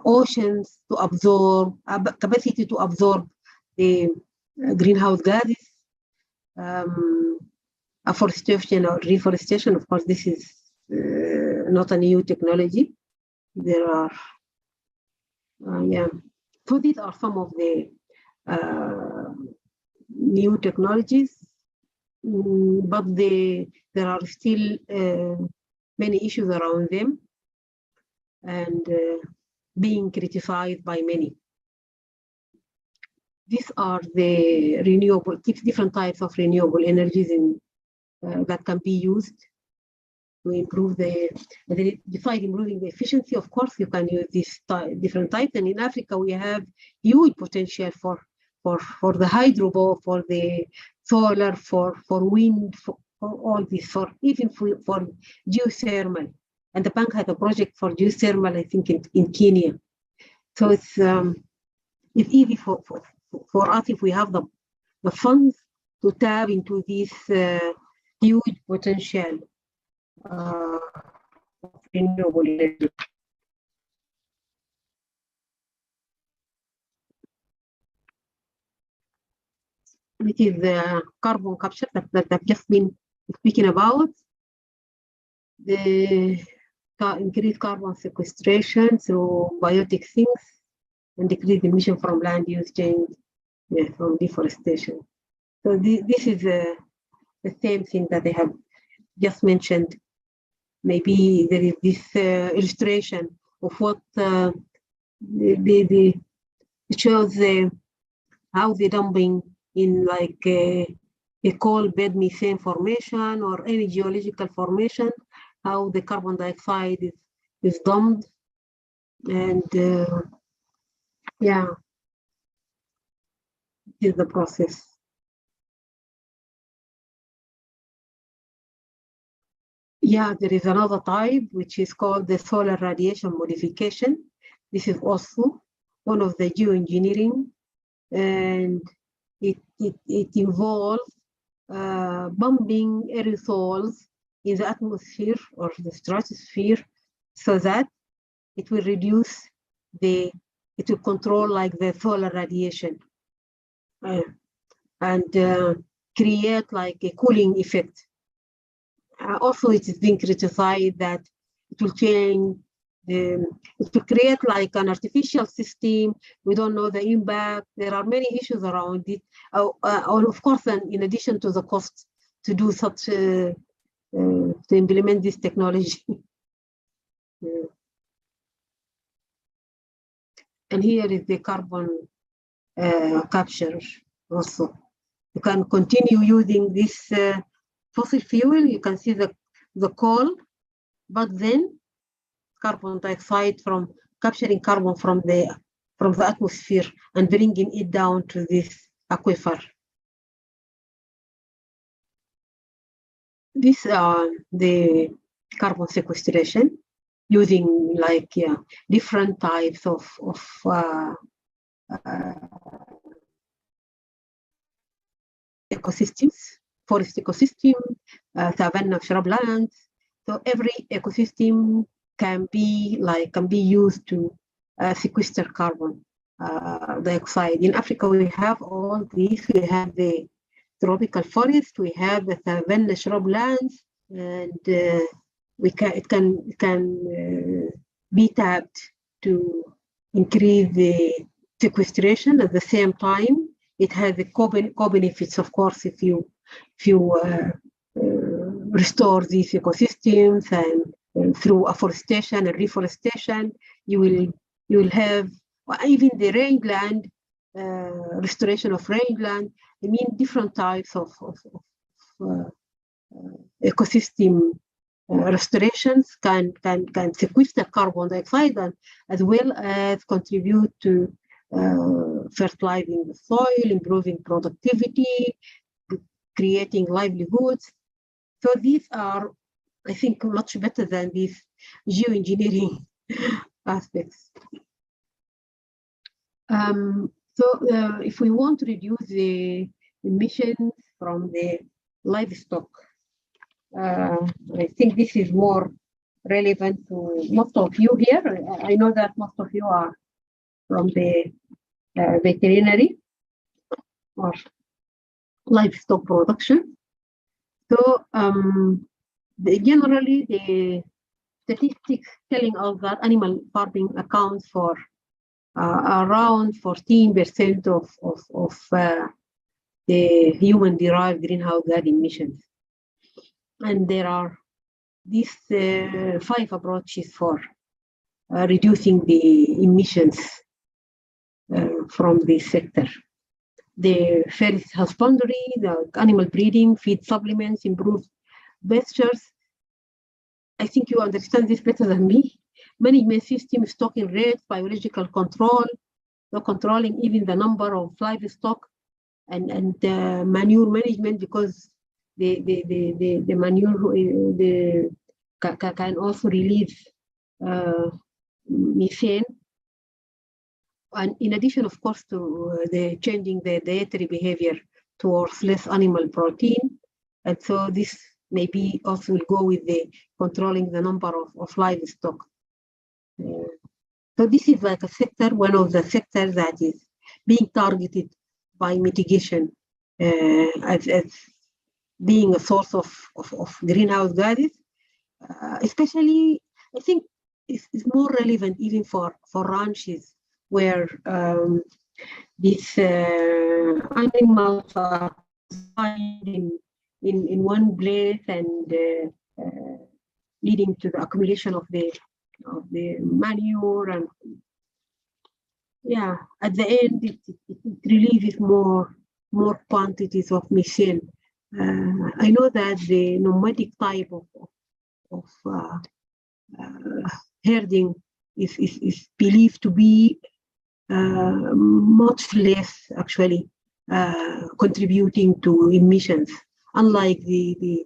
oceans to absorb capacity to absorb the greenhouse gases. Afforestation or reforestation, of course, this is not a new technology. There are, yeah. So these are some of the new technologies, but there are still many issues around them and being criticized by many. These are the renewable, different types of renewable energies that can be used to improve besides improving the efficiency. Of course, you can use these different types. And in Africa, we have huge potential for the hydro, for the solar, for wind, for all this, even for geothermal. And the bank had a project for geothermal, I think, in Kenya. So it's easy for us if we have the funds to tap into this huge potential of renewable energy. which is carbon capture that I've just been speaking about. The increased carbon sequestration through biotic sinks and decreased emission from land use change, from deforestation. So this is the same thing that I have just mentioned. Maybe there is this illustration of what it shows how the dumping in like a coal bed methane formation or any geological formation, how the carbon dioxide is dumped, and yeah, this is the process. Yeah, there is another type which is called the solar radiation modification. This is also one of the geoengineering, and it involves bumping aerosols in the atmosphere or the stratosphere so that it will reduce it will control like the solar radiation and create like a cooling effect. Also, it is being criticized that it will change, it will create like an artificial system. We don't know the impact. There are many issues around it. Of course, and in addition to the cost to do such, to implement this technology. And here is the carbon capture also. You can continue using this fossil fuel. You can see the coal, but then carbon dioxide from capturing carbon from the atmosphere and bringing it down to this aquifer. These are the carbon sequestration using like different types of ecosystems, forest ecosystem, savanna shrublands. So every ecosystem can be used to sequester carbon dioxide. In Africa, we have all these. We have the tropical forest, we have the savanna shrublands, and it can be tapped to increase the sequestration. At the same time, it has the co-benefits, of course, if you restore these ecosystems and through afforestation and reforestation, you will have even the rangeland, restoration of rangeland. I mean, different types of ecosystem restorations can sequester carbon dioxide and as well as contribute to fertilizing the soil, improving productivity, creating livelihoods. So these are, I think, much better than these geoengineering aspects. So if we want to reduce the emissions from the livestock, I think this is more relevant to most of you here. I know that most of you are from the veterinary or livestock production. So generally, the statistics telling us that animal farming accounts for around 14% of the human-derived greenhouse gas emissions. And there are these 5 approaches for reducing the emissions from this sector. The forest husbandry, the animal breeding, feed supplements, improved pastures. I think you understand this better than me. Management system, stocking rates, biological control, so controlling even the number of livestock, and manure management, because the manure can also release methane. And in addition, of course, to the changing the dietary behavior towards less animal protein. And so this maybe also will go with the controlling the number of livestock. So this is like a sector, one of the sectors that is being targeted by mitigation as being a source of greenhouse gases, especially I think it's more relevant even for ranches where these animals are in one place and leading to the accumulation of the manure, and yeah, at the end it releases more quantities of methane. I know that the nomadic type of herding is believed to be much less actually contributing to emissions, unlike the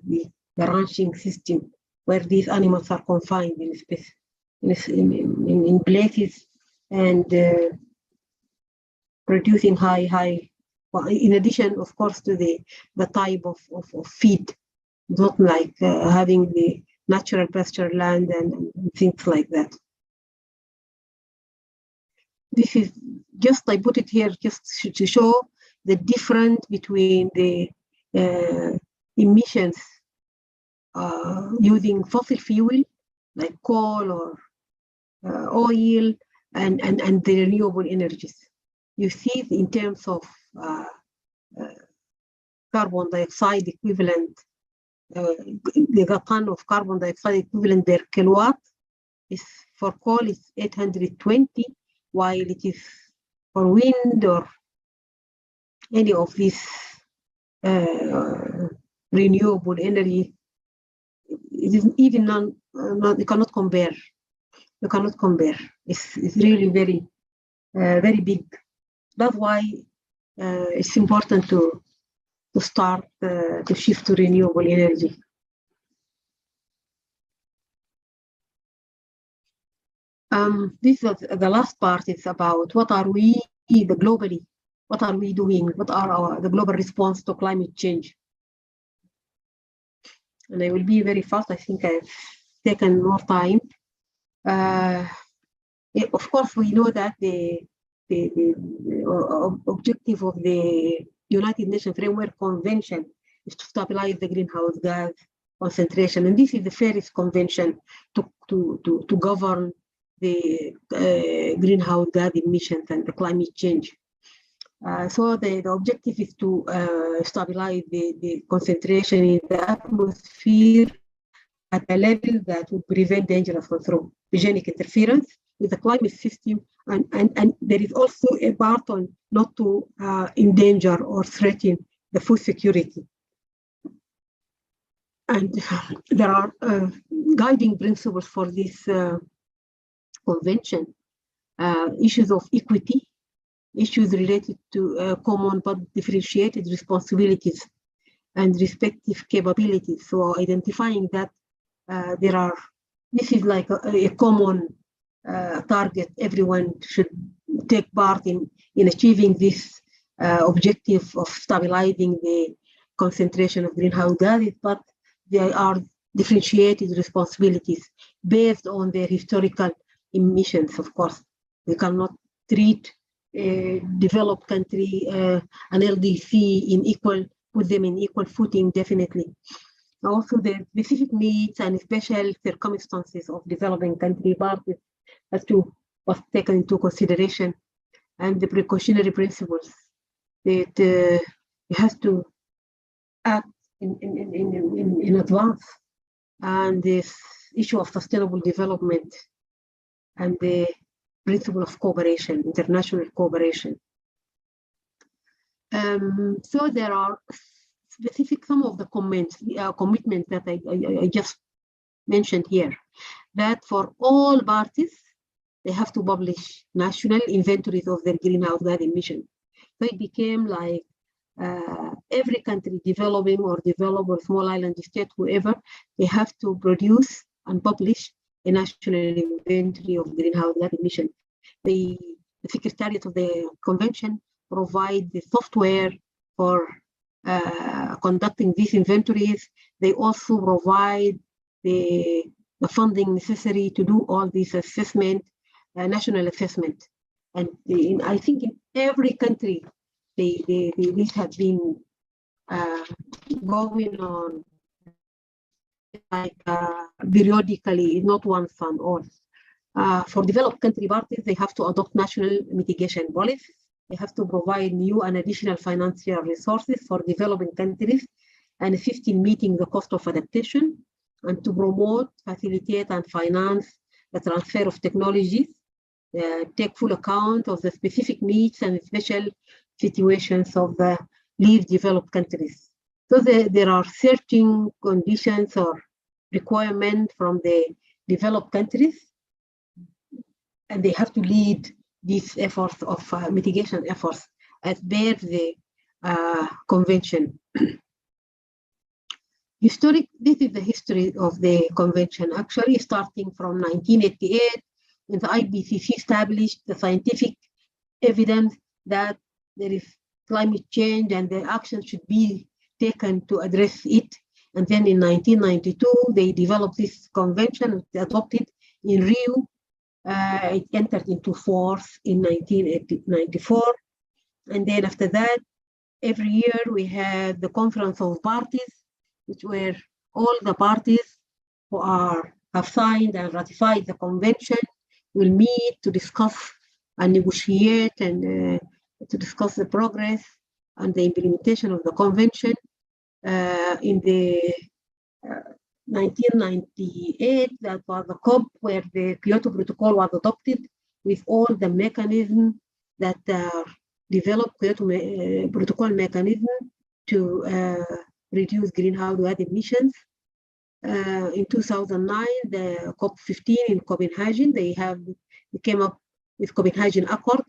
ranching system where these animals are confined in space in places and producing high, well, in addition, of course, to the type of feed, not like having the natural pasture land and things like that. This is just, I put it here just to show the difference between the emissions using fossil fuel like coal or oil and the renewable energies. You see in terms of carbon dioxide equivalent, the ton of carbon dioxide equivalent per kilowatt is for coal is 820, while it is for wind or any of these renewable energy, it is even you cannot compare. You cannot compare. It's really very big. That's why it's important to start to shift to renewable energy. This is the last part. It's about what are we globally? What are we doing? What are the global response to climate change? And I will be very fast. I think I've taken more time. Of course, we know that the objective of the United Nations Framework Convention is to stabilize the greenhouse gas concentration, and this is the fairest convention to govern the greenhouse gas emissions and the climate change. So the objective is to stabilize the concentration in the atmosphere at a level that would prevent dangerous anthropogenic interference with the climate system, and there is also a part on not to endanger or threaten the food security. And there are guiding principles for this convention, issues of equity, issues related to common but differentiated responsibilities and respective capabilities. So identifying that this is like a common target. Everyone should take part in achieving this objective of stabilizing the concentration of greenhouse gases, but there are differentiated responsibilities based on their historical emissions. Of course, we cannot treat a developed country, an LDC put them in equal footing, definitely. Also, the specific needs and special circumstances of developing country parties was taken into consideration, and the precautionary principles that it has to act in advance, and this issue of sustainable development and the principle of cooperation, international cooperation. So there are specific some of the commitments that I just mentioned here, that for all parties, they have to publish national inventories of their greenhouse gas emissions. So it became like every country, developing or developed or small island state, whoever, they have to produce and publish a national inventory of greenhouse gas emissions. The Secretariat of the Convention provide the software for conducting these inventories. They also provide the funding necessary to do all these assessment, national assessment. And I think in every country, these have been going on like periodically, not once and all. For developed country parties, they have to adopt national mitigation policies. They have to provide new and additional financial resources for developing countries and assist in meeting the cost of adaptation, and to promote, facilitate, and finance the transfer of technologies, take full account of the specific needs and special situations of the least developed countries. So there are certain conditions or requirements from the developed countries, and they have to lead these efforts of mitigation efforts as per the convention. This is the history of the convention, actually starting from 1988, when the IPCC established the scientific evidence that there is climate change and the action should be taken to address it. And then in 1992, they developed this convention, adopted in Rio. It entered into force in 1994. And then after that, every year we had the conference of parties, which were all the parties who have signed and ratified the convention will meet to discuss and negotiate and to discuss the progress and the implementation of the convention. In the 1998, that was the COP where the Kyoto Protocol was adopted with all the mechanisms that developed Kyoto Protocol mechanism to reduce greenhouse gas emissions. In 2009, the COP15 in Copenhagen, they came up with Copenhagen Accord.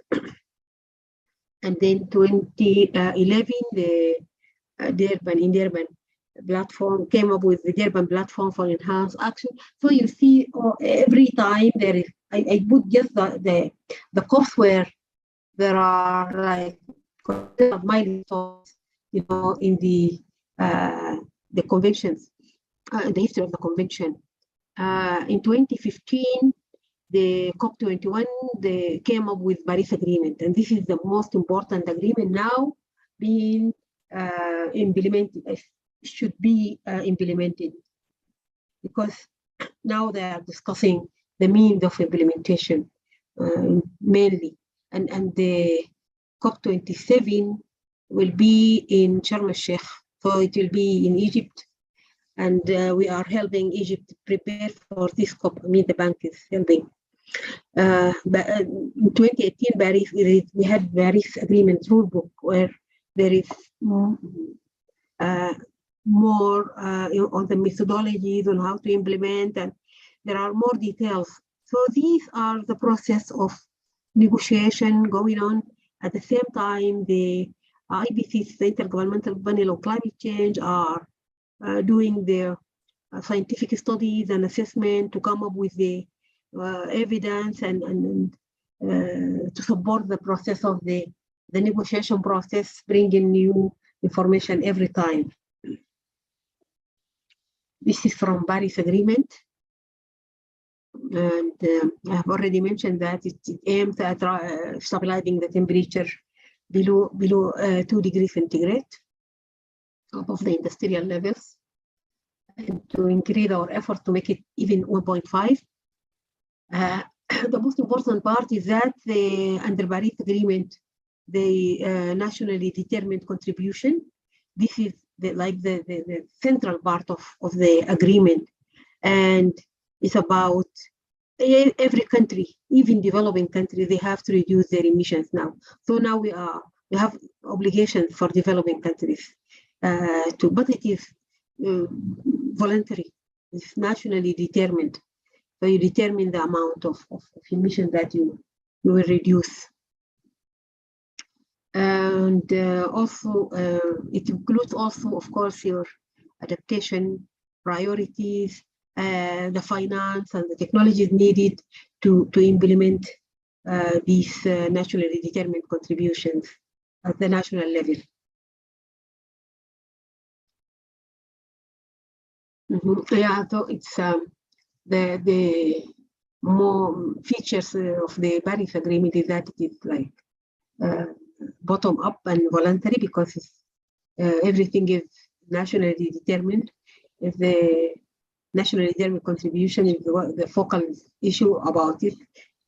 And then 2011, the Durban platform came up with the Durban platform for enhanced action. So you see, every time there is, I put just the COPs where there are like milestones, you know, in the conventions, the history of the convention. In 2015, the COP21, they came up with Paris Agreement, and this is the most important agreement now being implemented, should be implemented, because now they are discussing the means of implementation mainly, and the COP27 will be in Sharm el-Sheikh, so it will be in Egypt, and we are helping Egypt prepare for this COP. I mean, the bank is helping. But in 2018, Paris, we had Paris Agreement rulebook where there is more on the methodologies on how to implement, and there are more details. So these are the process of negotiation going on. At the same time, the IPCC, the Intergovernmental Panel on Climate Change, are doing their scientific studies and assessment to come up with the evidence and to support the process of the negotiation process, bringing new information every time. This is from Paris Agreement. And I have already mentioned that it aims at stabilizing the temperature below 2 degrees centigrade above the industrial levels, and to increase our effort to make it even 1.5. The most important part is that under Paris Agreement, the nationally determined contribution, this is the central part of the agreement, and it's about every country, even developing countries, they have to reduce their emissions now. So now we have obligations for developing countries but it is voluntary, it's nationally determined. So you determine the amount of emission that you will reduce. And also, it includes also, of course, your adaptation priorities, the finance and the technologies needed to implement these nationally determined contributions at the national level. Yeah, so it's the more features of the Paris Agreement is that it is like bottom up and voluntary, because it's everything is nationally determined. If the nationally determined contribution is the focal issue about it,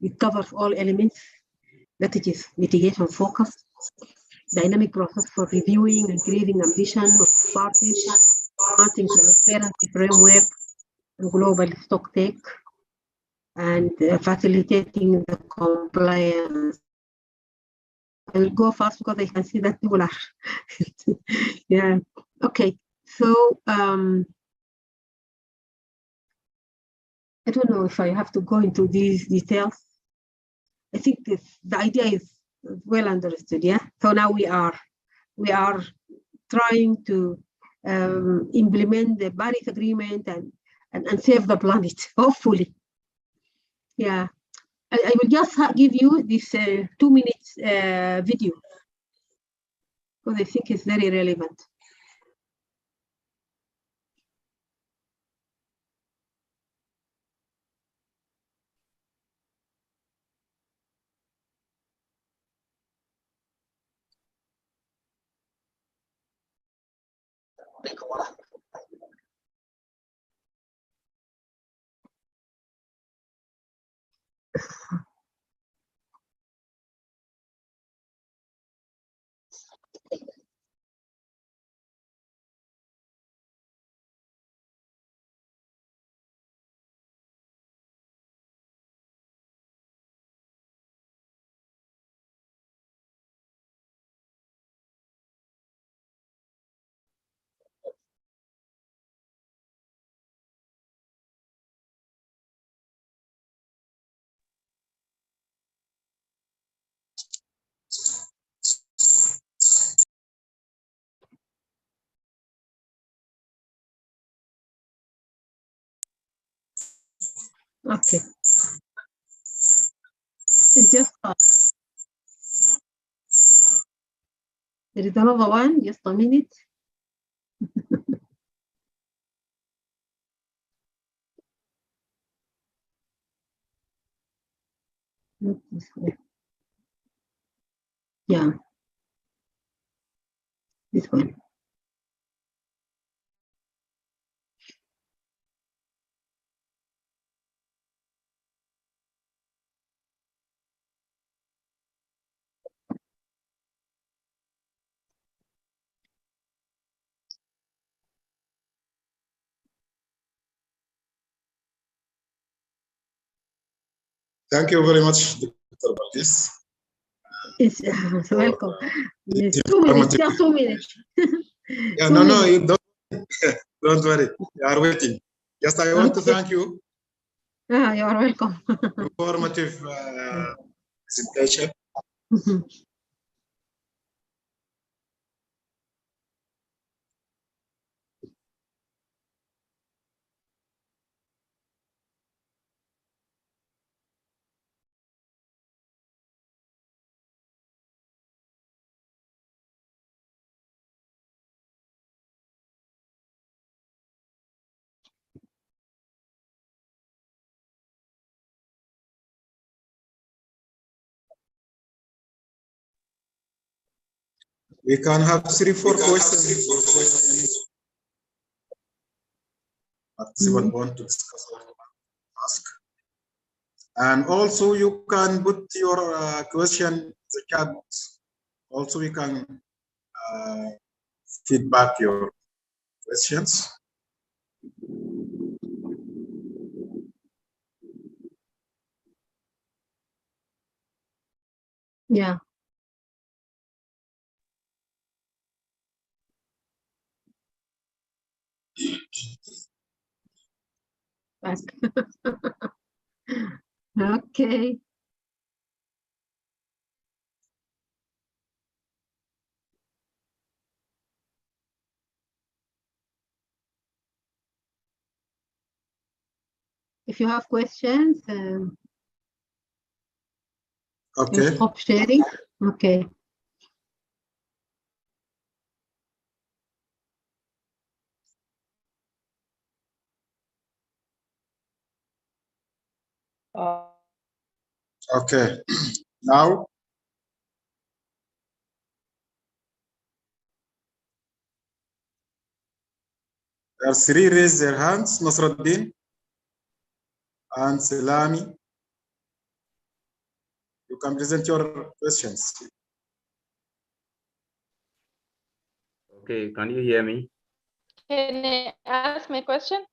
it covers all elements that it is mitigation focused, dynamic process for reviewing and creating ambition of parties, enhancing transparency framework, and global stock take, and facilitating the compliance. I will go fast because I can see that people are. Yeah. Okay. So I don't know if I have to go into these details. I think the idea is well understood. Yeah. So now we are trying to implement the Paris Agreement and save the planet. Hopefully. Yeah. I will just give you this 2 minutes video because I think it's very relevant. Okay. It's just there is another one, just a minute. Not this one. Yeah, this one. Thank you very much, Dr. Balkis. It's welcome. It's 2 minutes, just 2 minutes. Yeah, no, you don't worry. You are waiting. Yes, I want to thank you. You are welcome. Informative presentation. We can have 3-4 questions. Participant want to discuss or ask. And also you can put your question in the chat box. Also you can feedback your questions. Yeah. Okay. If you have questions, okay. Stop sharing. Okay. Okay. Now There are three raise their hands, Nasruddin and Selami. You can present your questions. Okay, can you hear me? Can I ask my question?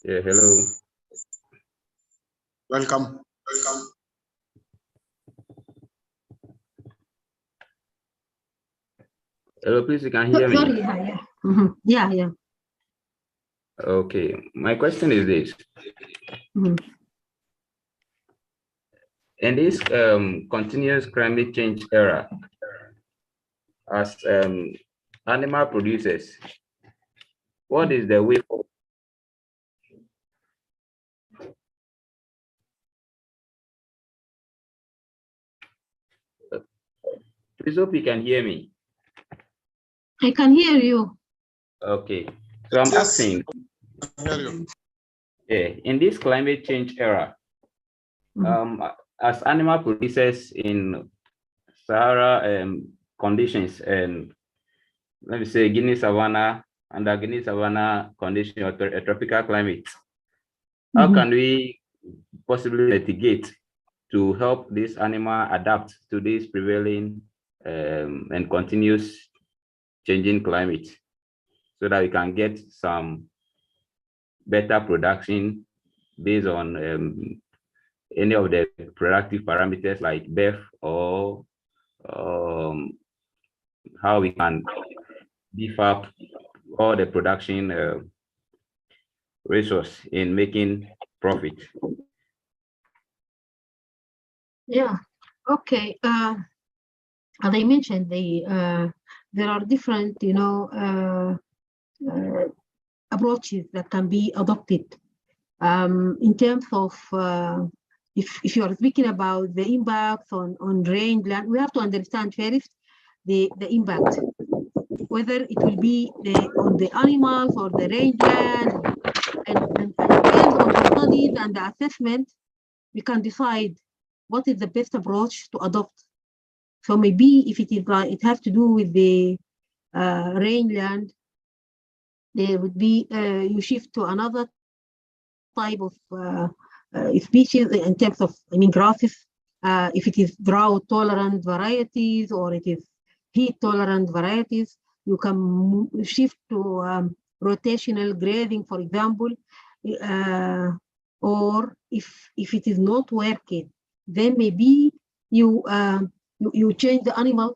Yeah, hello. Welcome. Welcome. Hello, please, you can hear me? Sorry, yeah. Mm-hmm. Yeah. Okay, my question is this. Mm-hmm. In this continuous climate change era, as animal producers, what is the way forward? Please hope you can hear me. I can hear you. Okay, so I'm asking, in this climate change era, as animal producers in Sahara conditions and let me say Guinea savanna, under Guinea savanna condition or a tropical climate, how can we possibly mitigate to help this animal adapt to this prevailing and continuous changing climate so that we can get some better production based on any of the productive parameters like birth or how we can beef up all the production resource in making profit. Yeah. Okay. As I mentioned, there are different, approaches that can be adopted in terms of if you are speaking about the impacts on rangeland. We have to understand first the impact, whether it will be on the animals or the rangeland, and based on the studies and the assessment, we can decide what is the best approach to adopt. So maybe if it is like it has to do with the rangeland, there would be you shift to another type of species in terms of, grasses. If it is drought tolerant varieties or it is heat tolerant varieties, you can shift to rotational grazing, for example. Or if it is not working, then maybe you change the animal,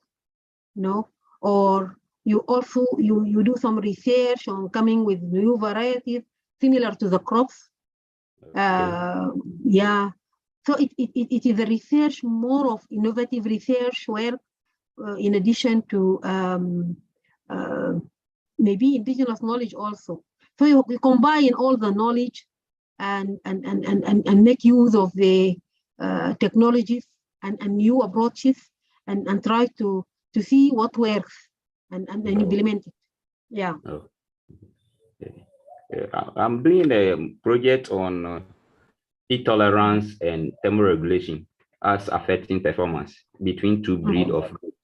or you also you do some research on coming with new varieties similar to the crops. Yeah, so it is a research, more of innovative research where in addition to maybe indigenous knowledge also. So you combine all the knowledge and make use of the technologies and new approaches and try to see what works and implement it. Yeah. I'm doing a project on intolerance and thermoregulation as affecting performance between two breeds of fruit.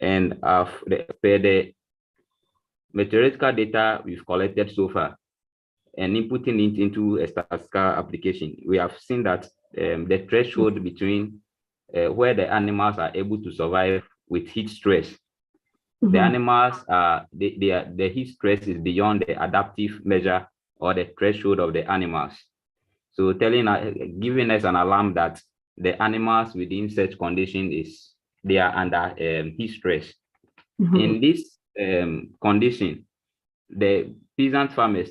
And the meteorological data we've collected so far and inputting it into a statistical application, we have seen that the threshold between where the animals are able to survive with heat stress, the animals are the heat stress is beyond the adaptive measure or the threshold of the animals. So giving us an alarm that the animals within such condition they are under heat stress. In this condition, the peasant farmers,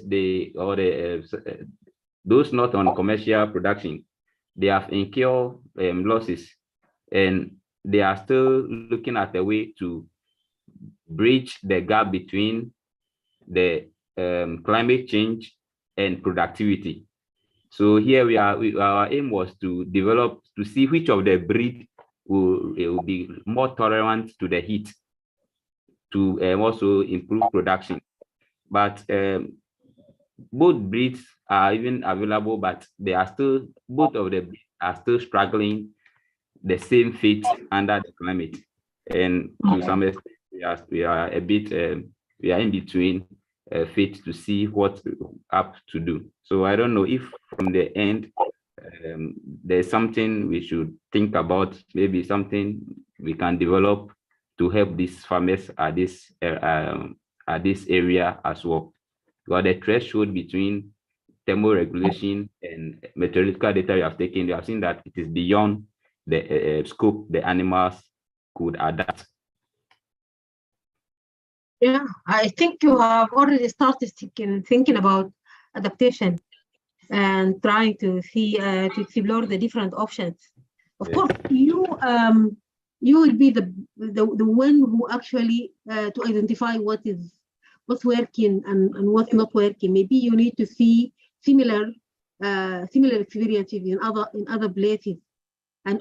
those not on commercial production, they have incurred losses, and they are still looking at a way to bridge the gap between the climate change and productivity. So here our aim was to develop, to see which of the breed will be more tolerant to the heat, to also improve production. But both breeds are even available, but they are still, both of them are still struggling the same fate under the climate. and to some extent we are a bit we are in between fit to see what up to do. So I don't know if from the end there's something we should think about, maybe something we can develop to help these farmers at this area as well. Because the threshold between thermoregulation and meteorological data you have taken, you have seen that it is beyond the scope the animals could adapt. Yeah, I think you have already started thinking about adaptation and trying to see to explore the different options. Of course, you will be the one who actually to identify what's working and what's not working. Maybe you need to see similar experiences in other places and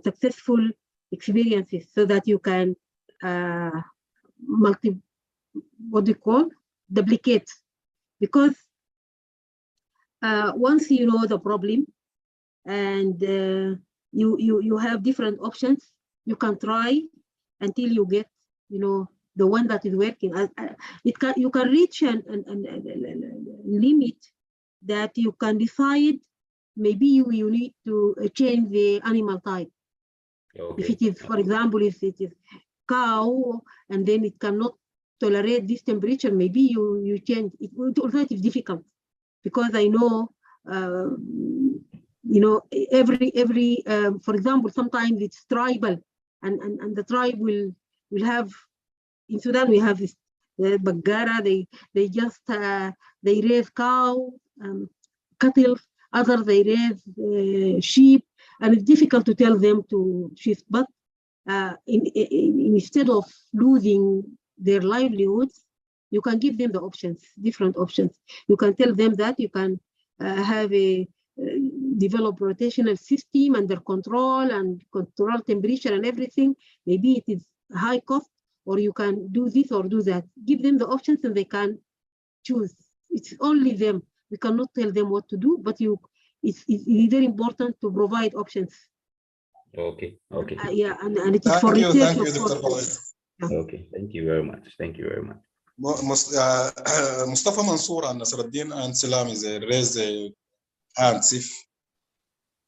successful experiences, so that you can duplicate, because once you know the problem and you have different options, you can try until you get the one that is working. You can reach a limit that you can decide. Maybe you need to change the animal type. Okay. If it is, for example, if it is cow and then it cannot tolerate this temperature, maybe you change it. Also, it is difficult, because I know every for example, sometimes it's tribal, and the tribe will have, in Sudan we have this Bagara, they just they raise cow, cattle. Others they raise sheep, and it's difficult to tell them to shift. But instead of losing their livelihoods, you can give them the options, different options. You can tell them that you can have a develop rotational system under control and control temperature and everything. Maybe it is high cost, or you can do this or do that. Give them the options and they can choose. It's only them. We cannot tell them what to do, but it's very important to provide options. Okay. Okay. Yeah, and it is for research. Thank you, Dr. Balis. Okay. Thank you very much. Thank you very much. Mustafa Mansour and Nasruddin and Salam is raised a hand. If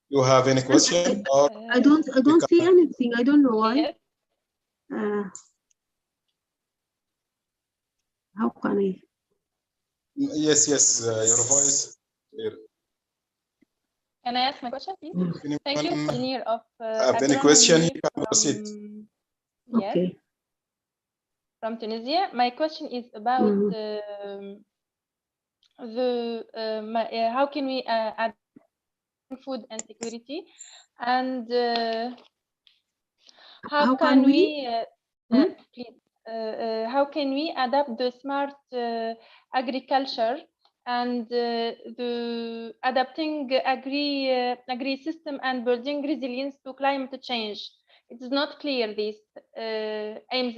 you have any question, or I don't see anything. I don't know why. How can I? Yes, your voice. Can I ask my question, please? Thank you, engineer of have any question? You can proceed. Yes. Okay. From Tunisia. My question is about how can we add food and security, and how can we please, how can we adapt the smart agriculture and the adapting agri system and building resilience to climate change? It is not clear. This aims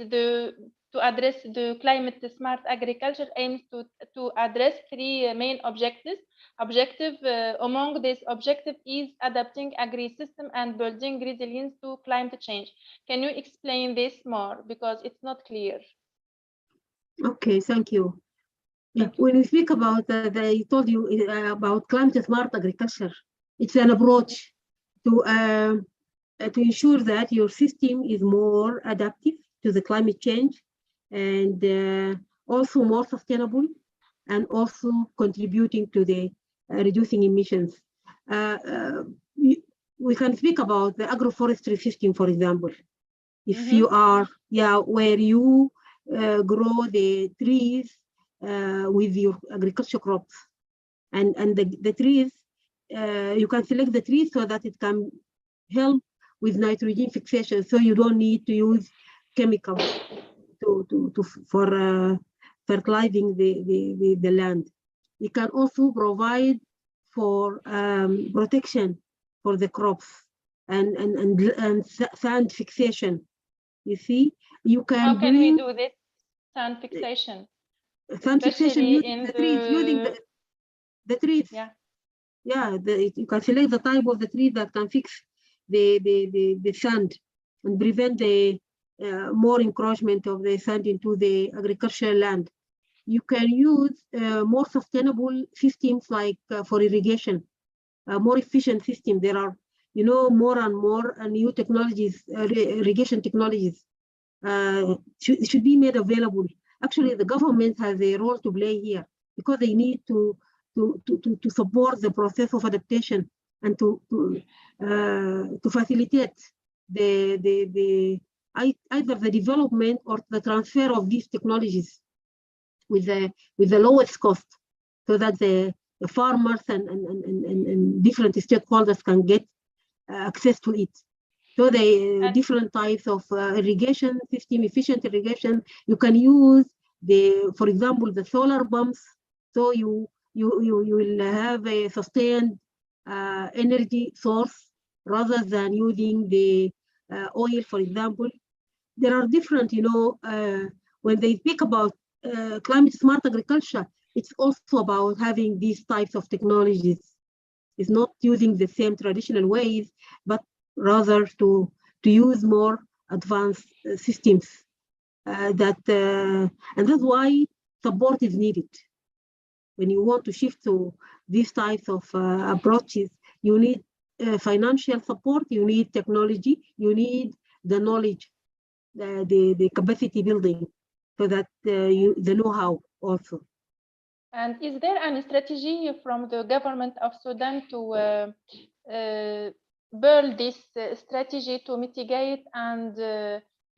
to address the climate smart agriculture aims to address three main objectives. Among this objective is adapting agri system and building resilience to climate change. Can you explain this more, because it's not clear? Okay, thank you. Yeah, when we speak about, I told you about climate smart agriculture. It's an approach to ensure that your system is more adaptive to the climate change, and also more sustainable, and also contributing to the reducing emissions. We can speak about the agroforestry system, for example. If you are, where you grow the trees with your agriculture crops, and the trees, you can select the trees so that it can help with nitrogen fixation, so you don't need to use chemicals for fertilizing the land. It can also provide for protection for the crops and sand fixation. You see, you can. How can we do this sand fixation? Sand fixation using the trees, using the trees. You can select the type of the tree that can fix the sand. and prevent the more encroachment of the sand into the agricultural land. You can use more sustainable systems like for irrigation, more efficient system. There are, more and more new technologies, irrigation technologies should be made available. Actually, the government has a role to play here because they need to support the process of adaptation and to facilitate either the development or the transfer of these technologies with the lowest cost, so that the farmers and different stakeholders can get access to it. So the different types of irrigation system, efficient irrigation, you can use for example, the solar pumps. So you will have a sustained energy source rather than using the oil, for example. There are different, when they speak about climate smart agriculture, it's also about having these types of technologies. It's not using the same traditional ways, but rather to use more advanced systems. And that's why support is needed. When you want to shift to these types of approaches, you need financial support, you need technology, you need the knowledge, the capacity building, so that the know-how also. And is there any strategy from the government of Sudan to build this strategy to mitigate and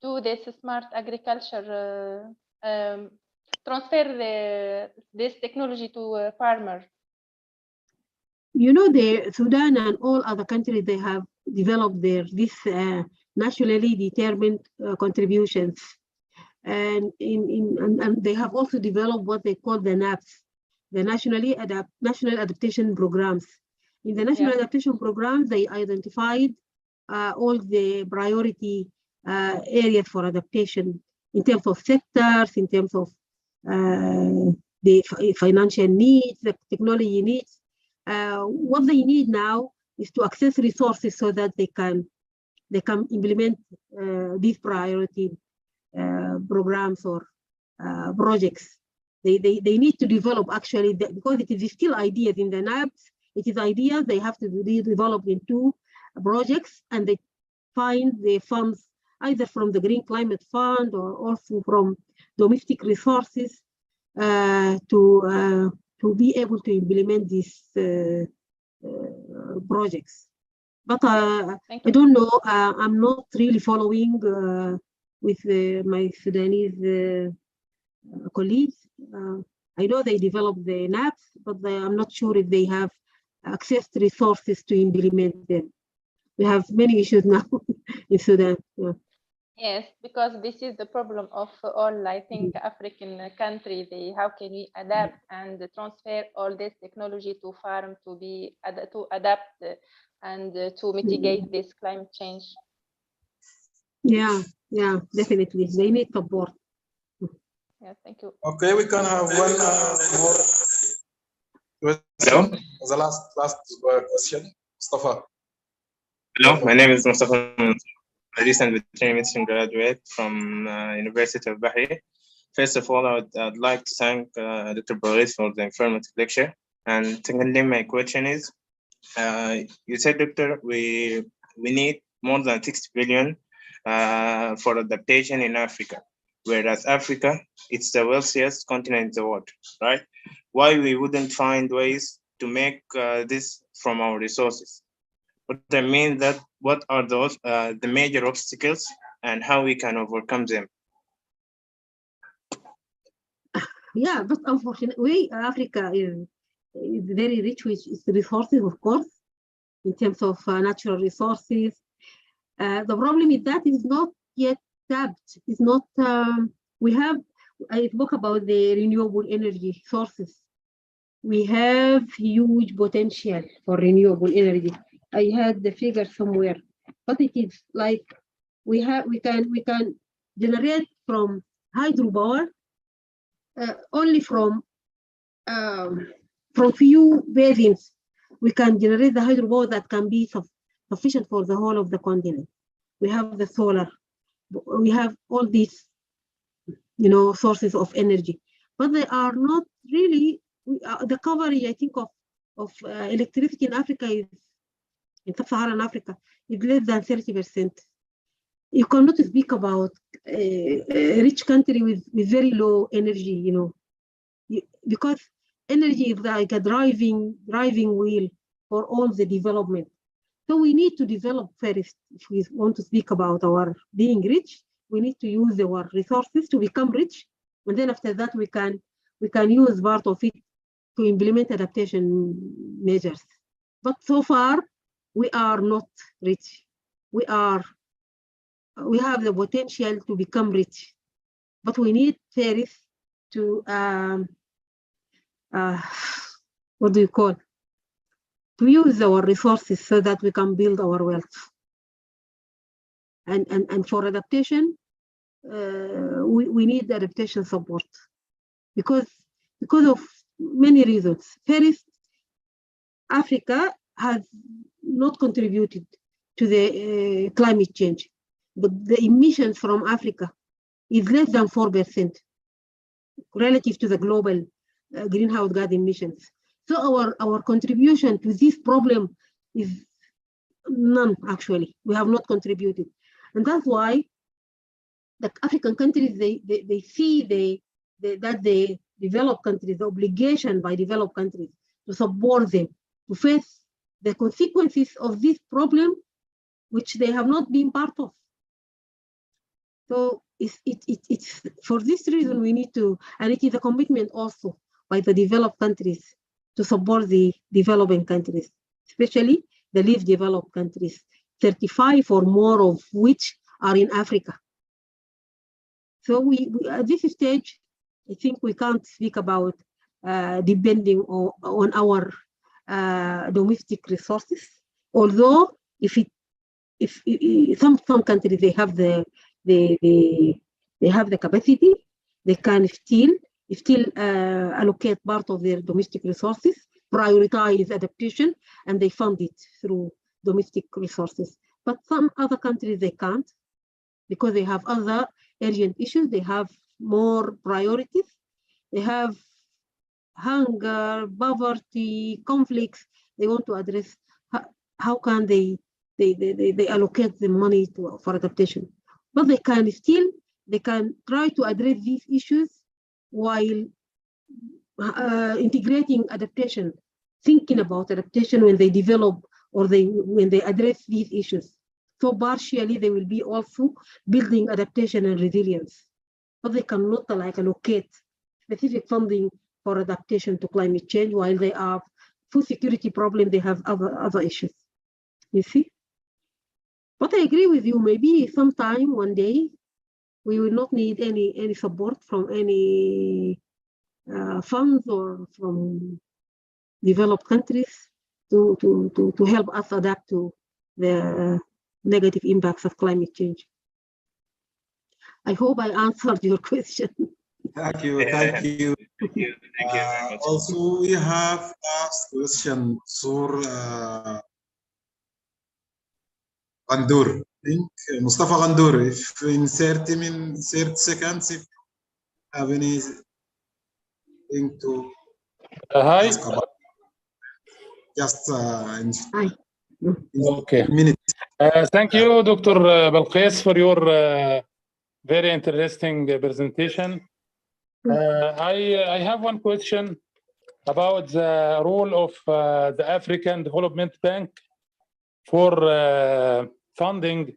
do this smart agriculture, transfer this technology to farmers? The Sudan and all other countries, they have developed this nationally determined contributions, and they have also developed what they call the NAPs, the National Adaptation Programs. In the National Adaptation Programs, they identified all the priority areas for adaptation in terms of sectors, in terms of the financial needs, the technology needs. What they need now is to access resources so that they can implement these priority programs or projects. They need to develop, actually, because it is still ideas in the NAPs. It is ideas they have to be developed into projects, and they find the funds either from the Green Climate Fund or also from domestic resources to be able to implement these projects. But I don't know, I'm not really following with my Sudanese colleagues. I know they developed the NAPs, but I'm not sure if they have access to resources to implement them. We have many issues now in Sudan. Yeah. Yes, because this is the problem of all, I think, African countries. How can we adapt and transfer all this technology to farm to adapt and to mitigate this climate change? Yeah, definitely. They need support. Yeah, thank you. Okay, we can have one more question. The last question, Mustafa. Hello, my name is Mustafa. A recent veterinary medicine graduate from University of Bahrain. First of all, I'd like to thank Dr. Boris for the informative lecture. And secondly, my question is, you said, Doctor, we need more than 60 billion for adaptation in Africa, whereas Africa, it's the wealthiest continent in the world, right? Why we wouldn't find ways to make this from our resources? What I mean that what are those the major obstacles and how we can overcome them? Yeah, but unfortunately, Africa is very rich with its resources, of course, in terms of natural resources. The problem is that it's not yet tapped. It's not. I spoke about the renewable energy sources. We have huge potential for renewable energy. I had the figure somewhere, but it is like we can generate from hydropower only from few basins. We can generate the hydropower that can be sufficient for the whole of the continent. we have the solar, we have all these, sources of energy, but they are not really, the coverage, I think, of electricity in Africa in sub-Saharan Africa is less than 30%. You cannot speak about a rich country with very low energy, because energy is like a driving wheel for all the development. So we need to develop first. If we want to speak about our being rich, we need to use our resources to become rich, and then after that we can use part of it to implement adaptation measures. But so far we are not rich. We have the potential to become rich, but we need first to what do you call? To use our resources so that we can build our wealth. And for adaptation, we need adaptation support because of many reasons. First, Africa has not contributed to the climate change. The emissions from Africa is less than 4% relative to the global greenhouse gas emissions. So our contribution to this problem is none, actually. We have not contributed. And that's why the African countries, they see that the developed countries, the obligation by developed countries to support them, to face the consequences of this problem, which they have not been part of. So it's for this reason we need to, and it is a commitment also by the developed countries to support the developing countries, especially the least developed countries, 35 or more of which are in Africa. So we at this stage, I think we can't speak about depending on our domestic resources. Although if some countries they have the capacity, they can still allocate part of their domestic resources, prioritize adaptation, and they fund it through domestic resources. But some other countries, they can't because they have other urgent issues. They have more priorities. They have hunger, poverty, conflicts. They want to address. How can they allocate the money for adaptation? But they can try to address these issues while integrating adaptation, thinking about adaptation when they develop or when they address these issues. So partially they will be also building adaptation and resilience, but they cannot allocate specific funding for adaptation to climate change while they have food security problem. They have other issues. You see. But I agree with you. Maybe sometime one day we will not need any support from any funds or from developed countries to help us adapt to the negative impacts of climate change. I hope I answered your question. Thank you. Thank you. Thank you very much. Also, we have last question for Gandour. I think Mustafa Gandour, if in 30 seconds, if you have anything to ask about, just in okay. minutes. Thank you, Dr. Balqis, for your very interesting presentation. I have one question about the role of the African Development Bank for funding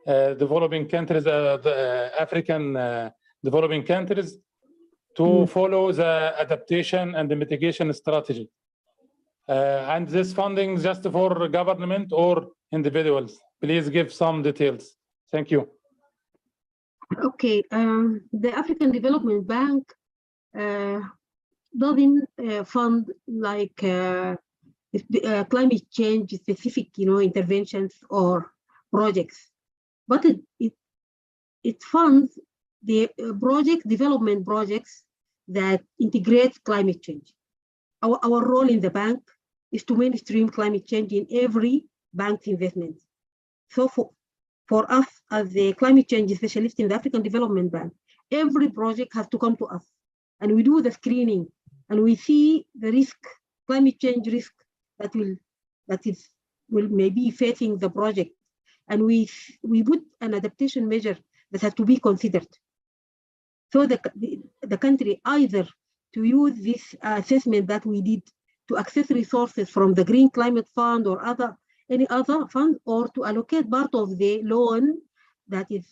developing countries, the African developing countries to follow the adaptation and the mitigation strategy. And this funding just for government or individuals? Please give some details. Thank you. Okay, the African Development Bank doesn't fund like climate change specific, interventions or projects, but it funds the development projects that integrate climate change. Our role in the bank is to mainstream climate change in every bank's investment. So for us as the climate change specialist in the African Development Bank, every project has to come to us, and we do the screening, and we see the risk, climate change risk that will maybe facing the project, and we put an adaptation measure that has to be considered. So the country either to use this assessment that we did to access resources from the Green Climate Fund or any other fund, or to allocate part of the loan that is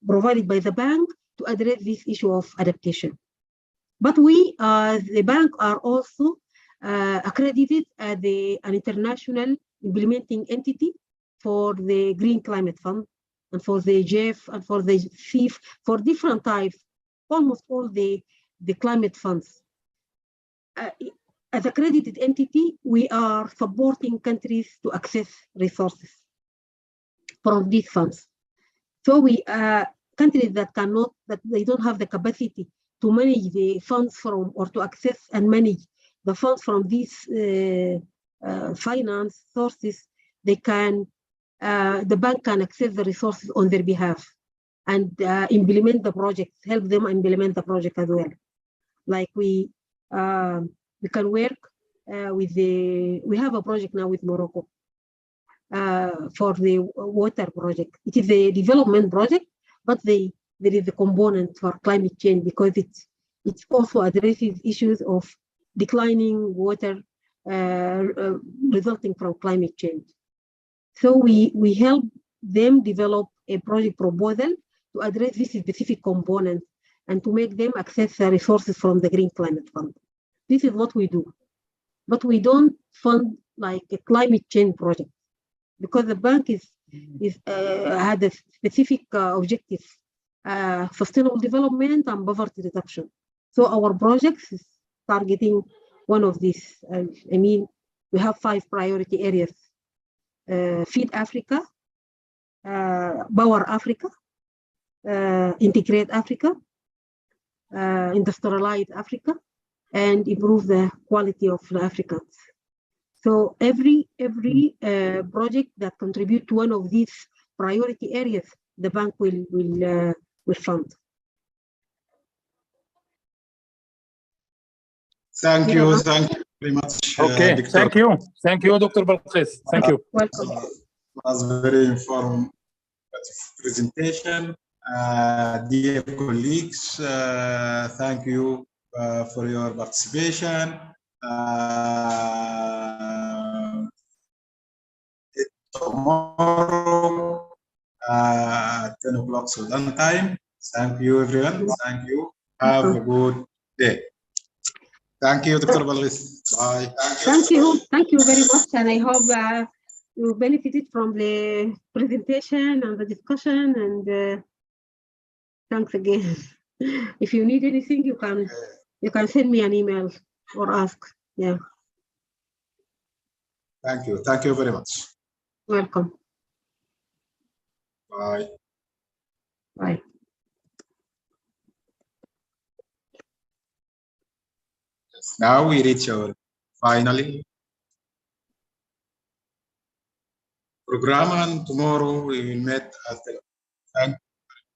provided by the bank to address this issue of adaptation. But we, the bank, are also accredited as an international implementing entity for the Green Climate Fund and for the JEF and for the CIF, for different types, almost all the climate funds. As accredited entity, we are supporting countries to access resources from these funds. So we countries that they don't have the capacity to manage the funds from, or to access and manage the funds from these finance sources, they can, the bank can access the resources on their behalf and implement the project, help them implement the project as well. Like we can work with we have a project now with Morocco for the water project. It is a development project, but there is a component for climate change because it also addresses issues of declining water resulting from climate change. So we help them develop a project proposal to address this specific component and to make them access the resources from the Green Climate Fund. This is what we do. But we don't fund like a climate change project because the bank had a specific objective, sustainable development and poverty reduction. So our projects is targeting one of these. I mean, we have 5 priority areas: Feed Africa, Power Africa, Integrate Africa, Industrialize Africa, and improve the quality of the Africans. So every project that contribute to one of these priority areas, the bank will fund. Thank you very much. Okay, thank you, Dr. Balqis. Thank you. Welcome. It was a very informative presentation. Dear colleagues, thank you for your participation. Tomorrow at 10 o'clock Sudan time. Thank you, everyone. Thank you. Have a good day. Thank you, Dr. Balqis. Bye. Thank you very much, and I hope you benefited from the presentation and the discussion. And thanks again. If you need anything, you can send me an email or ask. Yeah. Thank you. Thank you very much. Welcome. Bye. Bye. Now we reach our finally program, and tomorrow we will meet at the